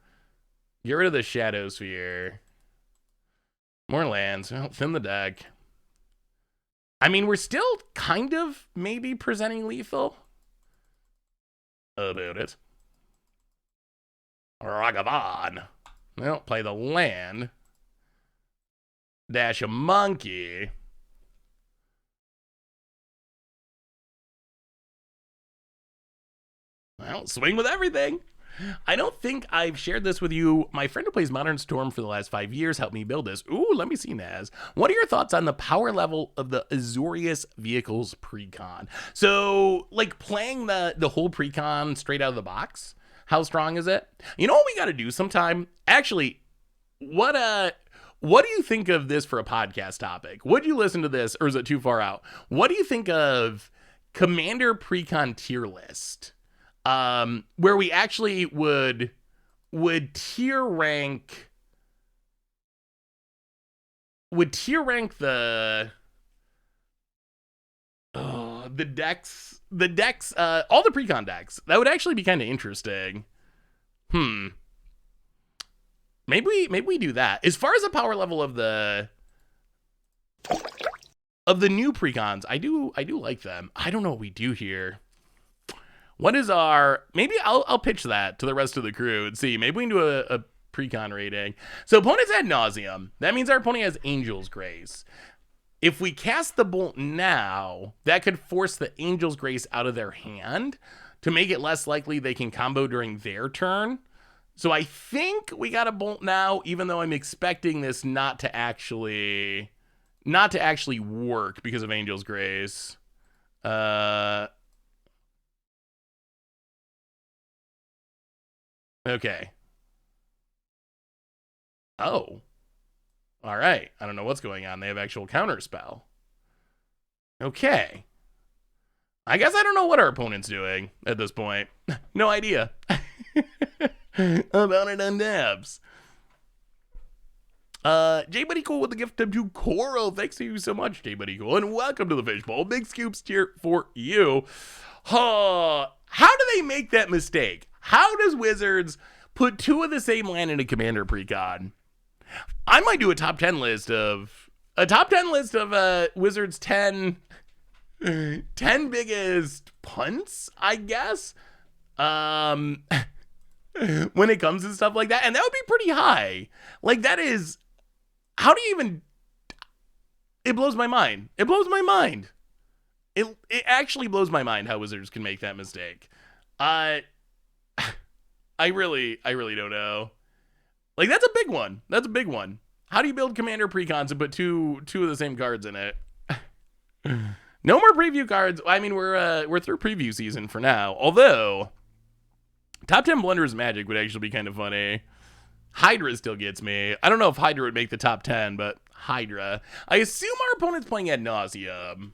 get rid of the Shadow Sphere. More lands. Well, thin the deck. I mean, we're still kind of maybe presenting lethal. About it. Ragavan. Well, play the land. Dash a monkey. Well, swing with everything. I don't think I've shared this with you. My friend who plays Modern Storm for the last 5 years helped me build this. Ooh, let me see, Naz. What are your thoughts on the power level of the Azorius Vehicles Precon? So, like, playing the whole Precon straight out of the box, how strong is it? You know what we got to do sometime? Actually, what do you think of this for a podcast topic? Would you listen to this, or is it too far out? What do you think of Commander Precon tier list? Where we actually would tier rank the decks, all the Precon decks. That would actually be kind of interesting. Maybe we do that. As far as the power level of the new Precons, I do like them. I don't know what we do here. What is our... Maybe I'll pitch that to the rest of the crew and see. Maybe we can do a Precon rating. So opponent's ad nauseum. That means our opponent has Angel's Grace. If we cast the Bolt now, that could force the Angel's Grace out of their hand to make it less likely they can combo during their turn. So I think we got a Bolt now, even though I'm expecting this not to actually work because of Angel's Grace. Okay. Oh. All right. I don't know what's going on. They have actual counter spell. Okay. I guess I don't know what our opponent's doing at this point. No idea. About it on dabs. J Buddy Cool with the gift of to Coral. Thanks to you so much, J Buddy Cool, and welcome to the Fishbowl. Big scoops cheer for you. How do they make that mistake? How does Wizards put two of the same land in a commander precon? I might do a top 10 list of Wizards 10 biggest punts, I guess. When it comes to stuff like that, and that would be pretty high. Like, that is, how do you even, it blows my mind. It blows my mind. It actually blows my mind how Wizards can make that mistake. I really don't know. Like, that's a big one. That's a big one. How do you build commander precons and put two of the same cards in it? No more preview cards. I mean, we're through preview season for now. Although, top 10 blunders Magic would actually be kind of funny. Hydra still gets me. I don't know if Hydra would make the top 10, but Hydra. I assume our opponent's playing Ad Nauseam.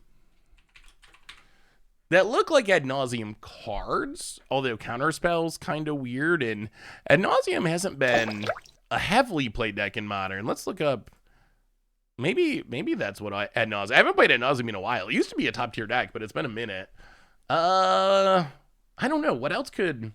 That look like Ad Nauseam cards, although counterspell's kind of weird, and Ad Nauseam hasn't been a heavily played deck in Modern. Let's look up. Maybe that's what Ad Nauseam. I haven't played Ad Nauseam in a while. It used to be a top tier deck, but it's been a minute. I don't know. What else could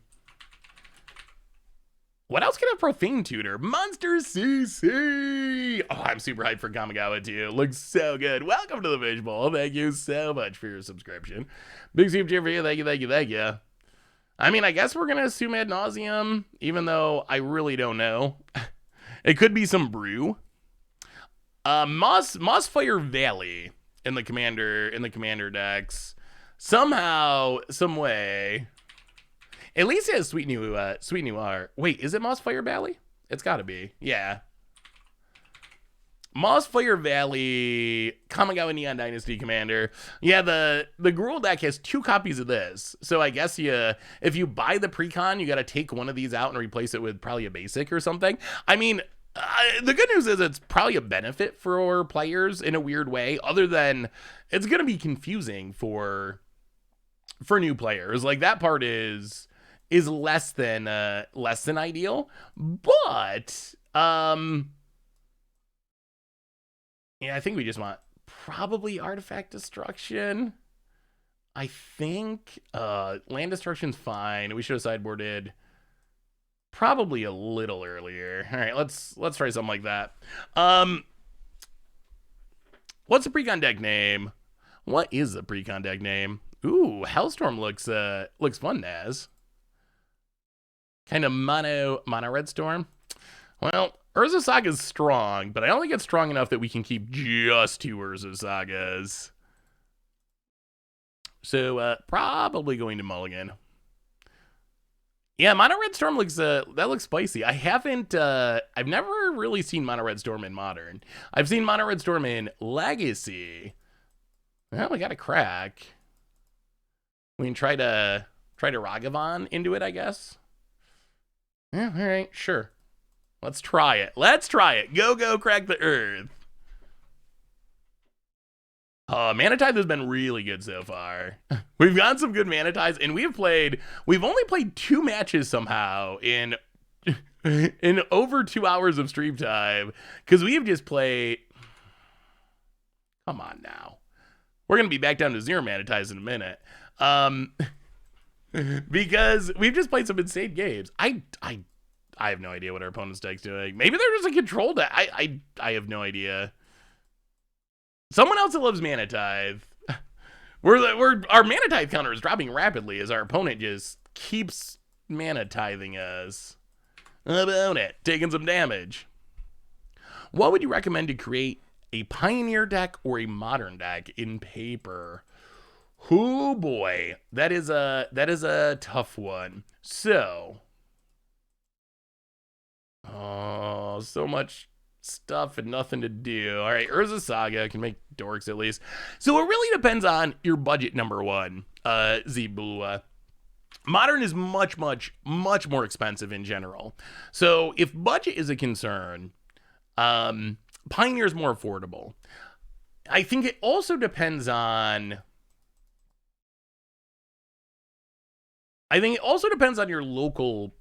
have Profane Tutor? Monster CC! Oh, I'm super hyped for Kamigawa too. Looks so good. Welcome to the Fishbowl. Thank you so much for your subscription. Big super cheer for you. Thank you. I mean, I guess we're going to assume Ad Nauseam, even though I really don't know. It could be some brew. Mossfire Valley in the commander decks. Somehow, some way. At least it has sweet new art. Wait, is it Mossfire Valley? It's got to be. Yeah. Mossfire Valley, Kamigawa Neon Dynasty Commander. Yeah, the Gruul deck has 2 copies of this. So I guess if you buy the precon, you got to take one of these out and replace it with probably a basic or something. I mean, the good news is it's probably a benefit for players in a weird way, other than it's going to be confusing for new players. Like, that part is less than ideal, but yeah, I think we just want probably artifact destruction. I think land destruction's fine. We should have sideboarded probably a little earlier. All right, let's try something like that. What's the precon deck name? What is the precon deck name? Ooh, Hellstorm looks fun, Naz. Kind of mono red storm. Well, Urza Saga's strong, but I don't think it's strong enough that we can keep just 2 Urza Sagas. So probably going to mulligan. Yeah, Mono Red Storm looks spicy. I've never really seen Mono Red Storm in Modern. I've seen Mono Red Storm in Legacy. Well, we got a crack. We can try to Ragavan into it, I guess. Yeah, all right, sure. Let's try it. Go crack the earth. Mana Tithe has been really good so far. We've gotten some good Mana Tithes, and we've only played 2 matches somehow in over 2 hours of stream time, because we've just played. Come on now. We're going to be back down to 0 Mana Tithes in a minute. Because we've just played some insane games. I have no idea what our opponent's deck's doing. Maybe they're just a control deck. I have no idea. Someone else that loves Mana Tithe. Our Mana Tithe counter is dropping rapidly as our opponent just keeps Mana Tithing us. How about it? Taking some damage. What would you recommend to create a Pioneer deck or a Modern deck in paper? Oh boy, that is a tough one. So, so much stuff and nothing to do. All right, Urza Saga can make dorks at least. So it really depends on your budget, number one, Zebula. Modern is much more expensive in general. So if budget is a concern, Pioneer is more affordable. I think it also depends on I think it also depends on your local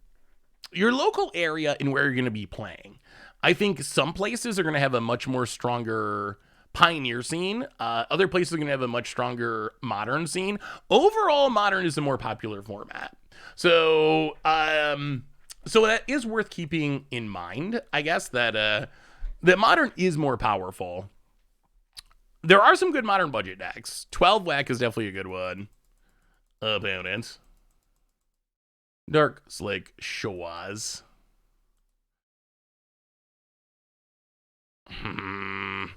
area and where you're going to be playing. I think some places are going to have a much more stronger pioneer scene. Other places are going to have a much stronger modern scene. Overall, modern is the more popular format. So that is worth keeping in mind, I guess, that modern is more powerful. There are some good modern budget decks. 12 Whack is definitely a good one. Opponents. Dark Slick Shawaz. I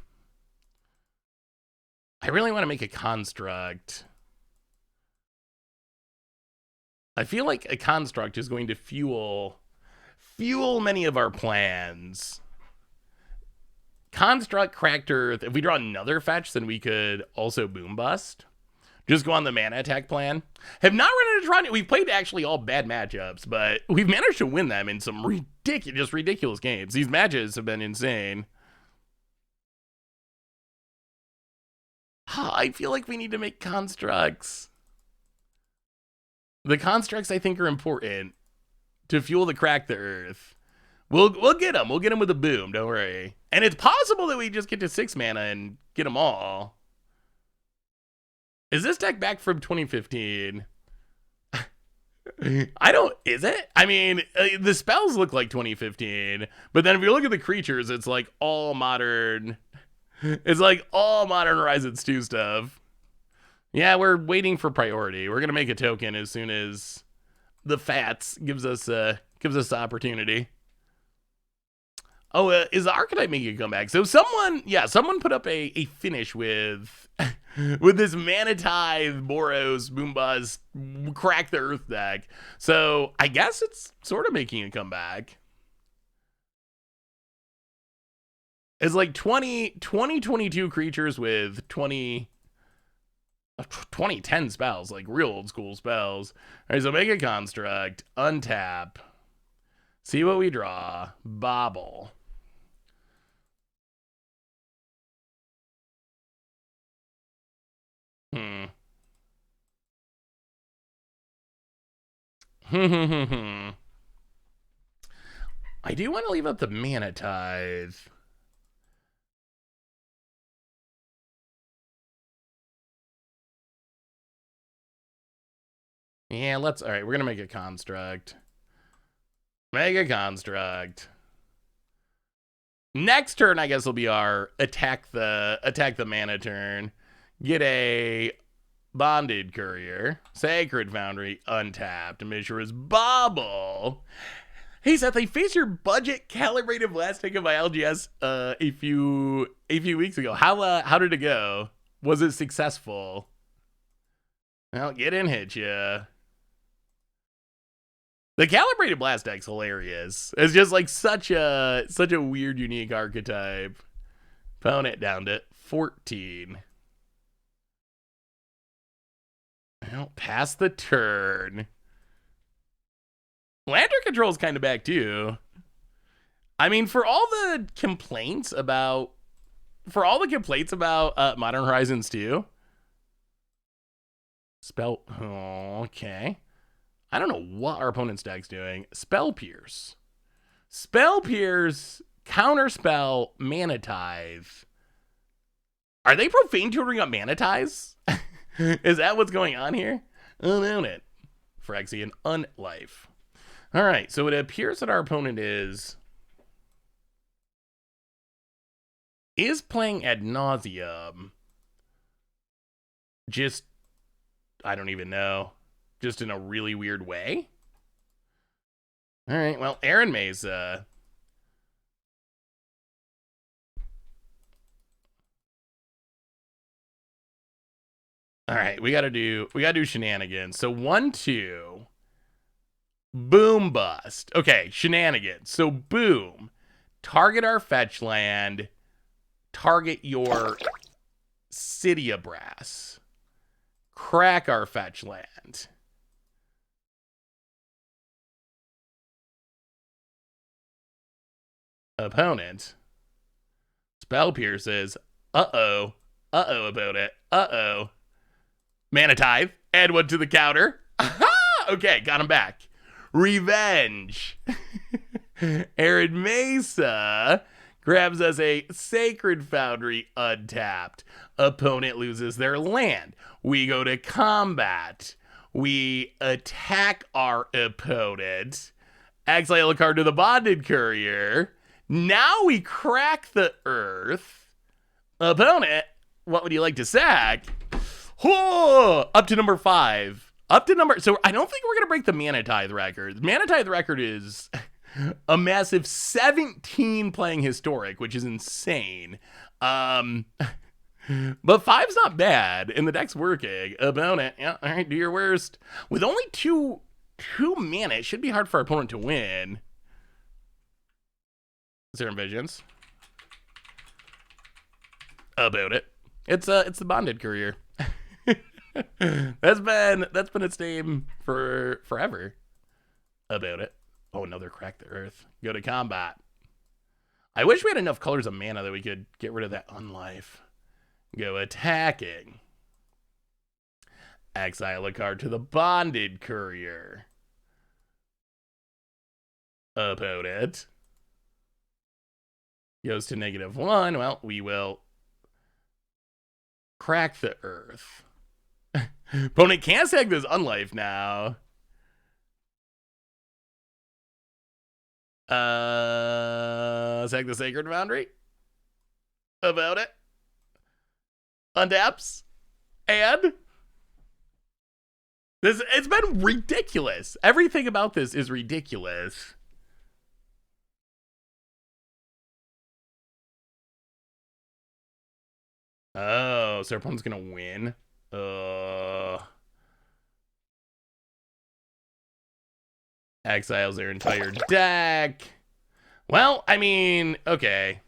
really want to make a construct. I feel like a construct is going to fuel many of our plans. Construct, Cracked Earth. If we draw another fetch, then we could also Boom Bust. Just go on the mana attack plan. Have not run into Tron. We've played actually all bad matchups, but we've managed to win them in some ridiculous games. These matches have been insane. I feel like we need to make constructs. The constructs, I think, are important to fuel the Crack the Earth. We'll get them. We'll get them with a boom. Don't worry. And it's possible that we just get to 6 mana and get them all. Is this deck back from 2015? Is it? I mean, the spells look like 2015, but then if you look at the creatures, it's like all modern. It's like all Modern Horizons 2 stuff. Yeah, we're waiting for priority. We're going to make a token as soon as the Fats gives us the opportunity. Oh, is the archetype making a comeback? So someone put up a finish with this Mana Tithe, Boros, Boombuzz, Crack the Earth deck. So I guess it's sort of making a comeback. It's like 22 creatures with 2010 spells, like real old school spells. All right, so make a construct, untap, see what we draw, bobble. I do want to leave up the Mana Tithe. Yeah, all right, we're going to make a construct. Make a construct. Next turn, I guess, will be our attack the mana turn. Get a Bonded Courier, Sacred Foundry, untapped. Mishra's Bobble. Hey Seth, I faced your budget calibrated blast ticket by LGS a few weeks ago. How did it go? Was it successful? Well, get in, hit ya. The calibrated blast deck's hilarious. It's just like such a weird, unique archetype. Opponent down to 14. Well, pass the turn. Lantern Control's kind of back too. I mean, for all the complaints about Modern Horizons 2. Okay. I don't know what our opponent's deck's doing. Spell Pierce, Counterspell, Mana Tithe. Are they profane tutoring up Mana Tithes? Is that what's going on here? Unown it. Phyrexian Unlife. All right, so it appears that our opponent is playing Ad Nauseam. Just, I don't even know. Just in a really weird way. All right, well, Aaron Mesa. All right, we gotta do shenanigans. So 1-2. Boom bust. Okay, shenanigans. So boom. Target our fetch land. Target your Cydia Brass. Crack our fetch land. Opponent. Spell Pierces. Uh-oh. Uh-oh, opponent. Uh-oh. Mana Tithe. Add one to the counter. Aha! Okay, got him back. Revenge. Arid Mesa grabs us a Sacred Foundry untapped. Opponent loses their land. We go to combat. We attack our opponent. Exile a card to the Bonded Courier. Now we crack the Earth. Opponent, what would you like to sack? Oh, up to number 5. So I don't think we're going to break the Mana Tithe record. The Mana Tithe record is a massive 17 playing Historic, which is insane. But 5's not bad, and the deck's working. Opponent, yeah, all right, do your worst. With only two mana, it should be hard for our opponent to win. Serum Visions. About it. It's the Bonded Courier. That's been its name for forever. About it. Oh, another Crack the Earth. Go to combat. I wish we had enough colors of mana that we could get rid of that unlife. Go attacking. Exile a card to the Bonded Courier. Opponent goes to -1. Well, we will crack the Earth. Opponent can't sack this unlife now. Sack the Sacred Foundry. About it. Untaps. And it's been ridiculous. Everything about this is ridiculous. Oh, so our opponent's gonna win. Exiles their entire deck. Well, I mean, okay.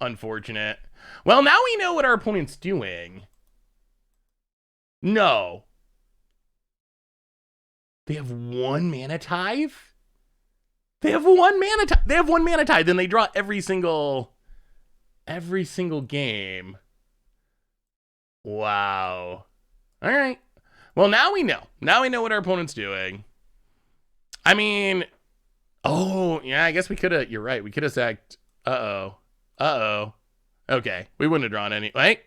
Unfortunate. Well, now we know what our opponent's doing. No. They have 1 Mana Tithe? They have 1 Mana Tithe. They have 1 Mana Tithe, then they draw every single game. Wow. All right. Well, now we know. Now we know what our opponent's doing. I mean, oh, yeah, I guess we could have, you're right. We could have sacked, uh-oh. Okay, we wouldn't have drawn any, wait.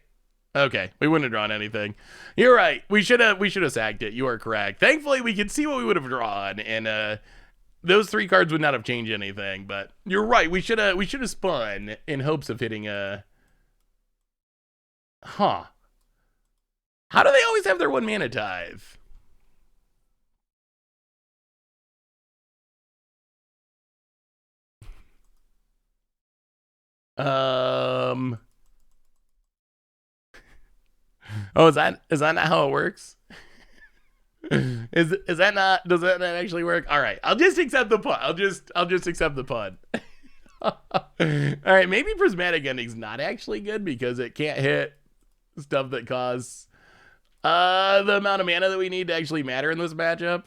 Okay, we wouldn't have drawn anything. You're right. We should have sacked it. You are correct. Thankfully, we could see what we would have drawn, and those 3 cards would not have changed anything, but you're right. We should have spun in hopes of hitting a, huh. How do they always have their 1 Mana Tithe? Oh, is that not how it works? Is that not, does that not actually work? All right, I'll just accept the pun. I'll just accept the pun. All right, maybe Prismatic Ending's not actually good because it can't hit stuff that cause the amount of mana that we need to actually matter in this matchup.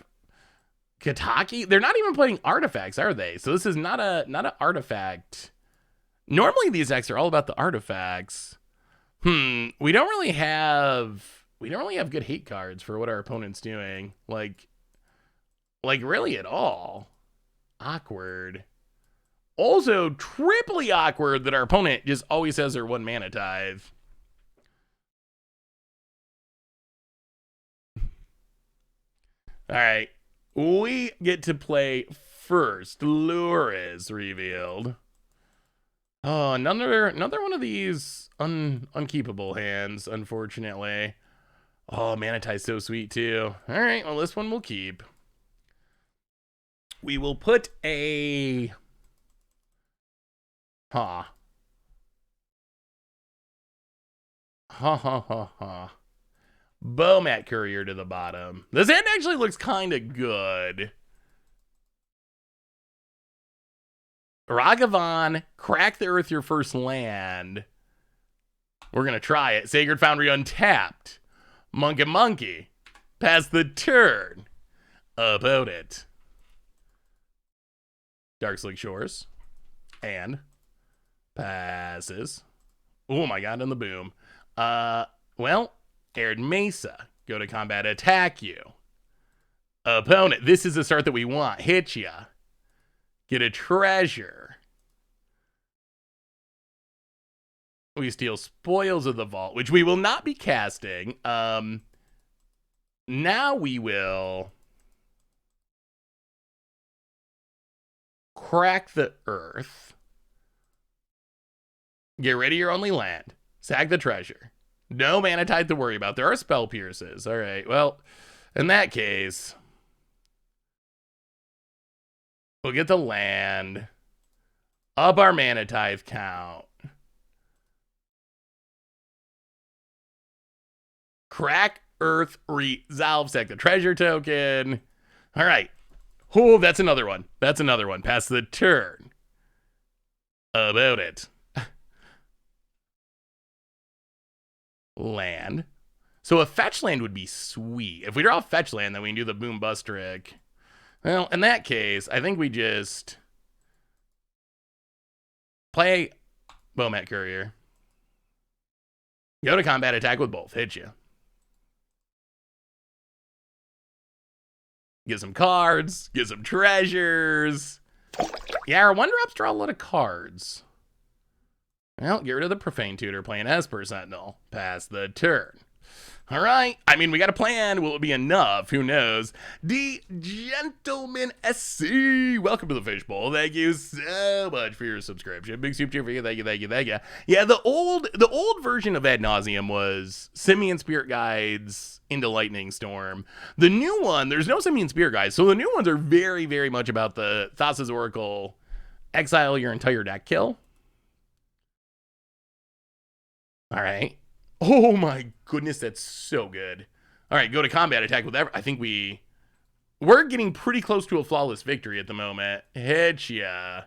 Kataki, they're not even playing artifacts, are they? So this is not an artifact. Normally these decks are all about the artifacts. We don't really have good hate cards for what our opponent's doing. Like really at all. Awkward. Also triply awkward that our opponent just always has their 1 Mana Tithe. All right. We get to play first. Lure is revealed. Oh, another one of these unkeepable hands, unfortunately. Oh, Mana Tithe's so sweet, too. All right, well, this one we'll keep. We will put a... Ha. Bowmat Courier to the bottom. This hand actually looks kind of good. Ragavan, crack the Earth your first land. We're going to try it. Sacred Foundry untapped. Monkey. Pass the turn. About it. Darkslick Shores. And passes. Oh my god, and the boom. Well, Arid Mesa. Go to combat, attack you. Opponent, this is the start that we want. Hit ya. Get a treasure. We steal spoils of the vault, which we will not be casting. Now we will crack the earth. Get rid of your only land. Sack the treasure. No mana tithe to worry about. There are spell pierces. All right, well, in that case, we'll get the land. Up our mana tithe count. Crack earth, resolve, sack the treasure token. All right. Oh, that's another one. That's another one. Pass the turn. About it. Land. So a fetch land would be sweet. If we draw a fetch land, then we can do the boom bust trick. Well, in that case, I think we just play Bowmat Courier. Go to combat, attack with both. Hit you. Get some cards. Get some treasures. Yeah, our 1-drops draw a lot of cards. Well, get rid of the Profane Tutor, playing Esper Sentinel. Pass the turn. All right. I mean, we got a plan. Will it be enough? Who knows? The Gentleman SC. Welcome to the Fishbowl. Thank you so much for your subscription. Big super cheer for you. Thank you, thank you, thank you. Yeah, the old version of Ad Nauseam was Simian Spirit Guides into Lightning Storm. The new one, there's no Simian Spirit Guides, so the new ones are very, very much about the Thassa's Oracle, exile your entire deck kill. All right. Oh my goodness, that's so good. All right, go to combat, attack with I think we're getting pretty close to a flawless victory at the moment. Hit ya.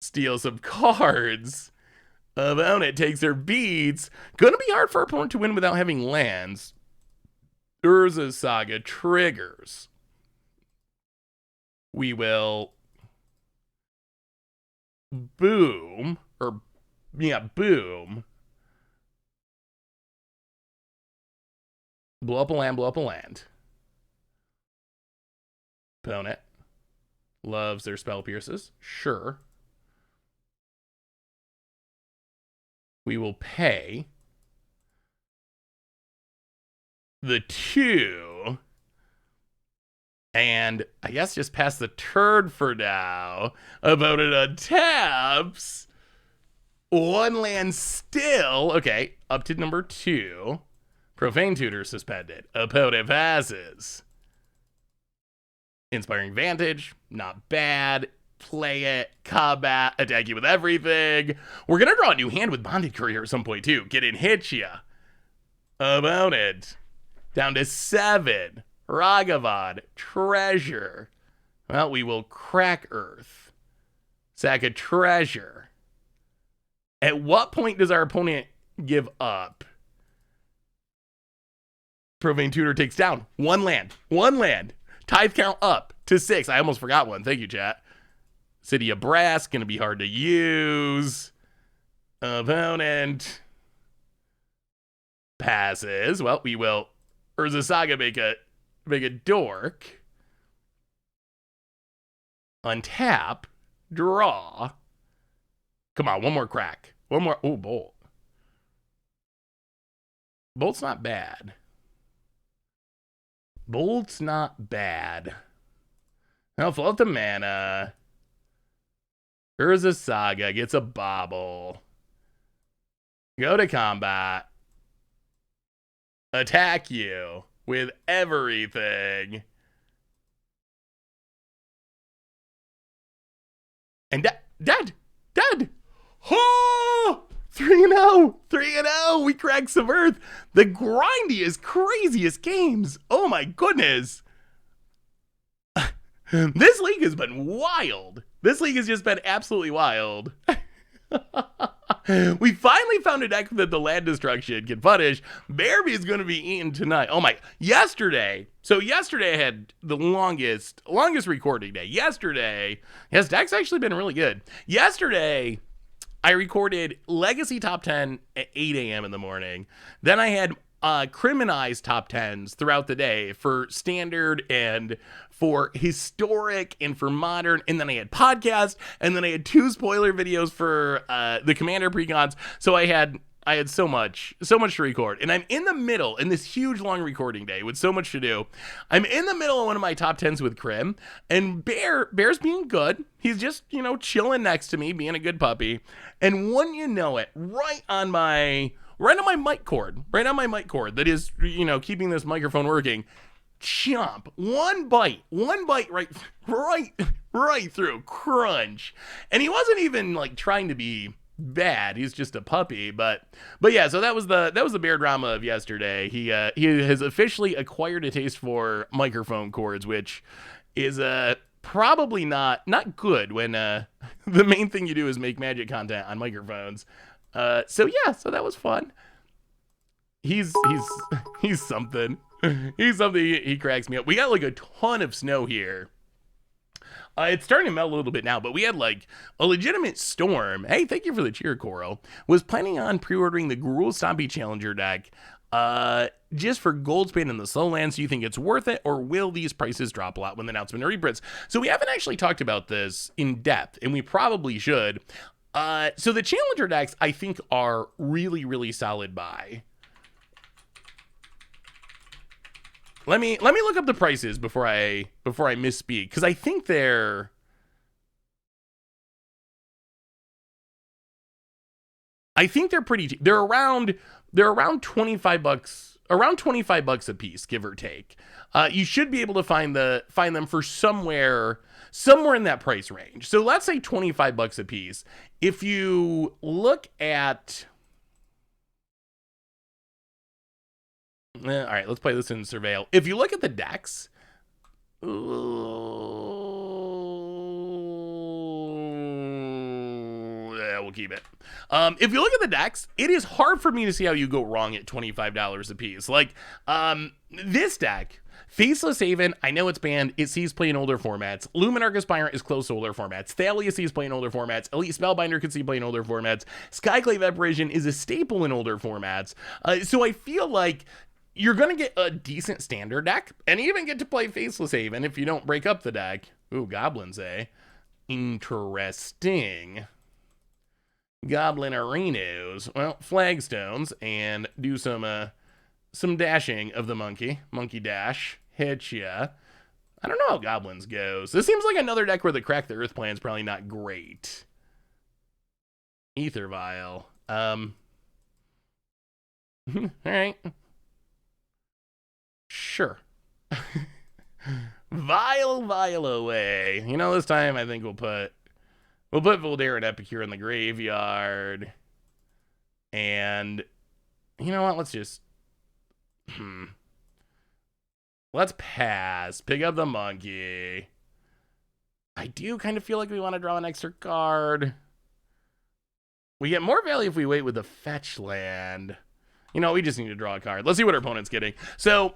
Steal some cards. Opponent takes their beats. Gonna be hard for our opponent to win without having lands. Urza Saga triggers. We will boom. Blow up a land, blow up a land. Opponent loves their spell pierces. Sure. We will pay the 2. And I guess just pass the turn for now. Opponent untaps. 1 land still. Okay, up to number 2. Profane Tutor suspended. Opponent passes. Inspiring Vantage. Not bad. Play it. Combat. Attack you with everything. We're going to draw a new hand with Bonded Courier at some point, too. Get in, hit ya. Opponent. Down to 7. Ragavan. Treasure. Well, we will crack Earth. Sack a treasure. At what point does our opponent give up? Profane Tutor takes down 1 land. 1 land. Tithe count up to 6. I almost forgot one. Thank you, chat. City of Brass, gonna be hard to use. Opponent passes. Well, we will Urza Saga make a dork. Untap. Draw. Come on, one more crack. One more. Oh, Bolt. Bolt's not bad. Bolt's not bad. Now float the mana. Urza Saga gets a bobble. Go to combat. Attack you with everything. And dead. Oh! 3-0. 3-0. We cracked some Earth. The grindiest, craziest games. Oh my goodness. This league has been wild. This league has just been absolutely wild. We finally found a deck that the land destruction can punish. Bearby is going to be eaten tonight. Oh my. Yesterday I had the longest recording day. Yesterday, yes, deck's actually been really good. Yesterday, I recorded Legacy Top 10 at 8 a.m. in the morning. Then I had criminalized top 10s throughout the day for standard and for historic and for modern. And then I had podcast, and then I had 2 spoiler videos for the Commander precons. So I had so much to record, and I'm in the middle in this huge long recording day with so much to do. I'm in the middle of one of my top 10s with Crim, and Bear's being good. He's just, chilling next to me, being a good puppy. And wouldn't you know it, right on my mic cord that is, keeping this microphone working. Chomp, one bite right through, crunch. And he wasn't even like trying to be bad. He's just a puppy, but yeah. So that was the bear drama of yesterday. He has officially acquired a taste for microphone cords, which is probably not good when the main thing you do is make magic content on microphones. So that was fun. He's something. He's something. He cracks me up. We got like a ton of snow here. It's starting to melt a little bit now, but we had like a legitimate storm. Hey, thank you for the cheer, Coral. Was planning on pre-ordering the Gruul Stompy Challenger deck just for Goldspan in the Slowlands. Do you think it's worth it, or will these prices drop a lot when the announcement reprints? So we haven't actually talked about this in depth, and we probably should. So the Challenger decks, I think, are really, really solid buy. Let me look up the prices before I misspeak, because I think they're pretty. They're around $25, around $25 a piece, give or take. You should be able to find them for somewhere in that price range. So let's say $25 a piece. If you look at all right, let's play this in Surveil. If you look at the decks, yeah, we'll keep it. If you look at the decks, it is hard for me to see how you go wrong at $25 a piece. Like, this deck, Faceless Haven, I know it's banned. It sees play in older formats. Luminarch Aspirant is close to older formats. Thalia sees play in older formats. Elite Spellbinder could see play in older formats. Skyclave Apparition is a staple in older formats. So I feel like you're going to get a decent standard deck, and even get to play Faceless Haven if you don't break up the deck. Ooh, Goblins, eh? Interesting. Goblin Arenas. Well, Flagstones, and do some dashing of the monkey. Monkey dash. Hit ya. I don't know how Goblins goes. This seems like another deck where the Crack the Earth plan is probably not great. Ether Vial. All right. Sure. Vial away. This time I think we'll put Voldaire and Epicure in the graveyard. And you know what? Let's just let's pass. Pick up the monkey. I do kind of feel like we want to draw an extra card. We get more value if we wait with the fetch land. We just need to draw a card. Let's see what our opponent's getting. So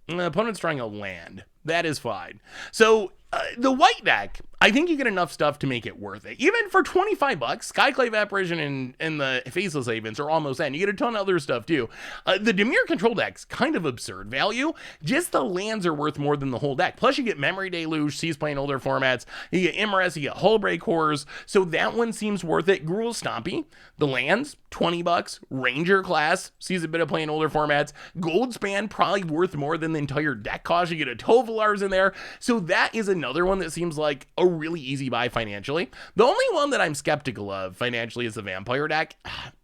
the opponent's drawing a land. That is fine. So the white deck, I think you get enough stuff to make it worth it. Even for $25, Skyclave Apparition and the Faceless Havens are almost in. You get a ton of other stuff too. The Dimir control deck's kind of absurd value. Just the lands are worth more than the whole deck. Plus you get Memory Deluge, sees playing older formats. You get Immoress, you get Hullbreak Horrors. So that one seems worth it. Gruul Stompy, the lands, $20. Ranger class, sees a bit of play in older formats. Goldspan, probably worth more than the entire deck cost. You get a Tovalars in there. So that is another one that seems like a really easy buy financially. The only one that I'm skeptical of financially is the Vampire deck.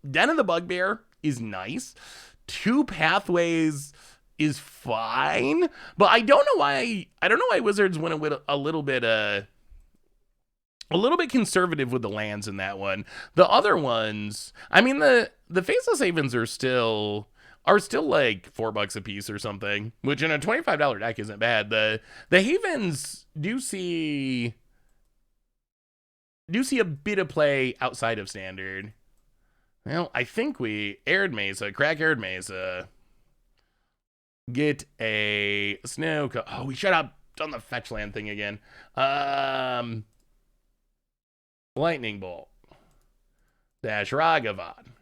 Den of the Bugbear is nice. 2 Pathways is fine, but I don't know why Wizards went a little bit conservative with the lands in that one. The other ones, I mean, the Faceless Havens are still like $4 a piece or something, which in a $25 deck isn't bad. The Havens do see a bit of play outside of standard. Well, I think we crack Aired Mesa, get a Snow. Oh, we should have done the fetch land thing again. Lightning Bolt, dash Ragavan.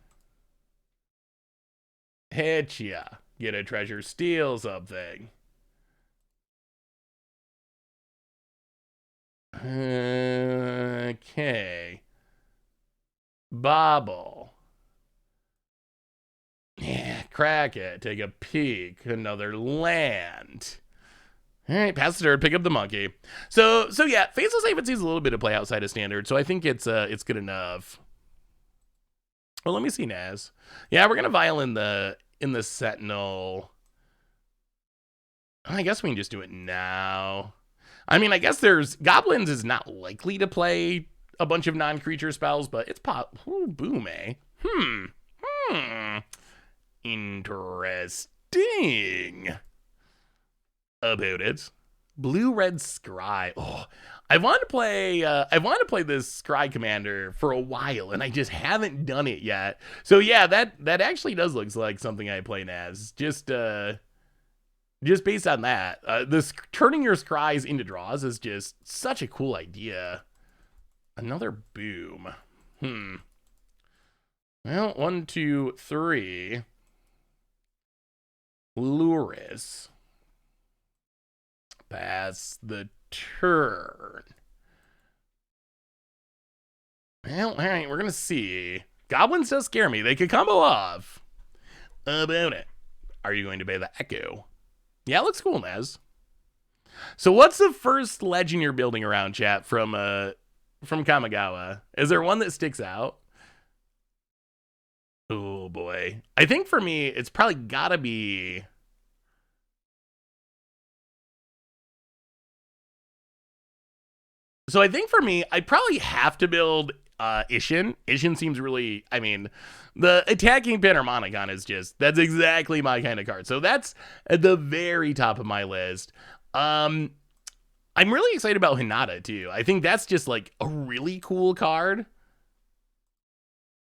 Hit ya. Get a treasure, steal something. Okay. Bobble. Yeah, crack it. Take a peek. Another land. All right, pass the turn. Pick up the monkey. So yeah, Faceless Haven sees a little bit of play outside of standard, so I think it's good enough. Well, let me see, Naz. Yeah, we're gonna vial in the Sentinel. I guess we can just do it now. I mean, I guess Goblins is not likely to play a bunch of non-creature spells, but it's boom, eh? Interesting about it. Blue-red Scry. Oh, I want to play this Scry Commander for a while, and I just haven't done it yet. So yeah, that actually does look like something I play as. Just based on that, this turning your Scries into draws is just such a cool idea. Another boom. Well, 1, 2, 3. Luris. Pass the turn. Well, all right, we're gonna see. Goblins does scare me. They could combo off. About it. Are you going to pay the Echo? Yeah, it looks cool, Nez. So what's the first legend you're building around, chat, from Kamigawa? Is there one that sticks out? Oh, boy. I think for me, it's probably gotta be... So I think for me, I probably have to build Ishin. Ishin seems really, I mean, the attacking Panharmonicon is just, that's exactly my kind of card. So that's at the very top of my list. I'm really excited about Hinata too. I think that's just like a really cool card.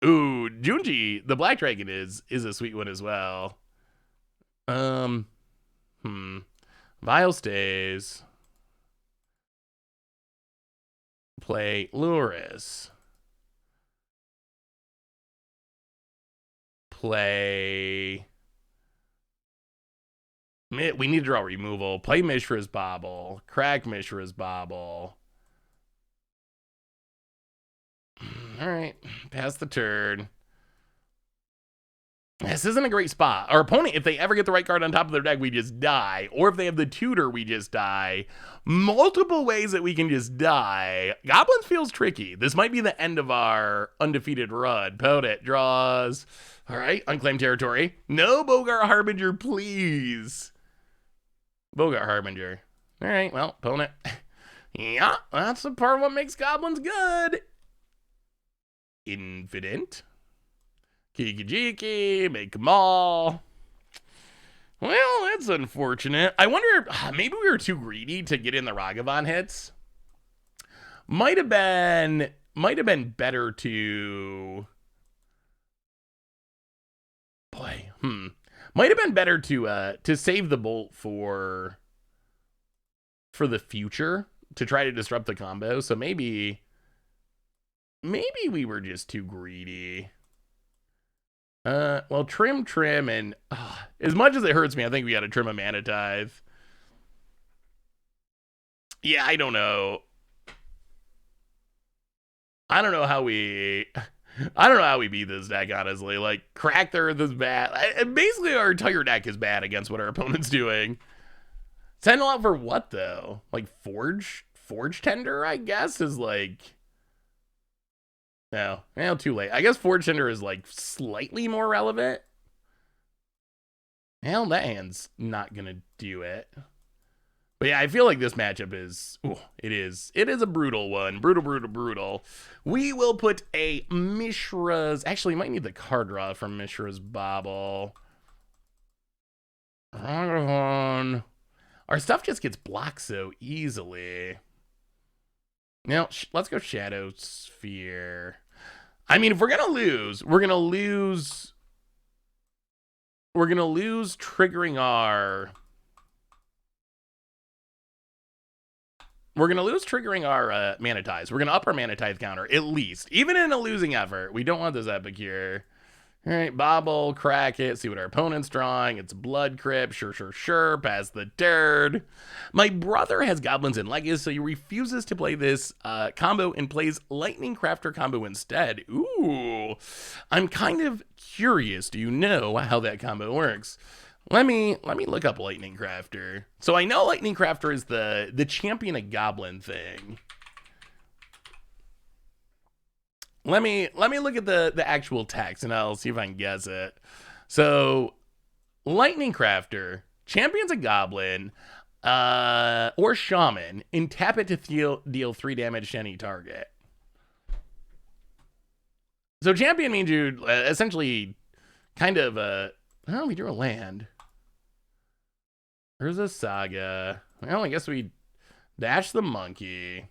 Ooh, Junji, the Black Dragon is a sweet one as well. Vile stays. Play Luris. Play... We need to draw removal. Play Mishra's Bobble. Crack Mishra's Bobble. Alright, pass the turn. This isn't a great spot. Our opponent, if they ever get the right card on top of their deck, we just die. Or if they have the tutor, we just die. Multiple ways that we can just die. Goblins feels tricky. This might be the end of our undefeated run. Opponent draws. All right, unclaimed territory. No Bogart Harbinger, please. Bogart Harbinger. All right, well, opponent. Yeah, that's the part of what makes goblins good. Infinite. Kiki-jiki, make them all. Well, that's unfortunate. I wonder, maybe we were too greedy to get in the Ragavan hits. Might have been better to... Boy, might have been better to save the bolt for the future, to try to disrupt the combo. So maybe we were just too greedy. Well, trim, and as much as it hurts me, I think we gotta trim a Mana Tithe. Yeah, I don't know. I don't know how we beat this deck, honestly. Like, Cracked Earth is bad. Basically, our entire deck is bad against what our opponent's doing. Send out for what, though? Like, Forge Tender, I guess, is like... No, too late. I guess Forge Tender is like slightly more relevant. Well, that hand's not gonna do it. But yeah, I feel like this matchup is, it is a brutal one. Brutal. We will put a Mishra's, actually, might need the card draw from Mishra's Bobble. Our stuff just gets blocked so easily. Now, let's go Shadow Sphere. I mean, if we're gonna lose, we're gonna lose triggering our... We're gonna lose triggering our Mana Tithes. We're gonna up our Mana Tithe counter, at least. Even in a losing effort. We don't want this Epic here. All right, bobble, crack it, see what our opponent's drawing. It's blood crypt, sure, pass the turd. My brother has goblins and legacy, so he refuses to play this combo and plays lightning crafter combo instead. Ooh, I'm kind of curious. Do you know how that combo works? Let me look up lightning crafter. So I know lightning crafter is the champion of goblin thing. Let me look at the actual text and I'll see if I can guess it. So, Lightning Crafter champions a goblin or shaman and tap it to deal 3 damage to any target. So champion means you essentially kind of oh, we drew a land. There's a saga. Well, I guess we dash the monkey.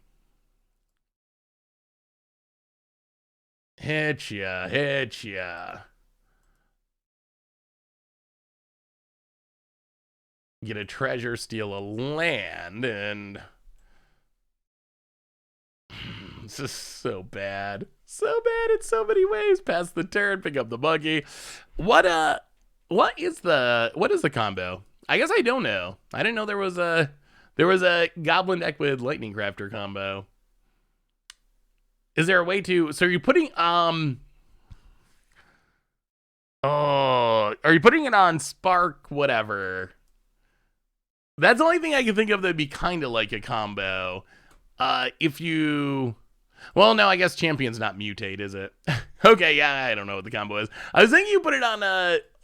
Hit ya. Get a treasure, steal a land, and this is so bad. So bad in so many ways. Pass the turn, pick up the monkey. What is the combo? I guess I don't know. I didn't know there was a goblin deck with lightning crafter combo. Is there a way to, so are you putting are you putting it on Spark whatever? That's the only thing I can think of that'd be kind of like a combo. If you, well, no, I guess champion's not mutate, is it? Okay, yeah, I don't know what the combo is. I was thinking you put it on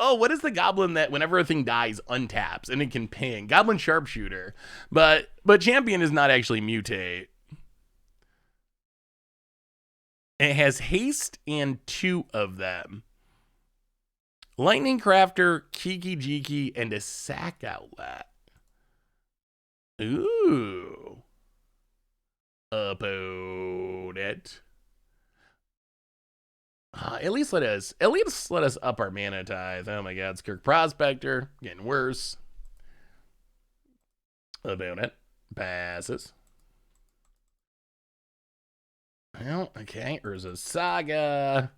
oh, what is the goblin that whenever a thing dies untaps and it can ping? Goblin sharpshooter. But champion is not actually mutate. It has haste and 2 of them. Lightning Crafter, Kiki Jiki, and a sack outlet. Ooh. Opponent. At least let us up our mana tithe. Oh my god, Skirk Prospector. Getting worse. Opponent. Passes. Well, okay, Urza Saga.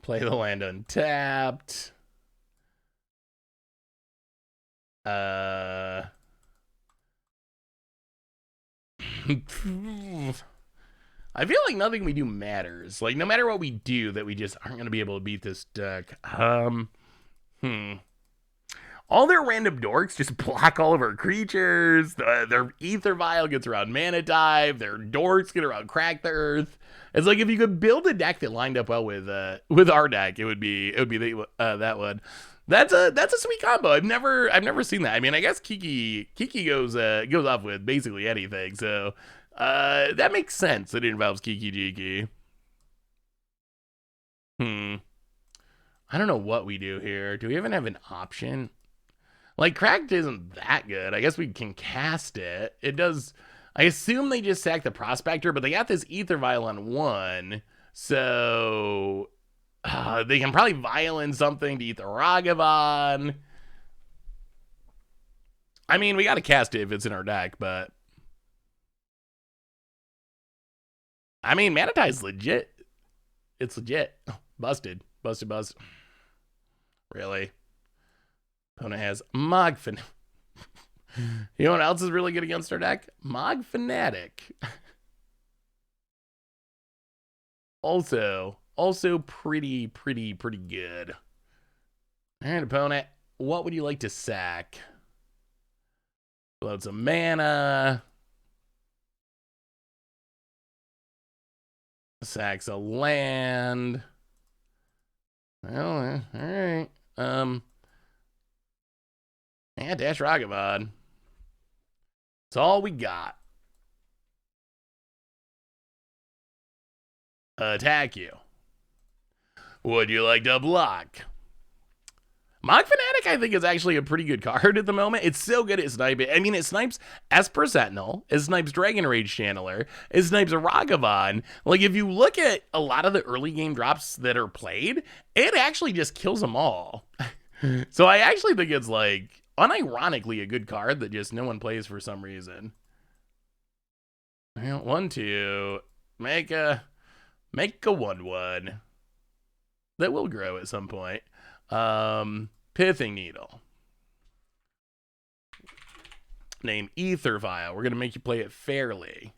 Play the land untapped. I feel like nothing we do matters. Like, no matter what we do, that we just aren't going to be able to beat this deck. All their random dorks just block all of our creatures. Their Ether Vial gets around Mana Dive. Their dorks get around Crack the Earth. It's like if you could build a deck that lined up well with our deck, it would be that one. That's a sweet combo. I've never seen that. I mean, I guess Kiki goes off with basically anything. So that makes sense that it involves Kiki Jiki. I don't know what we do here. Do we even have an option? Like, Cracked isn't that good. I guess we can cast it. It does. I assume they just sack the Prospector, but they got this Ether Vial on 1. So they can probably violin something to Ether Ragavan. I mean, we got to cast it if it's in our deck, but I mean, Manatai's legit. It's legit. Busted. Really? Opponent has Mogfin. You know what else is really good against our deck? Mog Fanatic. Also pretty good. All right, opponent. What would you like to sack? Loads of mana. Sacks a land. Well, all right. Yeah, Dash Ragavan. That's all we got. Attack you. Would you like to block? Mog Fanatic, I think, is actually a pretty good card at the moment. It's so good at sniping. I mean, it snipes Esper Sentinel, it snipes Dragon Rage Channeler, it snipes a Ragavan. Like, if you look at a lot of the early game drops that are played, it actually just kills them all. So I actually think it's, like, unironically a good card that just no one plays for some reason. 1-2. Make a 1-1. that will grow at some point. Pithing Needle. Name Ether Vial. We're going to make you play it fairly.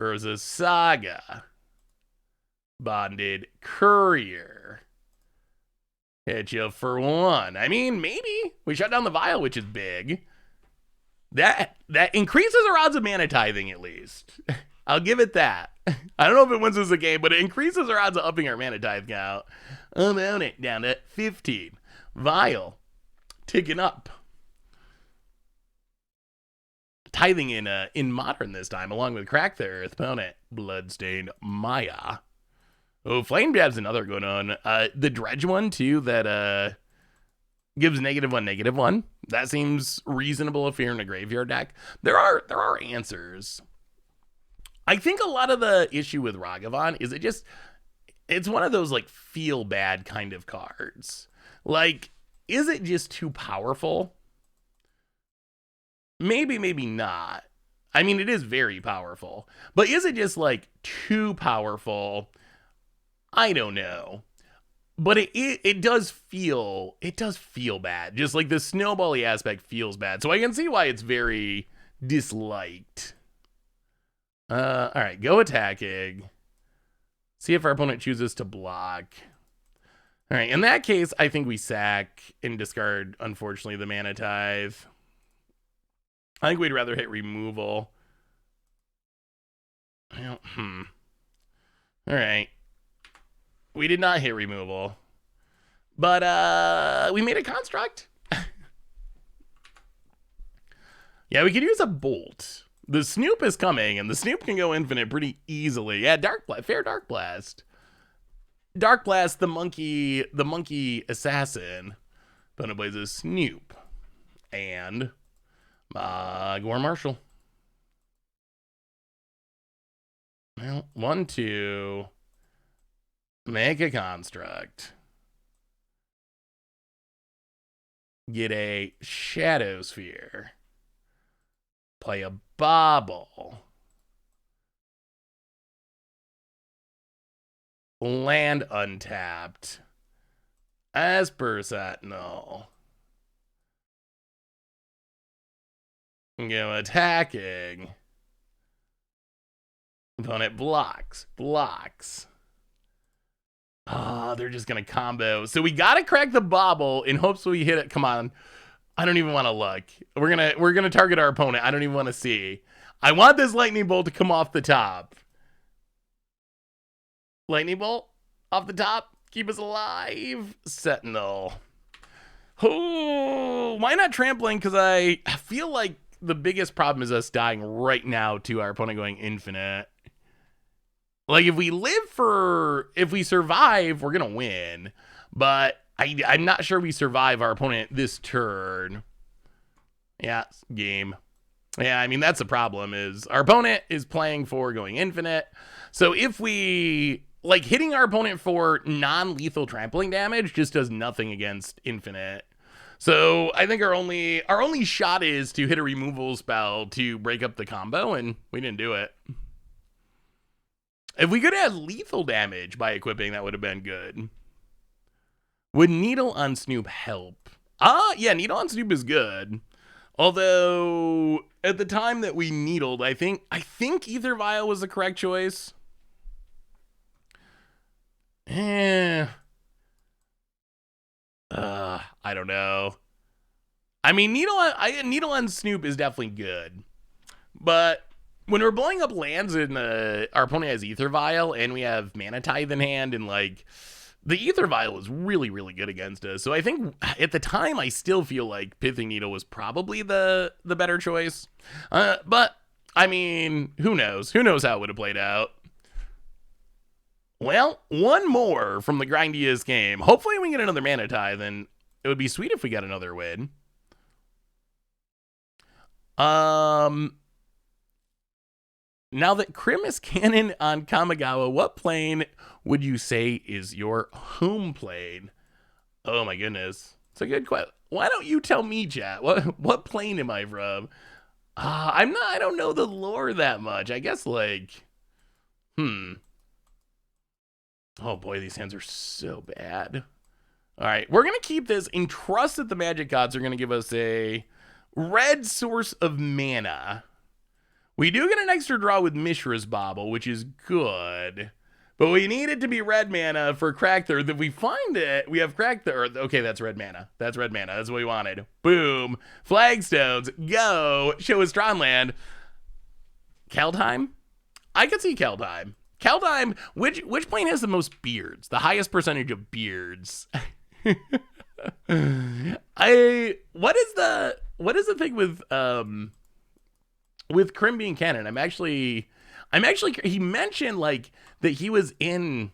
Urza Saga. Bonded Courier. Hit you for 1. I mean, maybe. We shut down the Vial, which is big. That increases our odds of mana tithing, at least. I'll give it that. I don't know if it wins us a game, but it increases our odds of upping our mana tithe count. I'm on it, down to 15. Vial. Ticking up. Tithing in Modern this time, along with Crack the Earth, opponent, Bloodstained Maya. Oh, Flame Jab's another good one. The Dredge one, too, that gives -1/-1. That seems reasonable if you're in a graveyard deck. There are answers. I think a lot of the issue with Ragavan is it's one of those, like, feel bad kind of cards. Like, is it just too powerful? Maybe, maybe not. I mean, it is very powerful. But is it just, like, too powerful? I don't know. But it does feel bad. Just like the snowbally aspect feels bad. So I can see why it's very disliked. All right, go attacking. See if our opponent chooses to block. All right, in that case, I think we sack and discard, unfortunately, the Mana Tithe. I think we'd rather hit removal. Well, All right. We did not hit removal. But we made a construct. Yeah, we could use a bolt. The Snoop is coming, and the Snoop can go infinite pretty easily. Yeah, fair Dark Blast. Dark Blast, the monkey assassin. Opponent plays a Snoop. And Gore Marshall. Well, 1, 2. Make a construct. Get a Shadow Sphere. Play a Bobble. Land untapped. Esper Sentinel. Go attacking. Opponent blocks. Oh, they're just going to combo. So we got to crack the Bobble in hopes we hit it. Come on. I don't even want to look. We're going to target our opponent. I don't even want to see. I want this Lightning Bolt to come off the top. Lightning Bolt off the top. Keep us alive. Sentinel. Oh, why not trampling? Because I feel like the biggest problem is us dying right now to our opponent going infinite. Like, if we survive, we're going to win. But I'm not sure we survive our opponent this turn. Yeah, game. Yeah, I mean, that's the problem, is our opponent is playing for going infinite. So if we, like, hitting our opponent for non-lethal trampling damage just does nothing against infinite. So I think our only shot is to hit a removal spell to break up the combo, and we didn't do it. If we could have lethal damage by equipping, that would have been good. Would Needle on Snoop help? Yeah, Needle on Snoop is good. Although, at the time that we needled, I think Ether Vial was the correct choice. I don't know. I mean, Needle on Snoop is definitely good. But when we're blowing up lands and our opponent has Ether Vial and we have Mana Tithe in hand, and like the Ether Vial is really, really good against us. So I think at the time I still feel like Pithing Needle was probably the better choice. But I mean, who knows? Who knows how it would have played out? Well, one more from the grindiest game. Hopefully we can get another Mana Tithe, and it would be sweet if we got another win. Now that Krim is canon on Kamigawa, what plane would you say is your home plane? Oh my goodness. It's a good question. Why don't you tell me, chat? What plane am I from? I don't know the lore that much. I guess like, Oh boy, these hands are so bad. All right, we're going to keep this and trust that the magic gods are going to give us a red source of mana. We do get an extra draw with Mishra's Bauble, which is good. But we need it to be red mana for Crack Third. If we find it, we have Crack Third. Okay, that's red mana. That's red mana. That's what we wanted. Boom. Flagstones. Go. Show us Tronland. Keldheim? I could see Keldheim. Keldheim, which plane has the most beards? The highest percentage of beards. What is the thing with Krim being canon? I'm actually he mentioned like that he was in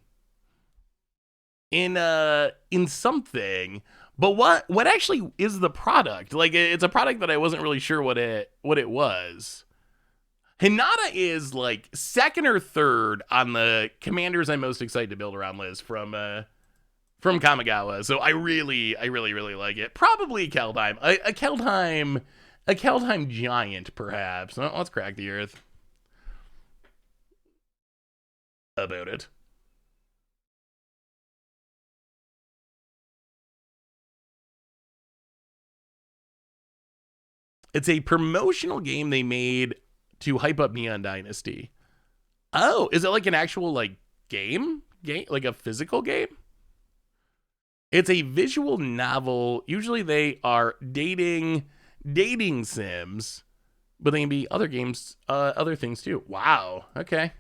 something, but what actually is the product? Like it's a product that I wasn't really sure what it was. Hinata is like second or third on the commanders I'm most excited to build around list from Kamigawa. So I really like it. Probably Keldheim. A Keldheim giant, perhaps. Well, let's crack the earth. About it. It's a promotional game they made to hype up Neon Dynasty. Oh, is it like an actual like game? Like a physical game? It's a visual novel. Usually they are dating sims, but they can be other games, other things too. Wow. Okay.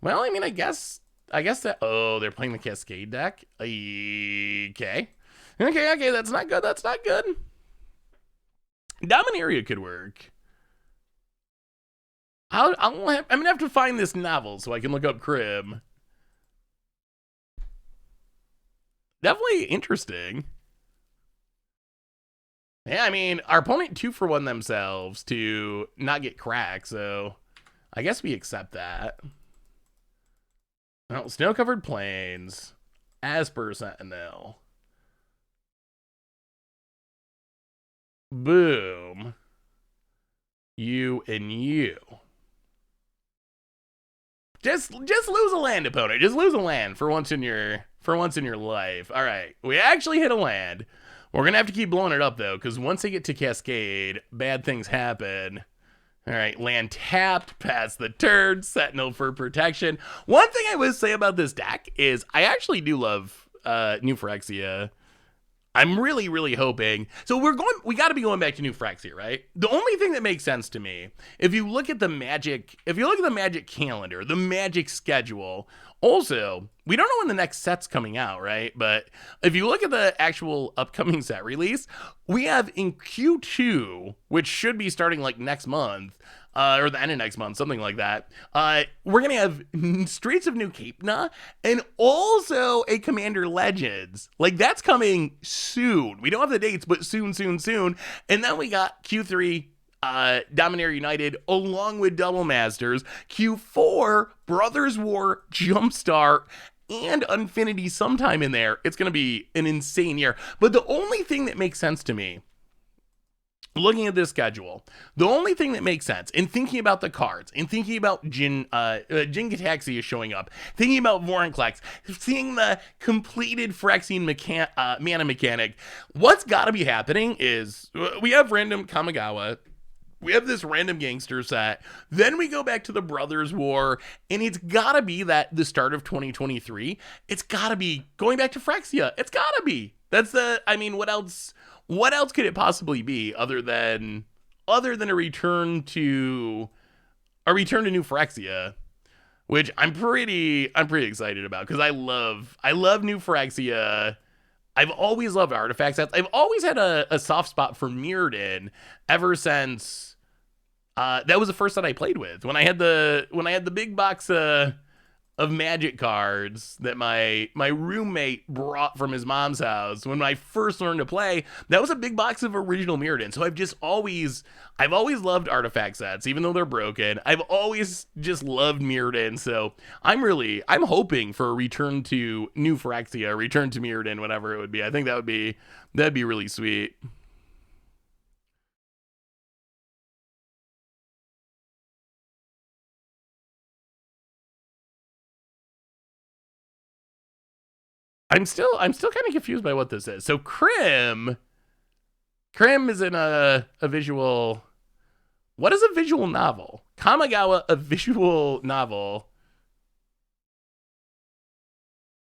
Well, I mean, I guess that. Oh, they're playing the Cascade deck. Okay. Okay. That's not good. That's not good. Dominaria could work. I'm gonna have to find this novel so I can look up Crib. Definitely interesting. Yeah, I mean, our opponent 2-for-1 themselves to not get cracked, so I guess we accept that. Oh, snow-covered plains, Asper Sentinel. Boom. You and you. Just lose a land, opponent. Just lose a land for once in your life. All right, we actually hit a land. We're gonna have to keep blowing it up though, because once they get to Cascade, bad things happen. All right, land tapped, pass the turn, Sentinel for protection. One thing I would say about this deck is I actually do love New Phyrexia. I'm really hoping. So we got to be going back to New Phyrexia, right? The only thing that makes sense to me, if you look at the Magic calendar, the Magic schedule, also, we don't know when the next set's coming out, right? But if you look at the actual upcoming set release, we have in Q2, which should be starting like next month, or the end of next month, something like that. We're gonna have Streets of New Capenna and also a Commander Legends. Like that's coming soon. We don't have the dates, but soon. And then we got Q3. Dominaria United along with Double Masters, Q4 Brothers War Jumpstart, and Infinity sometime in there. It's going to be an insane year. But the only thing that makes sense to me, looking at this schedule, the only thing that makes sense in thinking about the cards, in thinking about Jin Gataxi is showing up, thinking about Vorinclex, seeing the completed Phyrexian mana mechanic, what's got to be happening is we have random Kamigawa. We have this random gangster set. Then we go back to the Brothers War, and it's gotta be that the start of 2023. It's gotta be going back to Phyrexia. It's gotta be. That's the. I mean, what else? What else could it possibly be other than a return to New Phyrexia, which I'm pretty excited about because I love New Phyrexia. I've always loved artifact sets. I've always had a soft spot for Mirrodin ever since that was the first set I played with. When I had the big box of Magic cards that my roommate brought from his mom's house when I first learned to play, that was a big box of original Mirrodin. So I've always loved artifact sets, even though they're broken. I've always just loved Mirrodin. So I'm hoping for a return to New Phyrexia, a return to Mirrodin, whatever it would be. I think that'd be really sweet. I'm still kind of confused by what this is. So Crim is in a visual. What is a visual novel? Kamigawa, a visual novel.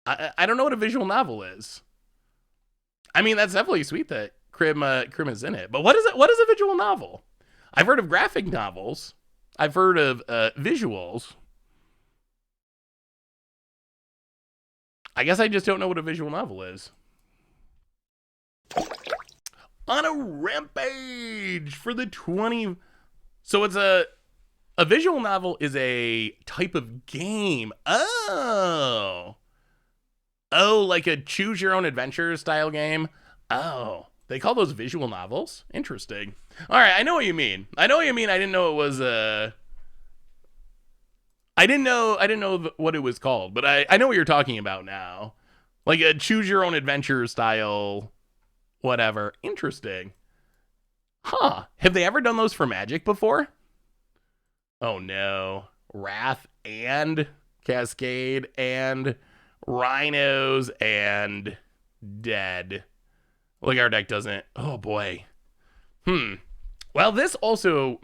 I don't know what a visual novel is. I mean, that's definitely sweet that Crim is in it. But what is it? What is a visual novel? I've heard of graphic novels. I've heard of visuals. I guess I just don't know what a visual novel is. On a rampage for the 20. So it's a visual novel is a type of game. Oh, like a choose your own adventure style game. Oh, they call those visual novels. Interesting. All right, I know what you mean. I didn't know it was I didn't know what it was called, but I know what you're talking about now. Like a choose your own adventure style, whatever. Interesting. Huh. Have they ever done those for Magic before? Oh no. Wrath and Cascade and Rhinos and Dead. Like our deck doesn't. Oh boy. Well, this also.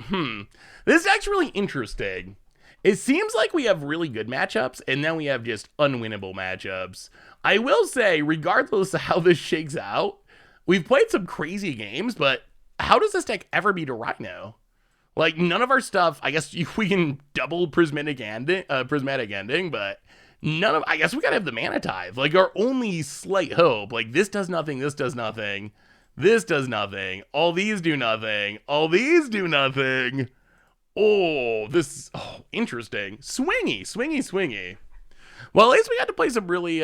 This deck's really interesting. It seems like we have really good matchups, and then we have just unwinnable matchups. I will say, regardless of how this shakes out, we've played some crazy games, but how does this deck ever beat a Rhino? Like, none of our stuff, I guess we can double prismatic ending, but none of, I guess we gotta have the mana tithe. Like, our only slight hope, like, this does nothing, this does nothing, this does nothing, all these do nothing, all these do nothing. Oh, this, interesting. Swingy. Well, at least we got to play some really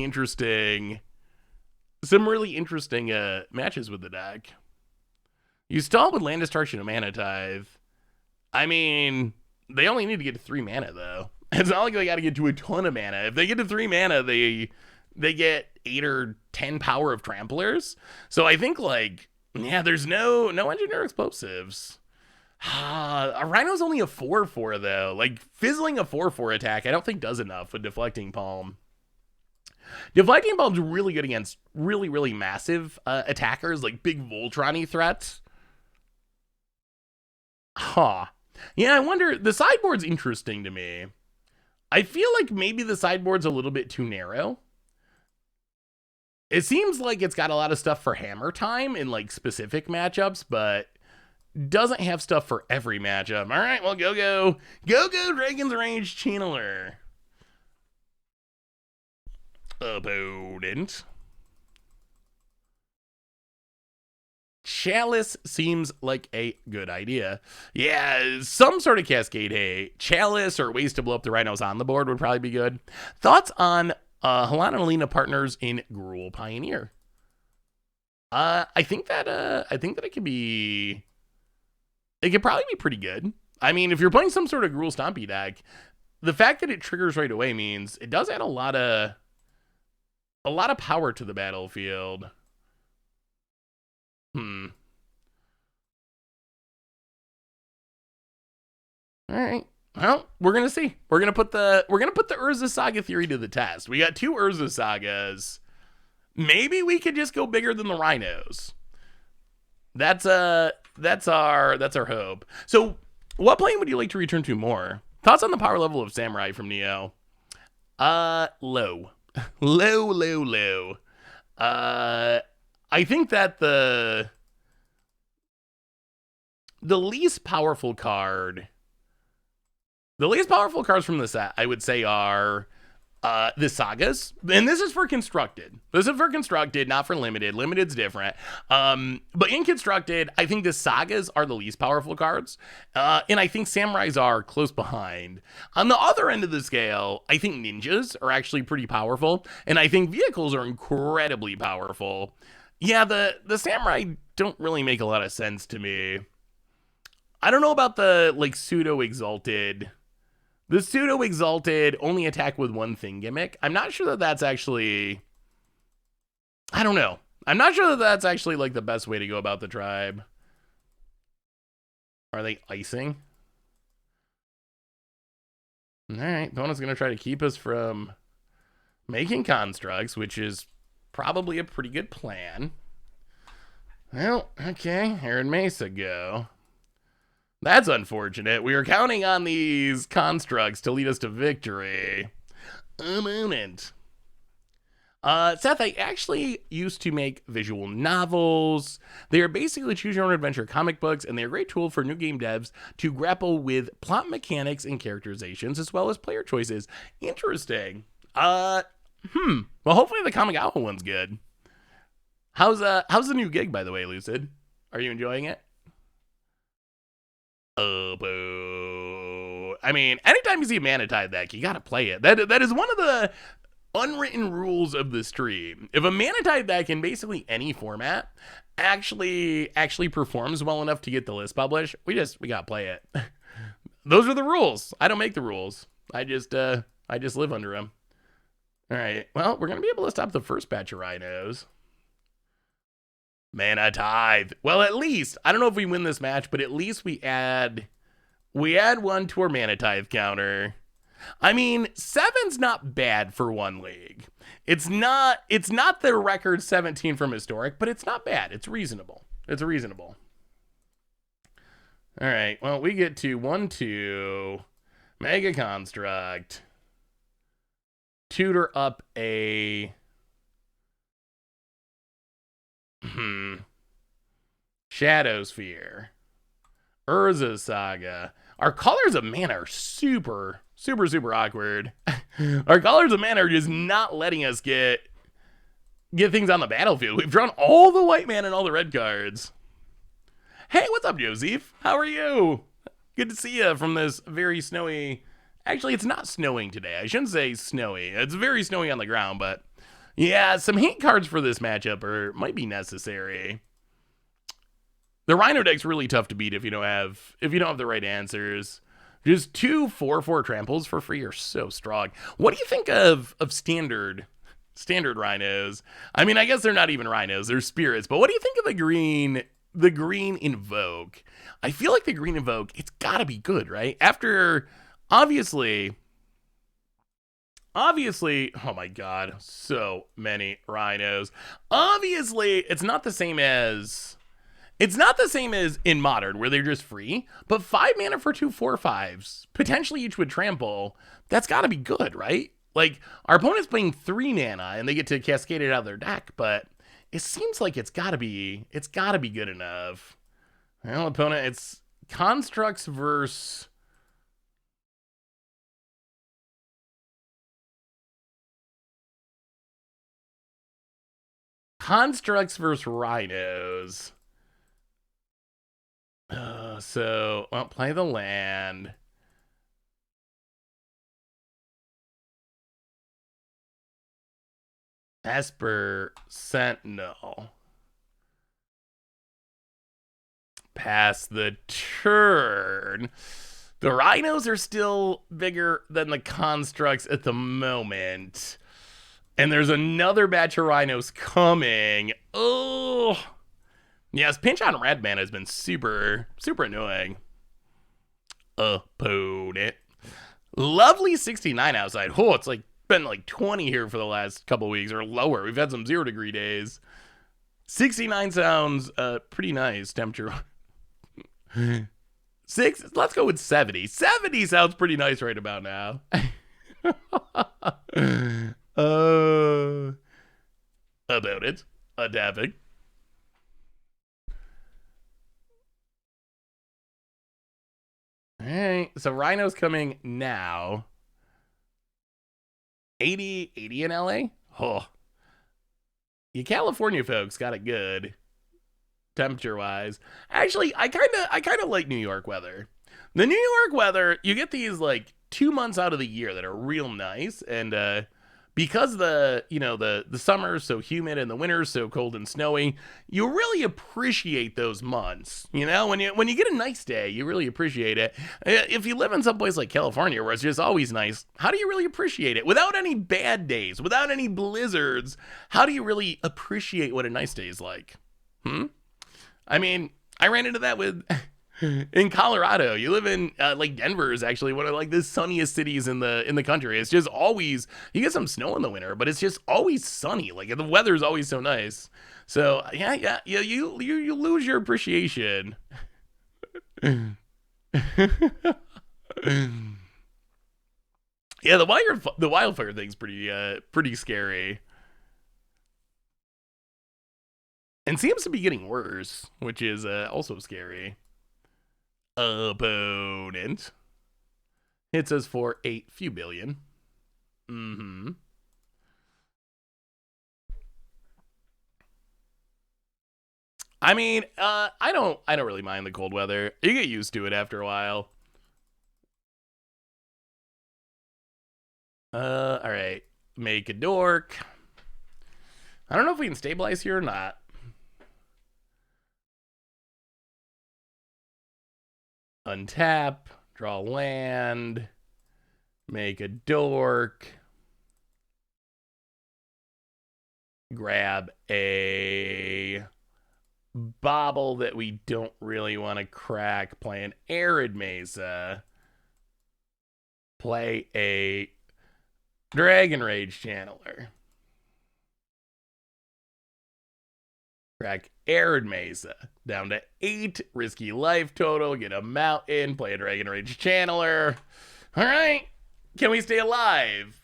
interesting matches with the deck. You stall with Land Destruction and Mana Tithe. I mean, they only need to get to 3 mana, though. It's not like they got to get to a ton of mana. If they get to 3 mana, they get 8 or 10 power of Tramplers. So I think, like, yeah, there's no Engineer Explosives. A Rhino's only a 4/4, though. Like, fizzling a 4/4 attack, I don't think does enough with Deflecting Palm. Deflecting Palm's really good against really, really massive attackers, like big Voltron-y threats. Yeah, I wonder, the sideboard's interesting to me. I feel like maybe the sideboard's a little bit too narrow. It seems like it's got a lot of stuff for hammer time in, like, specific matchups, but doesn't have stuff for every matchup. All right, well, go Dragon's Rage Channeler. Opponent. Chalice seems like a good idea. Yeah, some sort of Cascade Hay. Chalice or ways to blow up the Rhinos on the board would probably be good. Thoughts on Halana and Alina partners in Gruul Pioneer? I think that it could be. It could probably be pretty good. I mean, if you're playing some sort of Gruul Stompy deck, the fact that it triggers right away means it does add a lot of power to the battlefield. All right. Well, we're gonna see. We're gonna put the Urza Saga theory to the test. We got 2 Urza Sagas. Maybe we could just go bigger than the Rhinos. That's our hope. So, what plane would you like to return to more? Thoughts on the power level of Samurai from Neo? Low. Low. I think that the least powerful cards from the set, I would say, are the sagas, and this is for constructed. Not for limited. Limited's different. But in constructed, I think the sagas are the least powerful cards, and I think samurais are close behind. On the other end of the scale, I think ninjas are actually pretty powerful, and I think vehicles are incredibly powerful. Yeah, the samurai don't really make a lot of sense to me. I don't know about the, like, pseudo exalted. The pseudo exalted only attack with one thing gimmick. I'm not sure that that's actually. I don't know. I'm not sure that that's actually, like, the best way to go about the tribe. Are they icing? All right, opponent's gonna try to keep us from Making constructs, which is probably a pretty good plan. Well, okay, Aaron Mesa go. That's unfortunate. We were counting on these constructs to lead us to victory. A moment. Seth, I actually used to make visual novels. They are basically choose your own adventure comic books, and they're a great tool for new game devs to grapple with plot mechanics and characterizations, as well as player choices. Interesting. Well, hopefully the comic owl one's good. How's the new gig, by the way, Lucid? Are you enjoying it? Oh, boo. I mean, anytime you see a Mana Tithe deck, you gotta play it. That is one of the unwritten rules of the stream. If a Mana Tithe deck in basically any format actually performs well enough to get the list published, we gotta play it. Those are the rules. I don't make the rules. I just live under them. All right. Well, we're gonna be able to stop the first batch of rhinos. Mana Tithe. Well, at least, I don't know if we win this match, but at least we add one to our Mana Tithe counter. I mean, 7's not bad for one league. It's not the record 17 from historic, but it's not bad. It's reasonable. It's reasonable. All right. Well, we get to 1-2 Mega Construct. Tutor up a Shadow Sphere. Urza Saga. Our colors of mana are super awkward. Our colors of mana are just not letting us get things on the battlefield. We've drawn all the white mana and all the red cards. Hey, what's up, Joseph? How are you? Good to see you from this very snowy... Actually, it's not snowing today. I shouldn't say snowy. It's very snowy on the ground, but... Yeah, some hate cards for this matchup might be necessary. The Rhino deck's really tough to beat if you don't have the right answers. Just 2 4/4 tramples for free are so strong. What do you think of standard rhinos? I mean, I guess they're not even rhinos, they're spirits, but what do you think of the green Invoke? I feel like the green Invoke, it's gotta be good, right? After obviously, oh my god, so many rhinos. Obviously, it's not the same as in Modern, where they're just free, but 5 mana for 2 4/5s, potentially each with trample, that's gotta be good, right? Like, our opponent's playing 3 mana, and they get to cascade it out of their deck, but it seems like it's gotta be good enough. Well, opponent, it's Constructs versus... Constructs versus Rhinos. So, well, play the land. Esper Sentinel. Pass the turn. The Rhinos are still bigger than the Constructs at the moment. And there's another batch of Rhinos coming. Oh. Yes, pinch on red mana has been super annoying. Opponent. Lovely 69 outside. Oh, it's like been like 20 here for the last couple weeks or lower. We've had some 0 degree days. 69 sounds pretty nice temperature. 6, let's go with 70. 70 sounds pretty nice right about now. About it. Adapting. Alright, so Rhino's coming now. 80 in LA? Oh. You California folks got it good. Temperature-wise. Actually, I kinda like New York weather. The New York weather, you get these like 2 months out of the year that are real nice, and because the summer is so humid and the winter is so cold and snowy, you really appreciate those months. You know, when you get a nice day, you really appreciate it. If you live in some place like California where it's just always nice, how do you really appreciate it? Without any bad days, without any blizzards, how do you really appreciate what a nice day is like? I mean, I ran into that with in Colorado. You live in like Denver is actually one of like the sunniest cities in the country. It's just always you get some snow in the winter, but it's just always sunny. Like the weather's always so nice. So yeah. You lose your appreciation. Yeah, the wildfire thing's pretty scary. And seems to be getting worse, which is also scary. Opponent hits us for a few billion. Mm-hmm. I mean, I don't really mind the cold weather. You get used to it after a while. All right. Make a dork. I don't know if we can stabilize here or not. Untap, draw land, make a dork, grab a bobble that we don't really want to crack, play an Arid Mesa, play a Dragon Rage Channeler, crack Arid Mesa, down to 8, risky life total, get a mountain, play a Dragon Rage Channeler. All right, can we stay alive?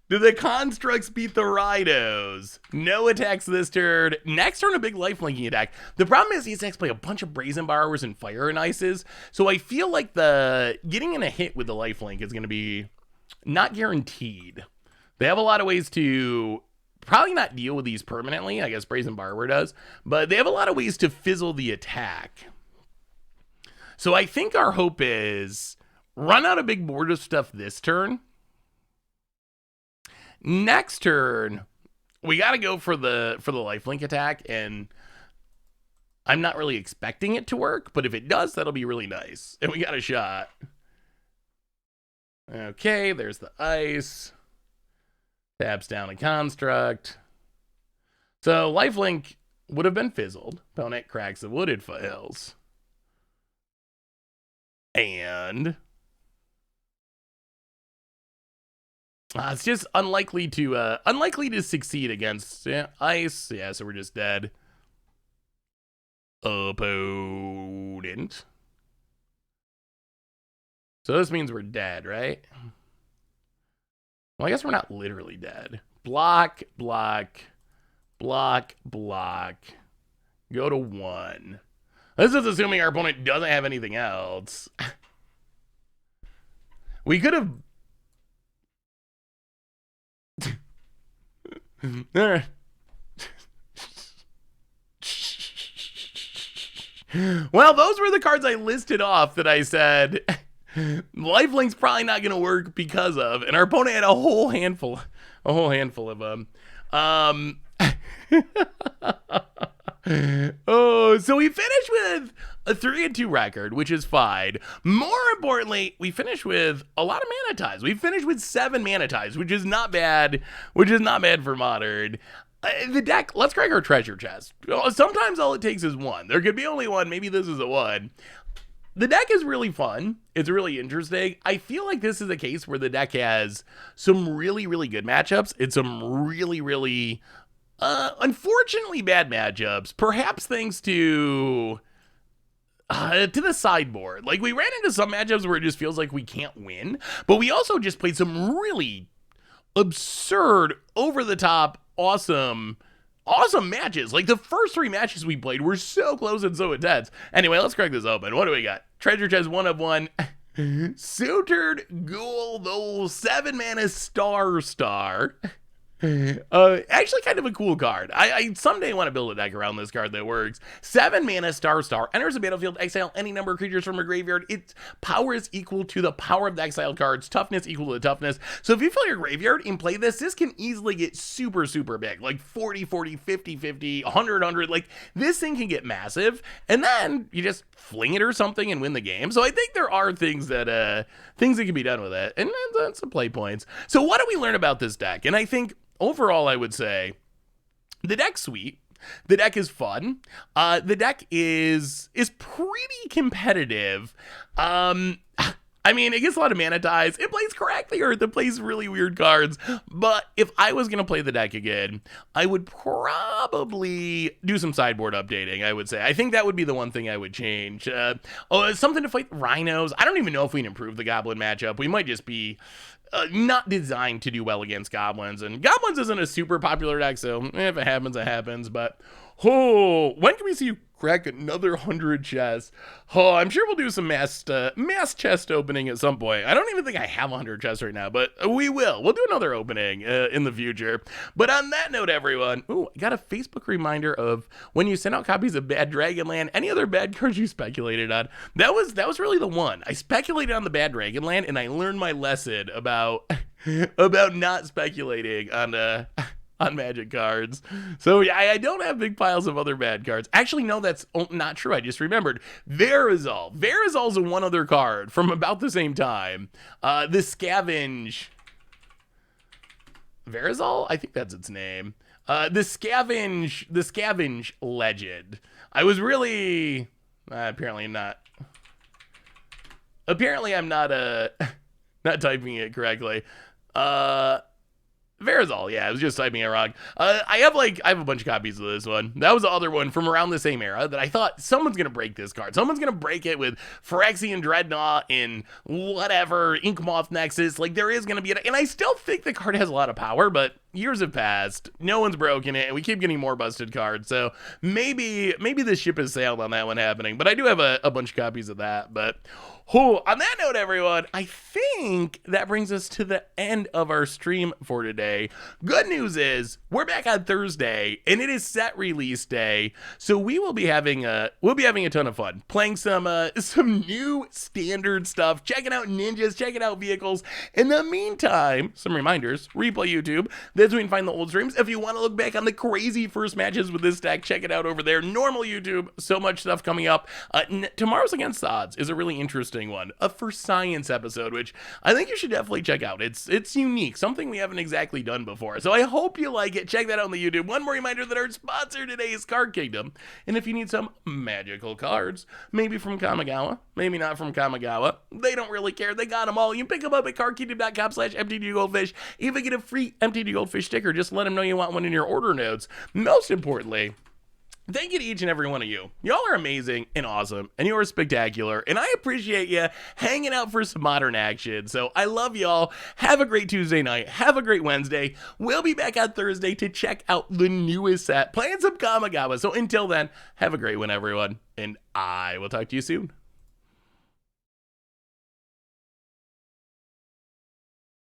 Do the constructs beat the Rhinos? No attacks this turn. Next turn, a big lifelinking attack. The problem is these decks play a bunch of Brazen Borrowers and Fire and Ices, so I feel like the getting in a hit with the lifelink is going to be not guaranteed. They have a lot of ways to probably not deal with these permanently. I guess Brazen Borrower does, but they have a lot of ways to fizzle the attack. So I think our hope is run out a big board of stuff this turn. Next turn, we got to go for the lifelink attack, and I'm not really expecting it to work, but if it does, that'll be really nice. And we got a shot. Okay, there's the ice. Taps down a construct. So lifelink would have been fizzled. Opponent cracks the wooded files. And it's just unlikely to succeed against ice. Yeah, so we're just dead. Opponent. So this means we're dead, right? Well, I guess we're not literally dead. Block, block, block, block. Go to 1. This is assuming our opponent doesn't have anything else. We could have... Well, those were the cards I listed off that I said Lifelink's probably not going to work because of, and our opponent had a whole handful of them. Oh, so we finished with a 3-2 record, which is fine. More importantly, we finished with a lot of mana ties. We finished with 7 mana ties, which is not bad. For Modern. The deck, let's crack our treasure chest. Sometimes all it takes is 1. There could be only 1. Maybe this is a 1. The deck is really fun. It's really interesting. I feel like this is a case where the deck has some really, really good matchups and some really, really, unfortunately bad matchups. Perhaps thanks to the sideboard. Like, we ran into some matchups where it just feels like we can't win, but we also just played some really absurd, over-the-top, awesome matches. Like, the first 3 matches we played were so close and so intense. Anyway, let's crack this open. What do we got? Treasure chest 1 of 1. Sutured Ghoul, the old 7 mana star. Actually kind of a cool card. I someday want to build a deck around this card that works. 7 mana star. Enters the battlefield, exile any number of creatures from a graveyard. Its power is equal to the power of the exiled cards. Toughness equal to the toughness. So if you fill your graveyard and play this can easily get super, super big. Like 40, 40, 50, 50, 100, 100. Like, this thing can get massive. And then you just fling it or something and win the game. So I think there are things that can be done with it. And that's some play points. So what do we learn about this deck? And I think overall, I would say the deck's sweet. The deck is fun. The deck is pretty competitive. I mean, it gets a lot of mana ties. It plays Crack the Earth. It plays really weird cards. But if I was going to play the deck again, I would probably do some sideboard updating, I would say. I think that would be the one thing I would change. Something to fight rhinos. I don't even know if we can improve the goblin matchup. We might just be not designed to do well against goblins. And goblins isn't a super popular deck, so if it happens, it happens. But, when can we see you crack another 100 chests? I'm sure we'll do some mass chest opening at some point. I don't even think I have 100 chests right now, but we will. We'll do another opening in the future. But on that note, everyone, I got a Facebook reminder of when you send out copies of Bad Dragonland, any other bad cards you speculated on. That was really the one. I speculated on the Bad Dragonland, and I learned my lesson about not speculating on Magic cards. So yeah, I don't have big piles of other bad cards. Actually, no, that's not true. I just remembered. Verizal. Verizal's one other card from about the same time. The Scavenge. Verizal? I think that's its name. The Scavenge Legend. I was really... apparently not. Apparently I'm not not typing it correctly. Verizal, yeah, I was just typing it wrong. I have a bunch of copies of this one. That was the other one from around the same era that I thought someone's gonna break this card. Someone's gonna break it with Phyrexian Dreadnought and whatever, Inkmoth Nexus. Like, there is gonna be and I still think the card has a lot of power, but years have passed. No one's broken it, and we keep getting more busted cards. So maybe the ship has sailed on that one happening. But I do have a bunch of copies of that. But on that note, everyone, I think that brings us to the end of our stream for today. Good news is we're back on Thursday, and it is set release day, so we'll be having a ton of fun playing some new standard stuff, checking out ninjas, checking out vehicles. In the meantime, some reminders: replay YouTube. That's where you can find the old streams. If you want to look back on the crazy first matches with this deck, check it out over there. Normal YouTube, so much stuff coming up. Tomorrow's Against the Odds is a really interesting one, a For Science episode, which I think you should definitely check out. It's unique, something we haven't exactly done before. So I hope you like it. Check that out on the YouTube. One more reminder that our sponsor today is Card Kingdom. And if you need some magical cards, maybe from Kamigawa, maybe not from Kamigawa, they don't really care. They got them all. You can pick them up at cardkingdom.com/MTG Even get a free MTG Goldfish sticker. Just let them know you want one in your order notes. Most importantly, thank you to each and every one of you. Y'all are amazing and awesome, and you are spectacular, and I appreciate you hanging out for some modern action. So I love y'all. Have a great Tuesday night. Have a great Wednesday. We'll be back on Thursday to check out the newest set, playing some Kamigawa. So until then, have a great one, everyone, and I will talk to you soon.